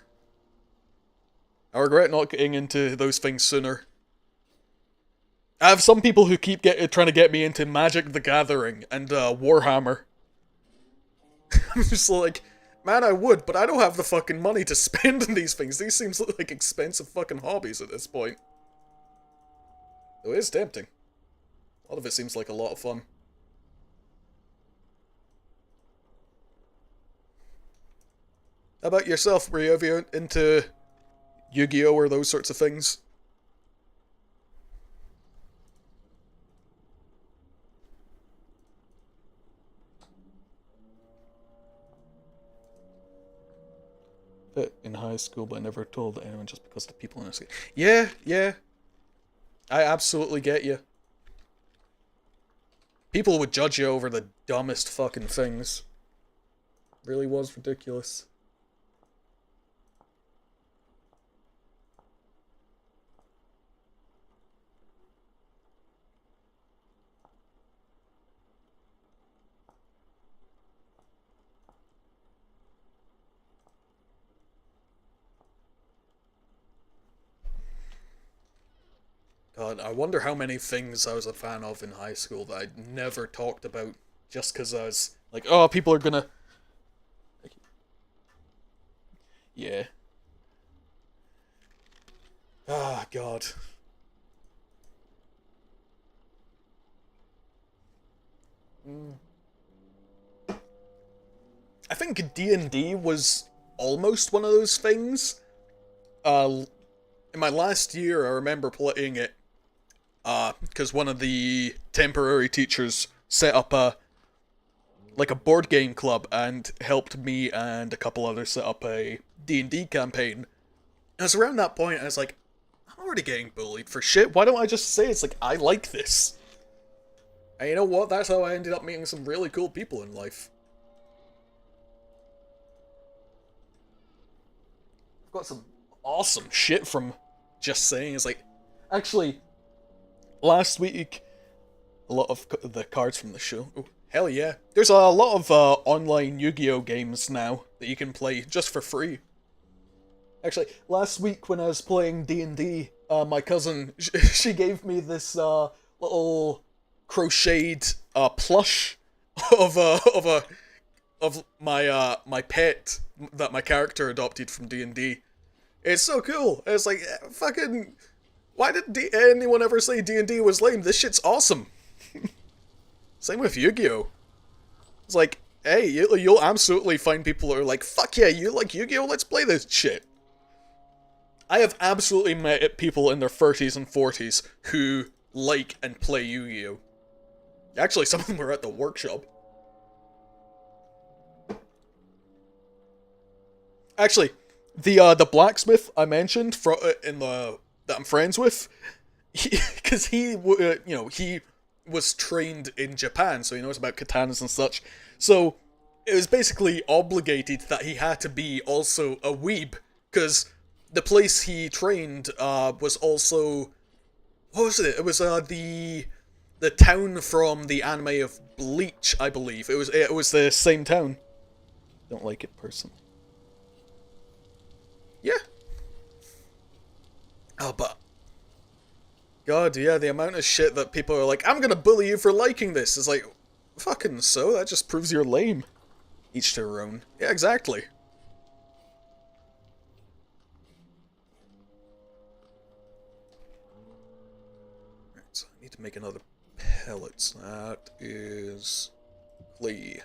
I regret not getting into those things sooner. I have some people who keep trying to get me into Magic the Gathering and Warhammer. I'm just like, man, I would, but I don't have the fucking money to spend on these things. These seems like expensive fucking hobbies at this point. Though it is tempting. A lot of it seems like a lot of fun. How about yourself? Were you ever into Yu-Gi-Oh or those sorts of things? Fit in high school, but I never told anyone just because the people in the school. Yeah, yeah. I absolutely get you. People would judge you over the dumbest fucking things. Really was ridiculous. God, I wonder how many things I was a fan of in high school that I never talked about just because I was like, oh, people are gonna. Yeah. Ah, God. I think D&D was almost one of those things. In my last year, I remember playing it, because one of the temporary teachers set up a board game club and helped me and a couple others set up a D&D campaign. And it was around that point I was like, I'm already getting bullied for shit. Why don't I just say it's like, I like this? And you know what? That's how I ended up meeting some really cool people in life. I've got some awesome shit from just saying. It's like, actually, last week, a lot of the cards from the show. Oh, hell yeah. There's a lot of online Yu-Gi-Oh games now that you can play just for free. Actually, last week when I was playing D&D, my cousin, she gave me this little crocheted plush of my pet that my character adopted from D&D. It's so cool. It's like, fucking, why did anyone ever say D&D was lame? This shit's awesome. Same with Yu-Gi-Oh! It's like, hey, you'll absolutely find people who are like, fuck yeah, you like Yu-Gi-Oh! Let's play this shit. I have absolutely met people in their 30s and 40s who like and play Yu-Gi-Oh! Actually, some of them were at the workshop. Actually, the blacksmith I mentioned that I'm friends with, because he was trained in Japan, so he knows about katanas and such. So it was basically obligated that he had to be also a weeb, because the place he trained was also, what was it? It was the town from the anime of Bleach, I believe. It was the same town. Don't like it personally. Yeah. Oh, but God, yeah, the amount of shit that people are like, I'm gonna bully you for liking this, is like, fucking so, that just proves you're lame. Each to their own. Yeah, exactly. Right, so I need to make another pellets. That is clay.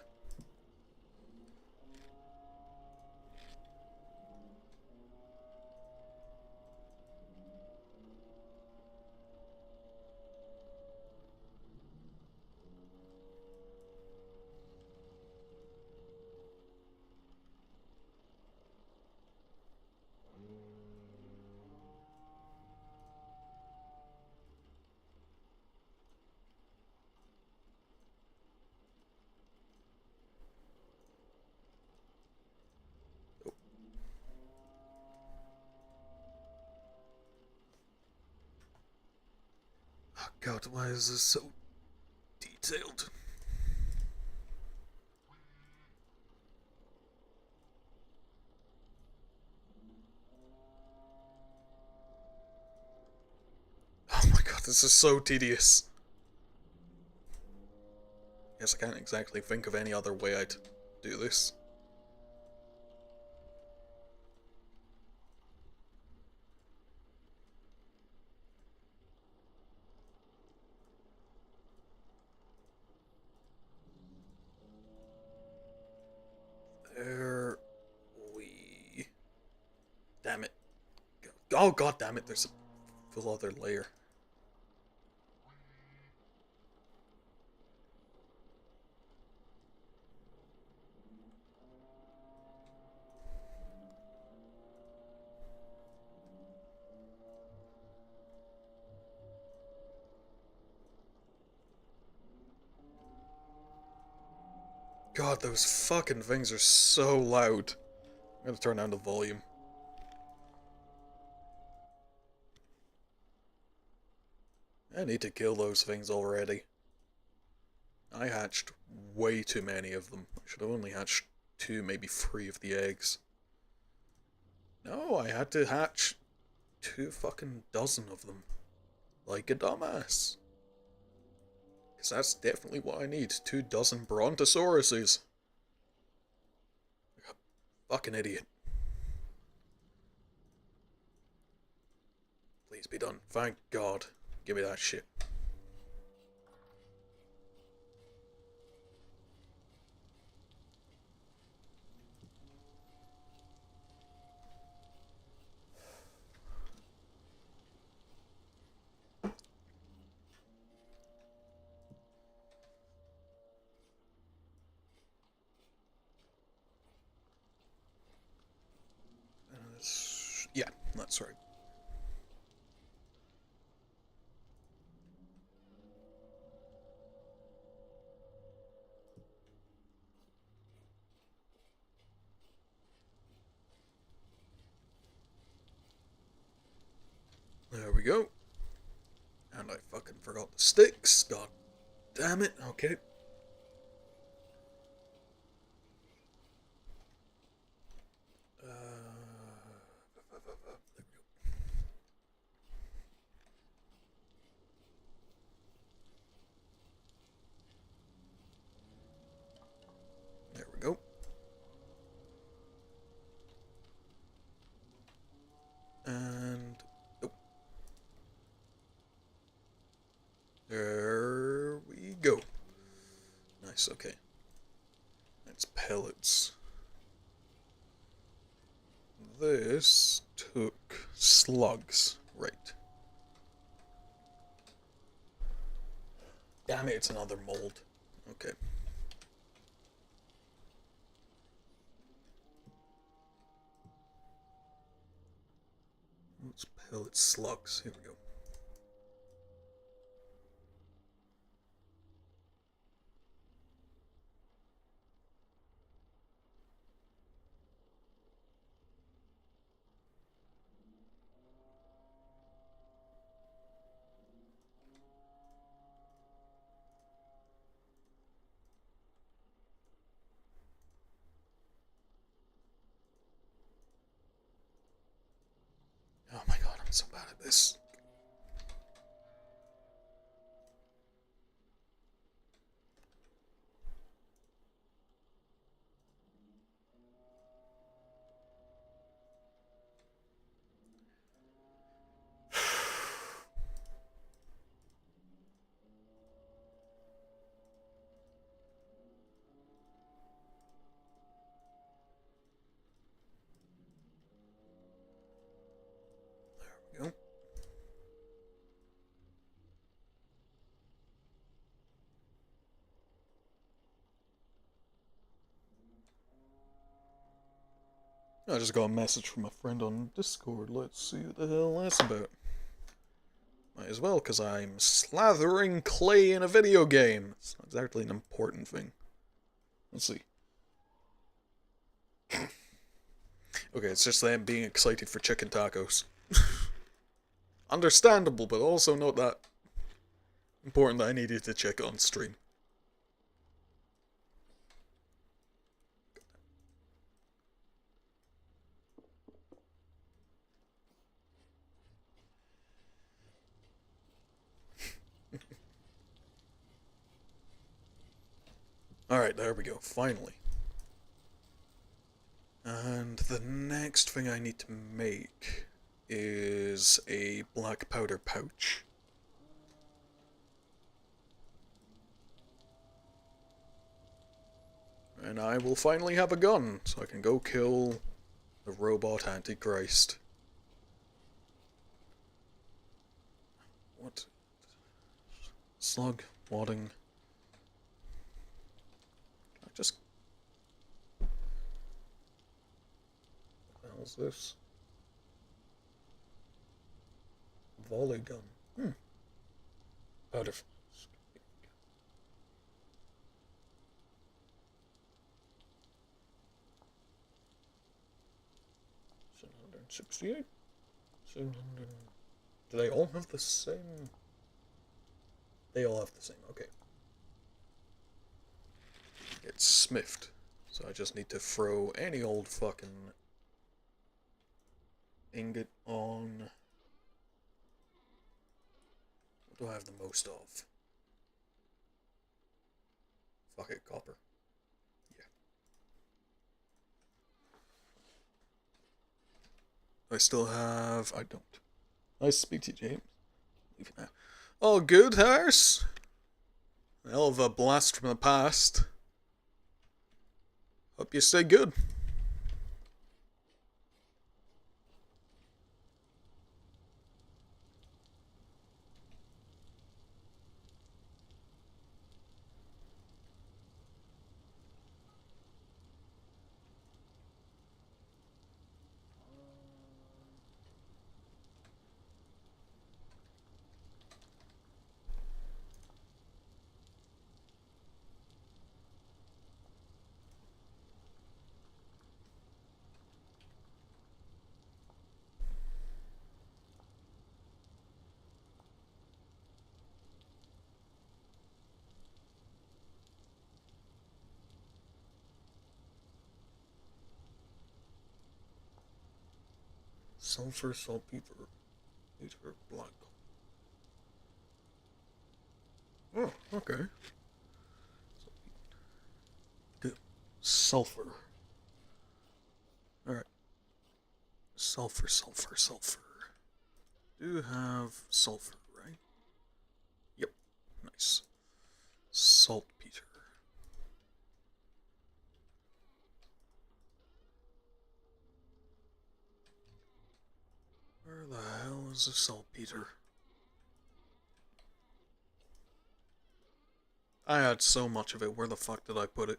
Oh God, why is this so detailed? Oh my God, this is so tedious. Guess I can't exactly think of any other way I'd do this. There we... Damn it. Oh God damn it, there's a full other layer. God, those fucking things are so loud. I'm gonna turn down the volume. I need to kill those things already. I hatched way too many of them. I should have only hatched 2, maybe 3 of the eggs. No, I had to hatch 2 fucking dozen of them. Like a dumbass. Because that's definitely what I need. 2 dozen brontosauruses. Like a fucking idiot. Please be done. Thank God. Give me that shit. Yeah, that's right. There we go. And I fucking forgot the sticks. God damn it. Okay. There we go. And oh, there we go. Nice. Okay. That's pellets. This took slugs. Right. Damn it, it's another mold. Okay. Let's pellet slugs. Here we go. Oh my god, I'm so bad at this. There we go. I just got a message from a friend on Discord. Let's see what the hell that's about. Might as well, because I'm slathering clay in a video game. It's not exactly an important thing. Let's see. Okay, it's just them being excited for chicken tacos. Understandable, but also not that important that I needed to check on stream. Alright, there we go, finally. And the next thing I need to make is a black powder pouch. And I will finally have a gun, so I can go kill the robot Antichrist. What? Slug, wadding. Can I just... What the hell's this? Volley gun. Powder flask. 768? 700... Do they all have the same? They all have the same, okay. It's smithed. So I just need to throw any old fucking ingot on. What do I have the most of? Fuck it, copper. Yeah. I still have... I don't. Nice to speak to you, James. Leave it now. All good, Harris? Hell of a blast from the past. Hope you stay good. sulfur, saltpeter, peter, black. Oh, okay. Good. Sulfur. Alright. Sulfur, sulfur, sulfur. Do have sulfur, right? Yep. Nice. Saltpeter. Where the hell is the saltpeter? I had so much of it. Where the fuck did I put it?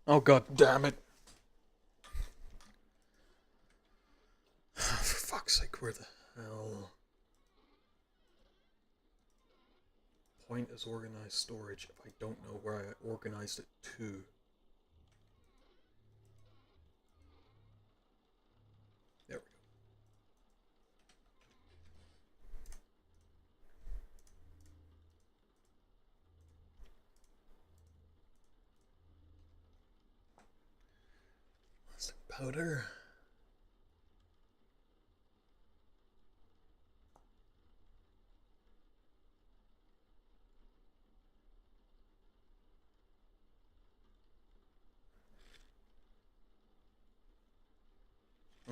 Oh god damn it. For fuck's sake, where the hell? Point is organized storage if I don't know where I organized it to. There we go. Plastic powder.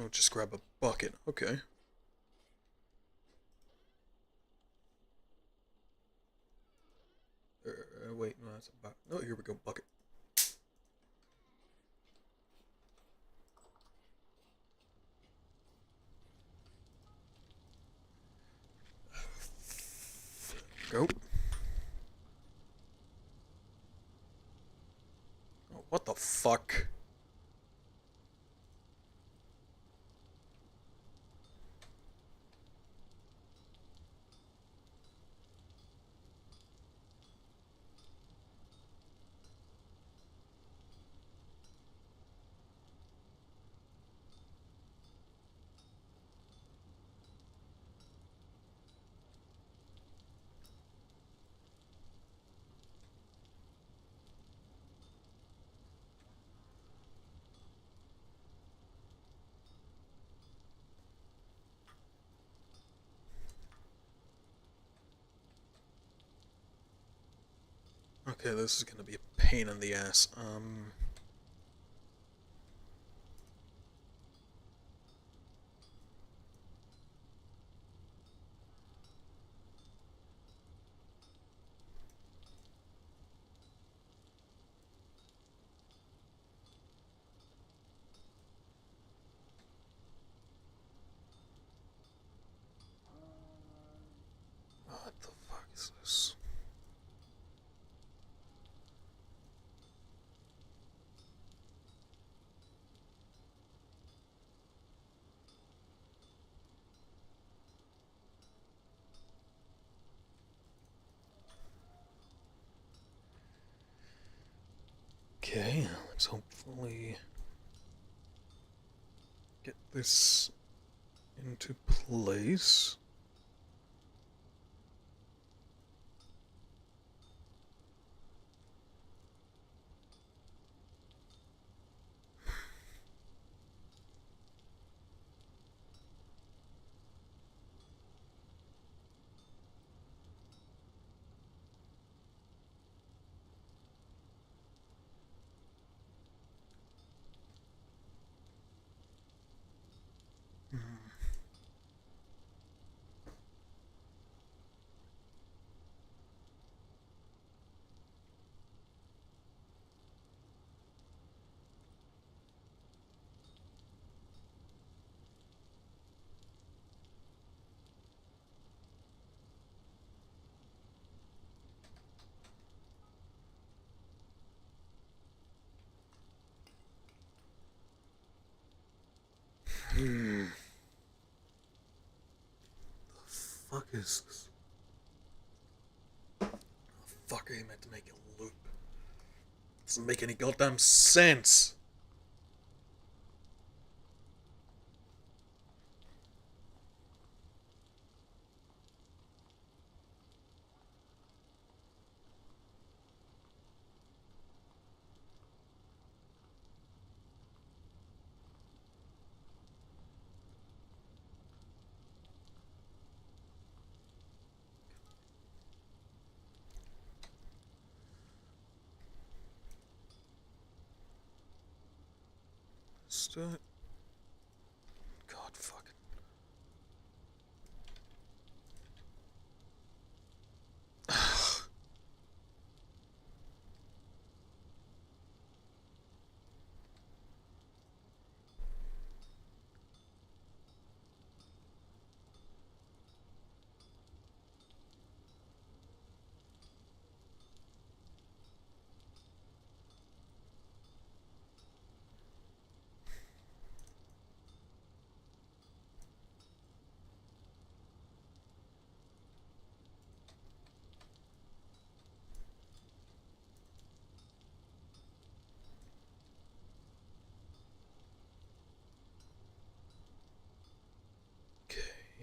Oh, just grab a bucket. Okay. Wait, no, that's a bucket. Oh, here we go, bucket. Go. Oh, what the fuck? Okay, this is gonna be a pain in the ass. What the fuck is this? Okay, let's hopefully get this into place. The fuck is this? The fuck are you meant to make a loop? Doesn't make any goddamn sense. God, fuck it.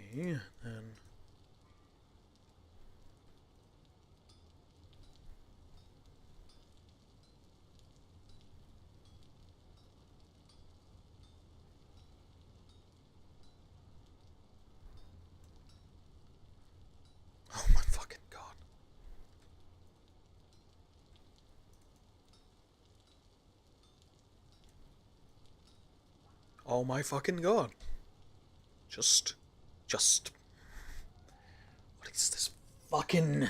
Okay, then. Oh my fucking god. Oh my fucking god. Just. What is this fucking.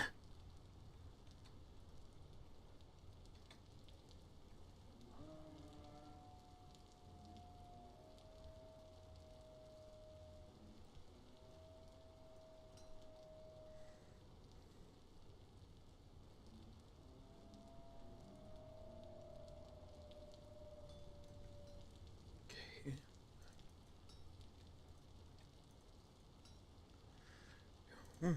Okay. No.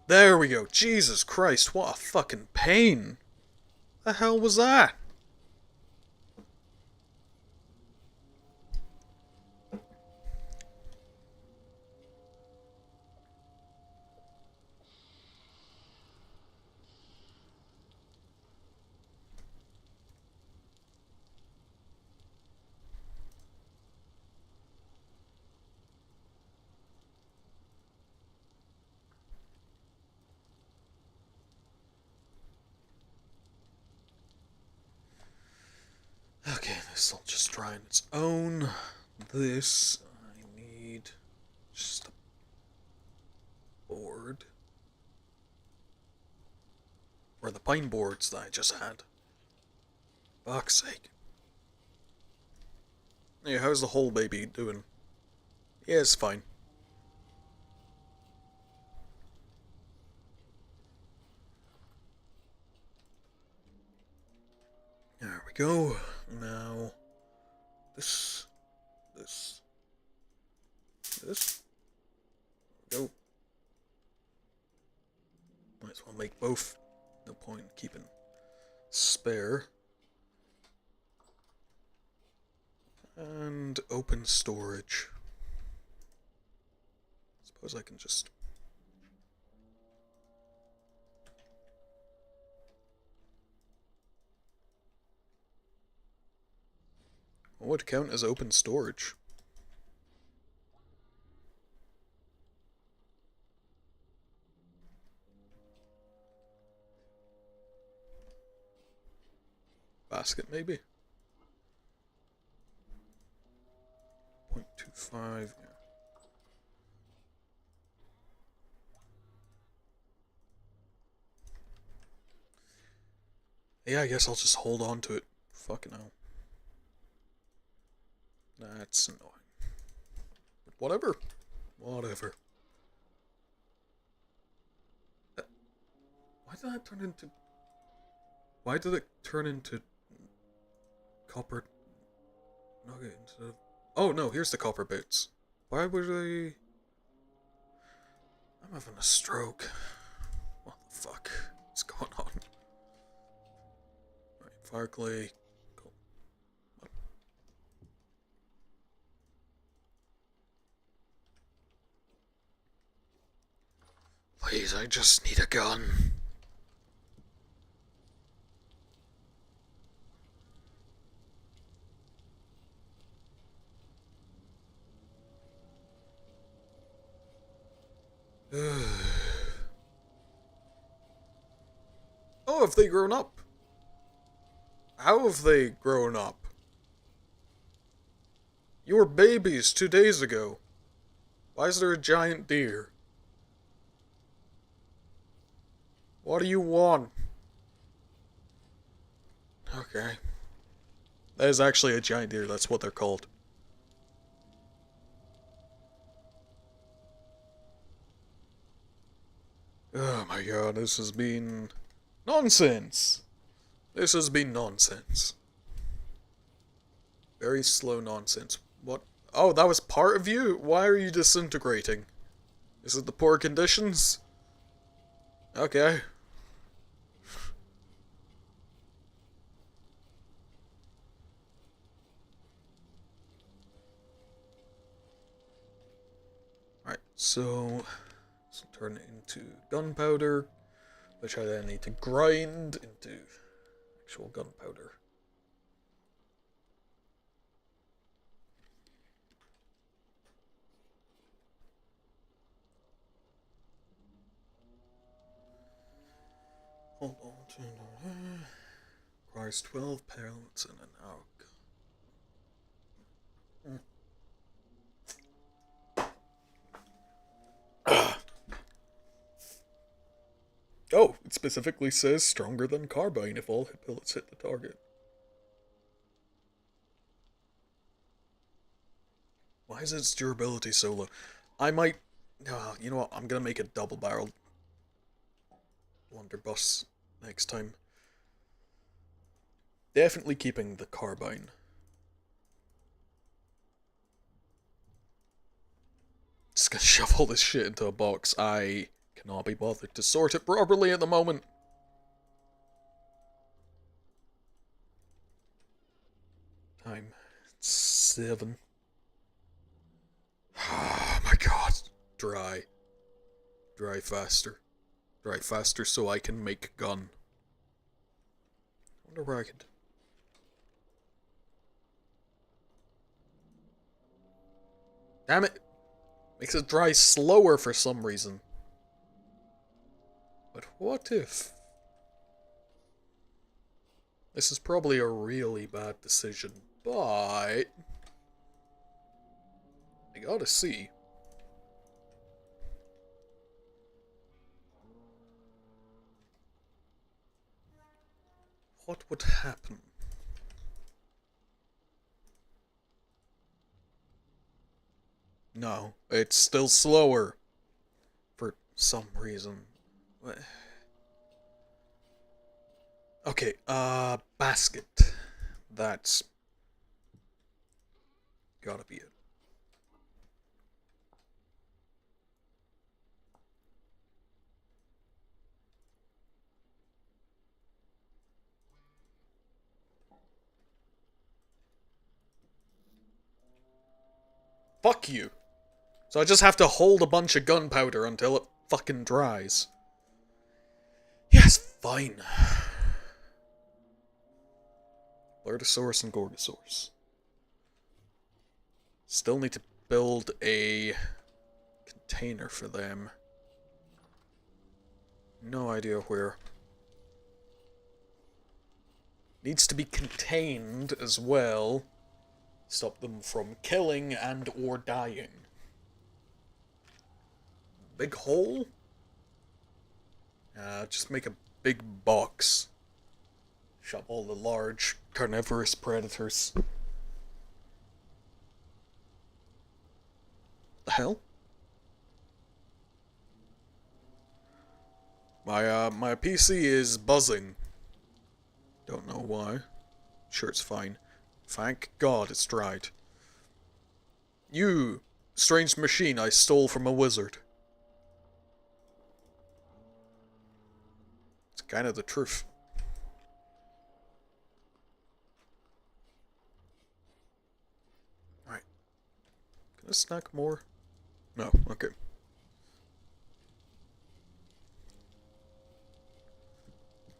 There we go. Jesus Christ, what a fucking pain. The hell was that? Okay, this'll just dry on its own. This, I need just a board. Or the pine boards that I just had. Fuck's sake. Yeah, how's the whole baby doing? Yeah, it's fine. There we go. Now, this. Go. Might as well make both. No point in keeping spare. And open storage. Suppose I can just. What would count as open storage? Basket, maybe? 0.25, yeah. Yeah, I guess I'll just hold on to it. Fucking hell. That's annoying. But whatever. Whatever. Why did that turn into... Why did it turn into... copper... nugget instead of... Oh no, here's the copper bits. Why were they... I'm having a stroke. What the fuck is going on? Right, fire clay. Cool. Please, I just need a gun. Oh, have they grown up? How have they grown up? You were babies 2 days ago. Why is there a giant deer? What do you want? Okay. That is actually a giant deer, that's what they're called. Oh my god, this has been... nonsense! This has been nonsense. Very slow nonsense. What? Oh, that was part of you? Why are you disintegrating? Is it the poor conditions? Okay. Alright, so... let's turn it into gunpowder, which I then need to grind into actual gunpowder. Hold on to requires 12 pellets and an oak. Oh, it specifically says stronger than carbine if all pellets hit the target. Why is its durability so low? I might... you know what, I'm gonna make a double-barreled blunderbuss next time. Definitely keeping the carbine. Just gonna shove all this shit into a box. I cannot be bothered to sort it properly at the moment. Time 7. Oh my god. Dry. Dry faster. Dry faster so I can make a gun. I wonder where I could... damn it! Makes it dry slower for some reason. But what if... this is probably a really bad decision, but... I gotta see. What would happen? No, it's still slower. For some reason. What? Okay, basket. That's gotta be it. Fuck you. So I just have to hold a bunch of gunpowder until it fucking dries. Yes, fine. Blurtosaurus and Gorgosaurus. Still need to build a container for them. No idea where. Needs to be contained as well. Stop them from killing and or dying. Big hole? Just make a big box. Shove all the large carnivorous predators. The hell? My PC is buzzing. Don't know why. Sure, it's fine. Thank God it's dried. You, strange machine I stole from a wizard. It's kind of the truth. Right. Can I snack more? No, okay.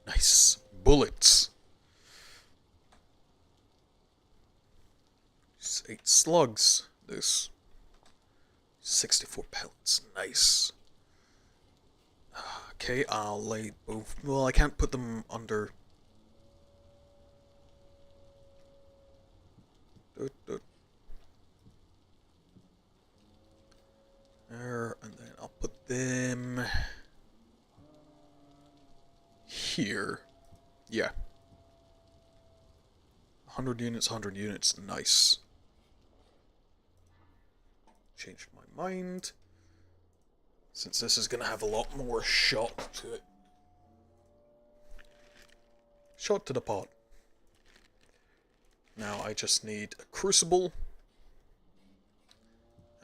Nice. Bullets. 8 slugs. This 64 pellets. Nice. Okay, I'll lay both. Well, I can't put them under. There, and then I'll put them here. Yeah. 100 units, 100 units. Nice. Changed my mind. Since this is going to have a lot more shot to it. Shot to the pot. Now I just need a crucible.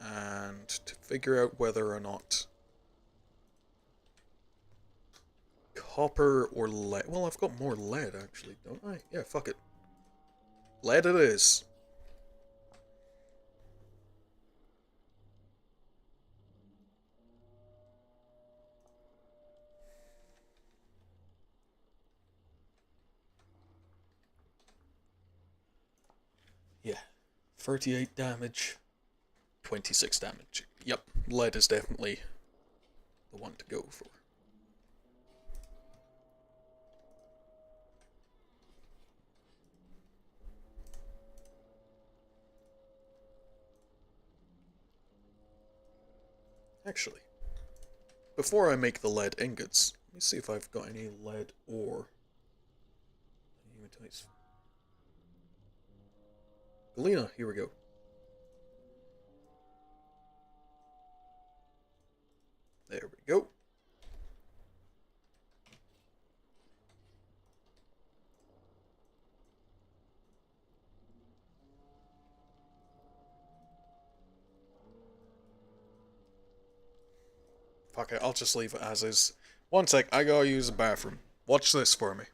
And to figure out whether or not copper or lead. Well, I've got more lead actually, don't I? Yeah, fuck it. Lead it is. Yeah. 38 damage. 26 damage. Yep, lead is definitely the one to go for. Actually, before I make the lead ingots, let me see if I've got any lead ore. Galena, here we go. There we go. Fuck it, I'll just leave it as is. One sec, I gotta use the bathroom. Watch this for me.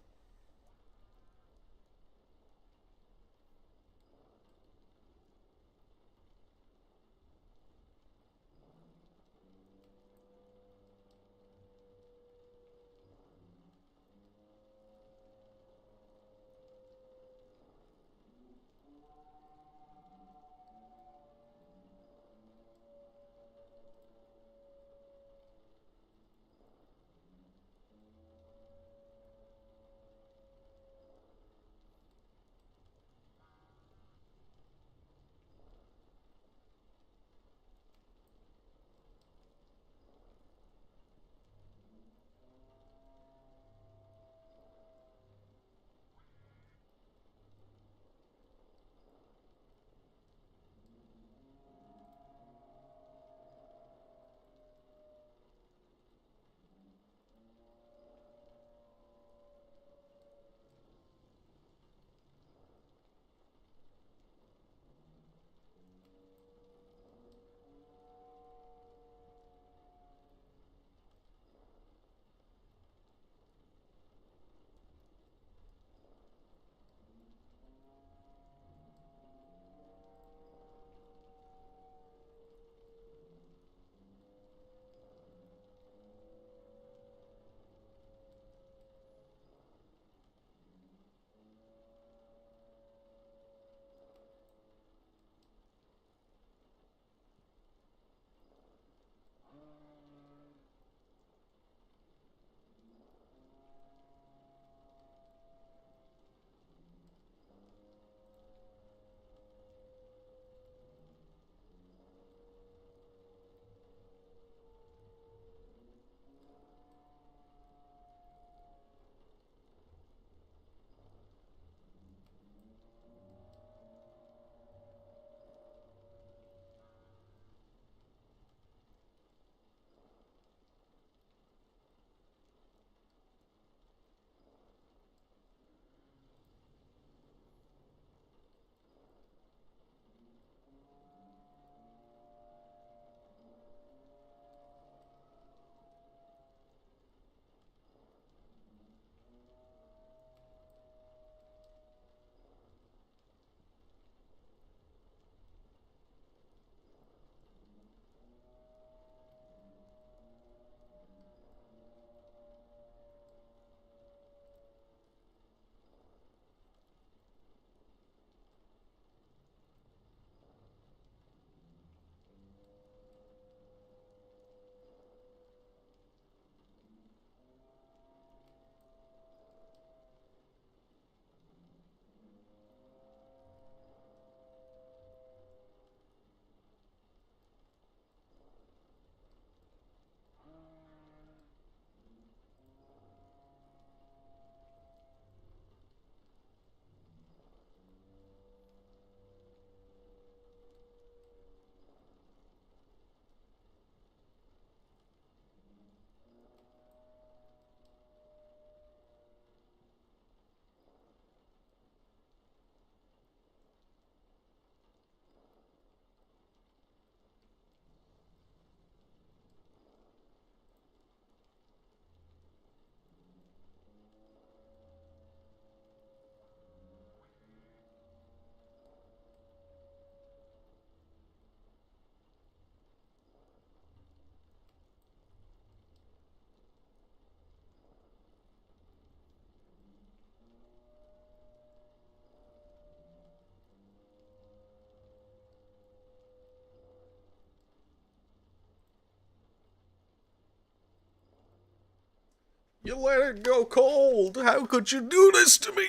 You let it go cold! How could you do this to me?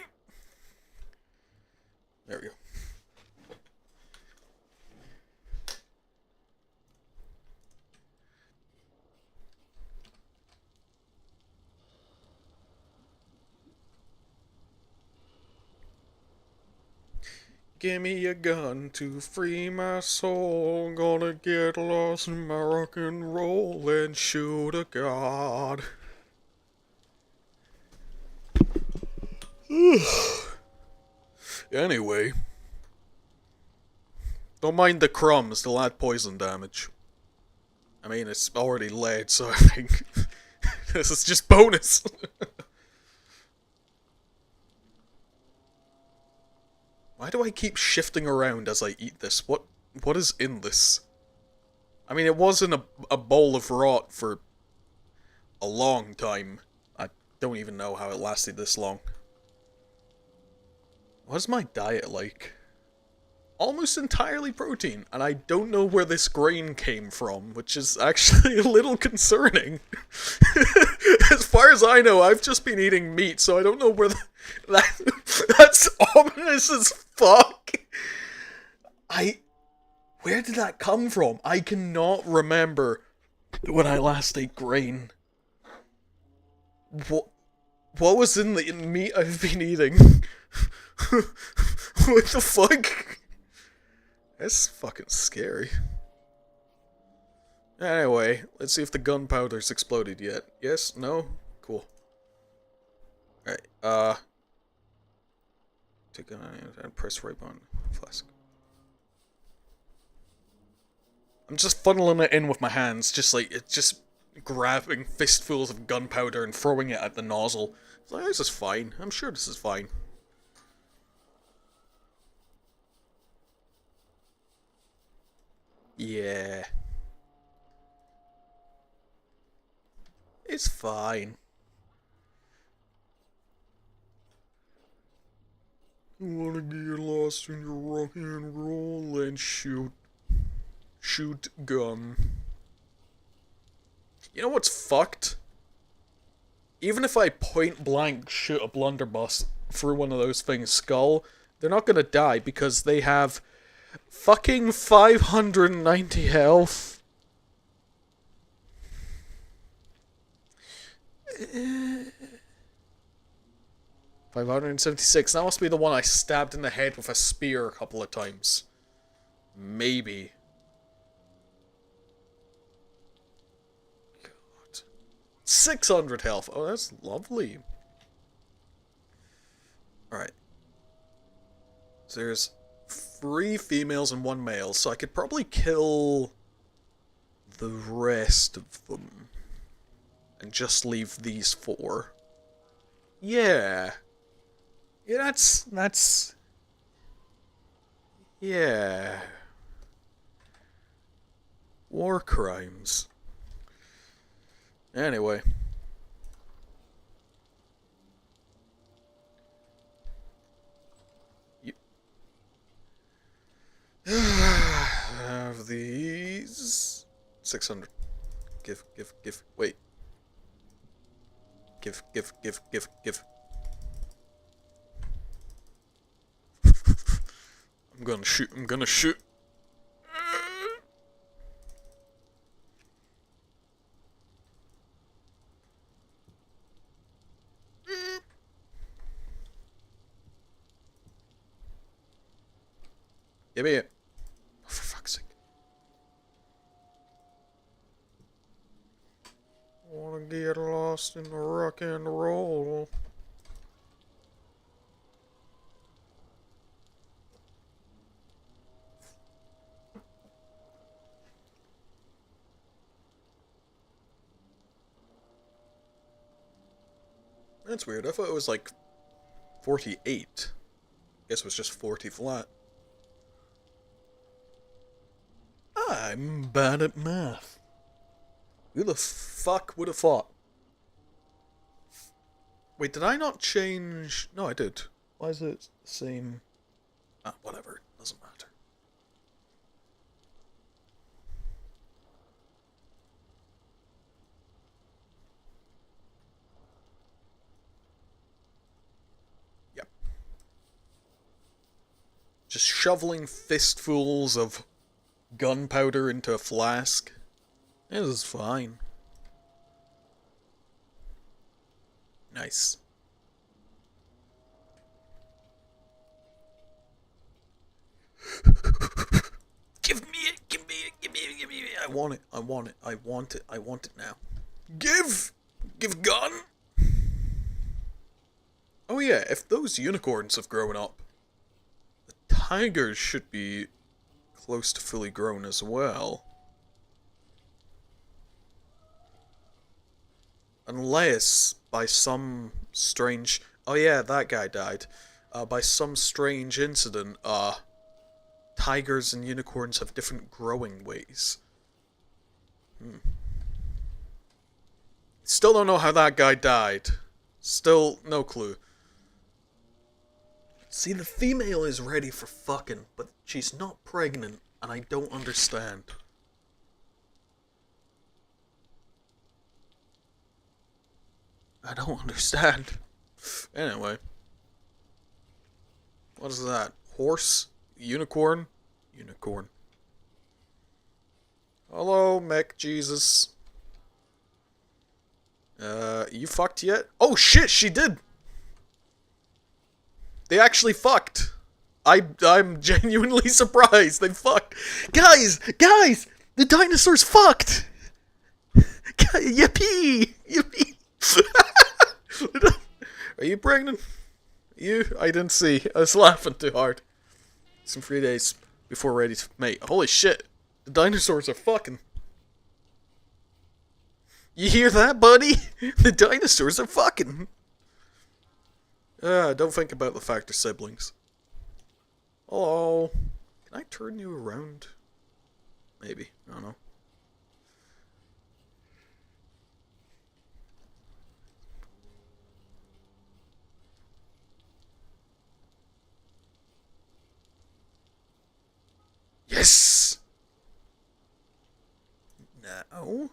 There we go. Give me a gun to free my soul. Gonna get lost in my rock and roll and shoot a god. Anyway. Don't mind the crumbs, they'll add poison damage. I mean, it's already laid, so I think this is just bonus. Why do I keep shifting around as I eat this? What is in this? I mean, it was in a bowl of rot for a long time. I don't even know how it lasted this long. What's my diet like? Almost entirely protein, and I don't know where this grain came from, which is actually a little concerning. As far as I know, I've just been eating meat, so I don't know where that's ominous as fuck. Where did that come from? I cannot remember when I last ate grain. What was in the meat I've been eating? What the fuck? That's fucking scary. Anyway, let's see if the gunpowder's exploded yet. Yes? No? Cool. Alright, take and press right on flask. I'm just funneling it in with my hands, just grabbing fistfuls of gunpowder and throwing it at the nozzle. It's like, this is fine. I'm sure this is fine. Yeah. It's fine. You wanna get lost in your rock and roll and shoot gun. You know what's fucked? Even if I point blank shoot a blunderbuss through one of those things' skull, they're not gonna die because they have fucking 590 health. 576. That must be the one I stabbed in the head with a spear a couple of times. Maybe. God. 600 health. Oh, that's lovely. Alright. So there's 3 females and 1 male, so I could probably kill the rest of them. And just leave these 4. Yeah. Yeah, that's... Yeah. War crimes. Anyway. Have these 600. Give. Wait. Give. I'm gonna shoot. Give me it. Oh, for fuck's sake. Wanna get lost in the rock and roll. That's weird. I thought it was like 48. Guess it was just 40 flat. I'm bad at math. Who the fuck would have thought? Wait, did I not change? No, I did. Why is it the same? Ah, whatever. Doesn't matter. Just shoveling fistfuls of gunpowder into a flask. It is fine. Nice. Give me it, give me it, give me it, give me it. I want it, I want it, I want it, I want it now. Give gun. Oh yeah, if those unicorns have grown up, the tigers should be close to fully grown as well. Unless, by some strange... Oh yeah, that guy died. By some strange incident, tigers and unicorns have different growing ways. Still don't know how that guy died. Still no clue. See, the female is ready for fucking, but she's not pregnant, and I don't understand. I don't understand. Anyway. What is that? Horse? Unicorn? Unicorn. Hello, Mech Jesus. You fucked yet? Oh shit, she did! They actually fucked. I'm genuinely surprised. They fucked. Guys! The dinosaurs fucked! Yippee! Yippee! Are you pregnant? You? I didn't see. I was laughing too hard. Some 3 days before ready to mate. Holy shit. The dinosaurs are fucking. You hear that, buddy? The dinosaurs are fucking. Don't think about the fact they're siblings. Hello. Can I turn you around? Maybe. I don't know. Yes! Now...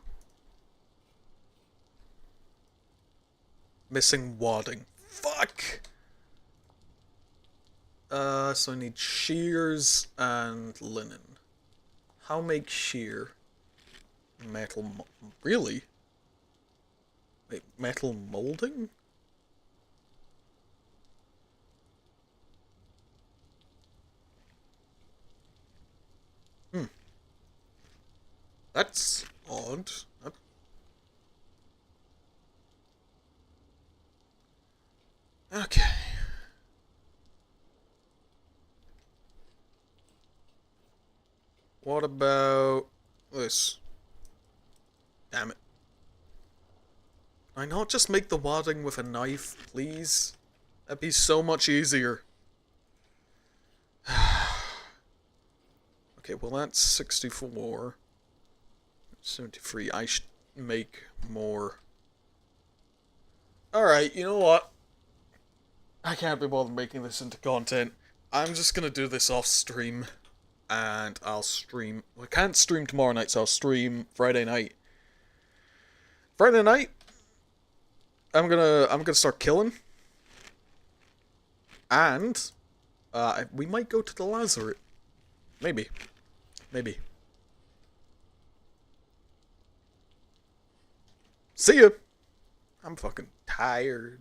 Missing wadding. Fuck! So I need shears and linen. How make shear? Metal really? Wait, metal molding? That's odd. Okay. What about this? Damn it. Can I not just make the wadding with a knife, please? That'd be so much easier. Okay, well that's 64. 73. I should make more. Alright, you know what? I can't be bothered making this into content. I'm just gonna do this off stream. And I'll stream. Well, I can't stream tomorrow night, so I'll stream Friday night. Friday night, I'm gonna start killing. And we might go to the Lazarette. Maybe. See ya. I'm fucking tired.